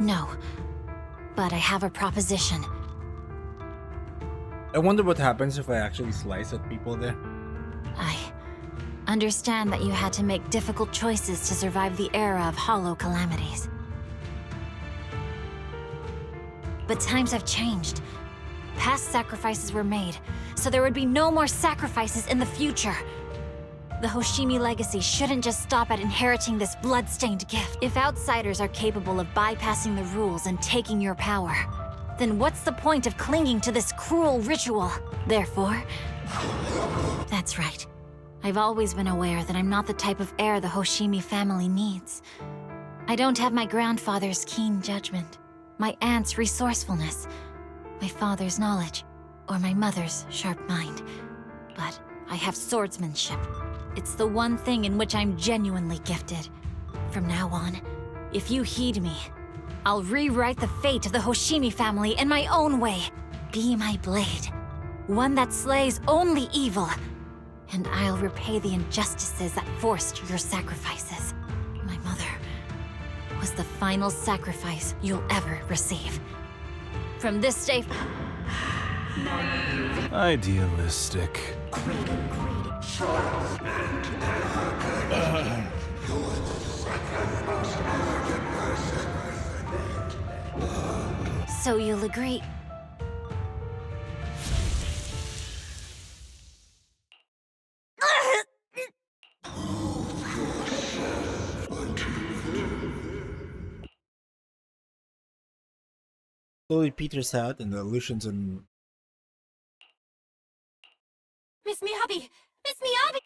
No, but I have a proposition. I wonder what happens if I actually slice at people there. I understand that you had to make difficult choices to survive the era of hollow calamities. But times have changed. Past sacrifices were made, so there would be no more sacrifices in the future. The Hoshimi legacy shouldn't just stop at inheriting this blood-stained gift. If outsiders are capable of bypassing the rules and taking your power, then what's the point of clinging to this cruel ritual? Therefore, that's right. I've always been aware that I'm not the type of heir the Hoshimi family needs. I don't have my grandfather's keen judgment, my aunt's resourcefulness, my father's knowledge, or my mother's sharp mind. But I have swordsmanship. It's the one thing in which I'm genuinely gifted. From now on, if you heed me, I'll rewrite the fate of the Hoshimi family in my own way. Be my blade, one that slays only evil, and I'll repay the injustices that forced your sacrifices. My mother was the final sacrifice you'll ever receive. From this day... Idealistic. So you'll agree? Slowly peters out and the illusions and... Miss Miyabi! Miss Miyabi!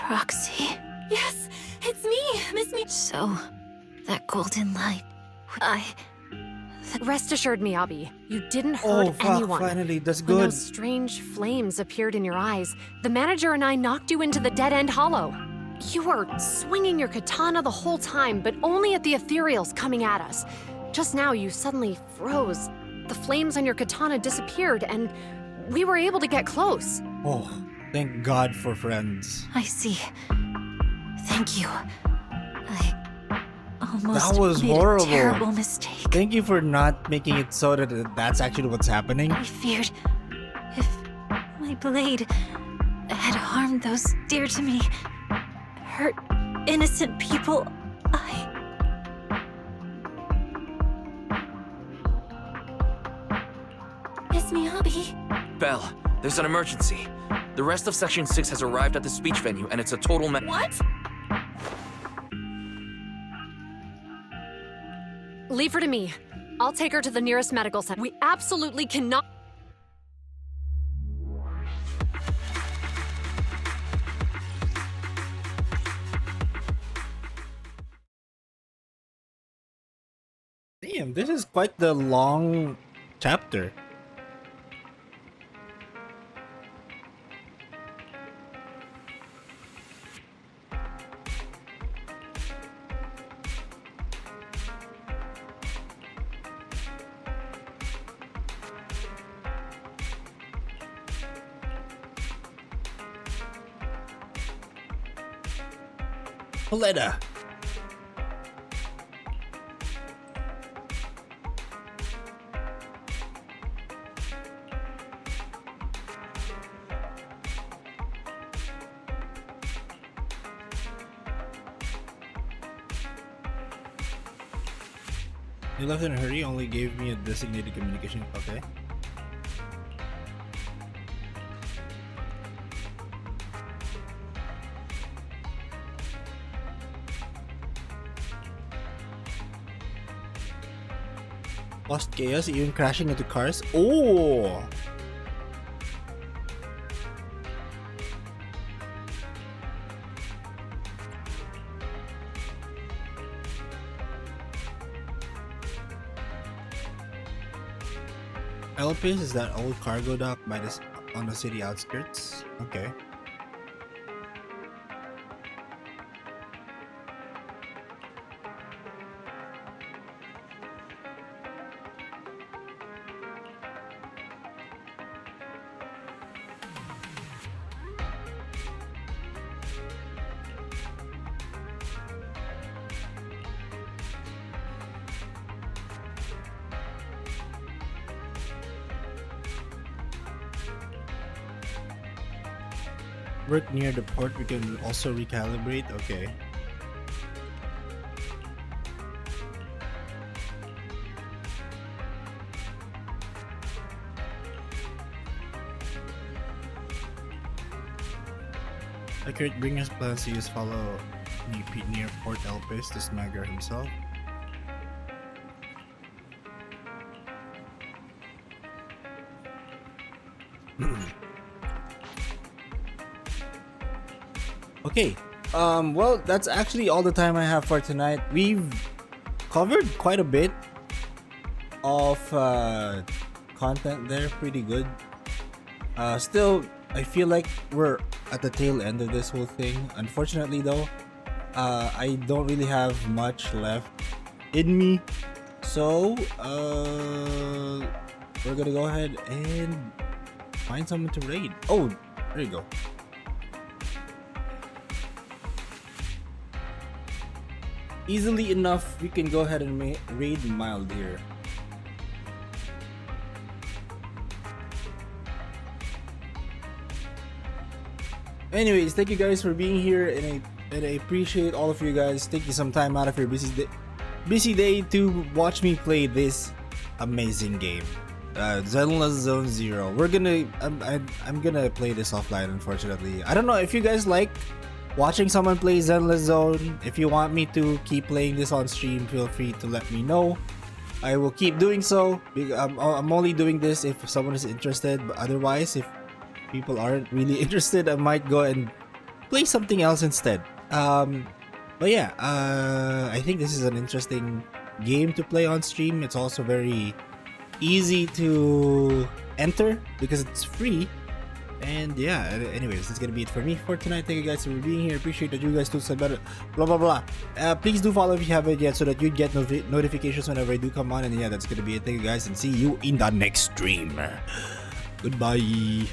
Proxy? Yes, it's me, Miss Me. So, that golden light. Rest assured, Miyabi, you didn't hurt Oh, fuck, anyone. finally, that's When good. those strange flames appeared in your eyes, the manager and I knocked you into the dead-end hollow. You were swinging your katana the whole time, but only at the ethereals coming at us. Just now, you suddenly froze. The flames on your katana disappeared, and we were able to get close. Oh, thank God for friends. I see. Thank you. I almost That was made horrible. a terrible mistake. Thank you for not making it so that that's actually what's happening. I feared if my blade had harmed those dear to me, hurt innocent people, Miss Miyabi. Belle, there's an emergency. The rest of Section 6 has arrived at the speech venue, and it's a total mess. What? Leave her to me. I'll take her to the nearest medical center. We absolutely cannot. Damn, this is quite the long chapter. Paletta. You left in a hurry, only gave me a designated communication. Okay. Lost chaos, even crashing into cars. Oh! Elpis is that old cargo dock by this on the city outskirts. Okay. Work near the port, we can also recalibrate. Okay. Accurate Bringer's plans to use follow near Port Elpis to Smagger himself. Okay, well, that's actually all the time I have for tonight. We've covered quite a bit of content there, pretty good. Still, I feel like we're at the tail end of this whole thing. Unfortunately though, I don't really have much left in me. So, we're gonna go ahead and find someone to raid. Oh, there you go. Easily enough, we can go ahead and raid Mild here. Anyways, thank you guys for being here, and I appreciate all of you guys taking some time out of your busy day to watch me play this amazing game, Zenless Zone Zero. I'm gonna play this offline, unfortunately. I don't know if you guys like watching someone play Zenless Zone. If you want me to keep playing this on stream, feel free to let me know. I will keep doing so. I'm only doing this if someone is interested, but otherwise, if people aren't really interested, I might go and play something else instead. But yeah, I think this is an interesting game to play on stream. It's also very easy to enter because it's free. And yeah, anyways, that's gonna be it for me for tonight. Thank you guys for being here. Appreciate that you guys do some better. Blah blah blah. Please do follow if you haven't yet, so that you get notifications whenever I do come on. And yeah, that's gonna be it. Thank you guys, and see you in the next stream. Goodbye.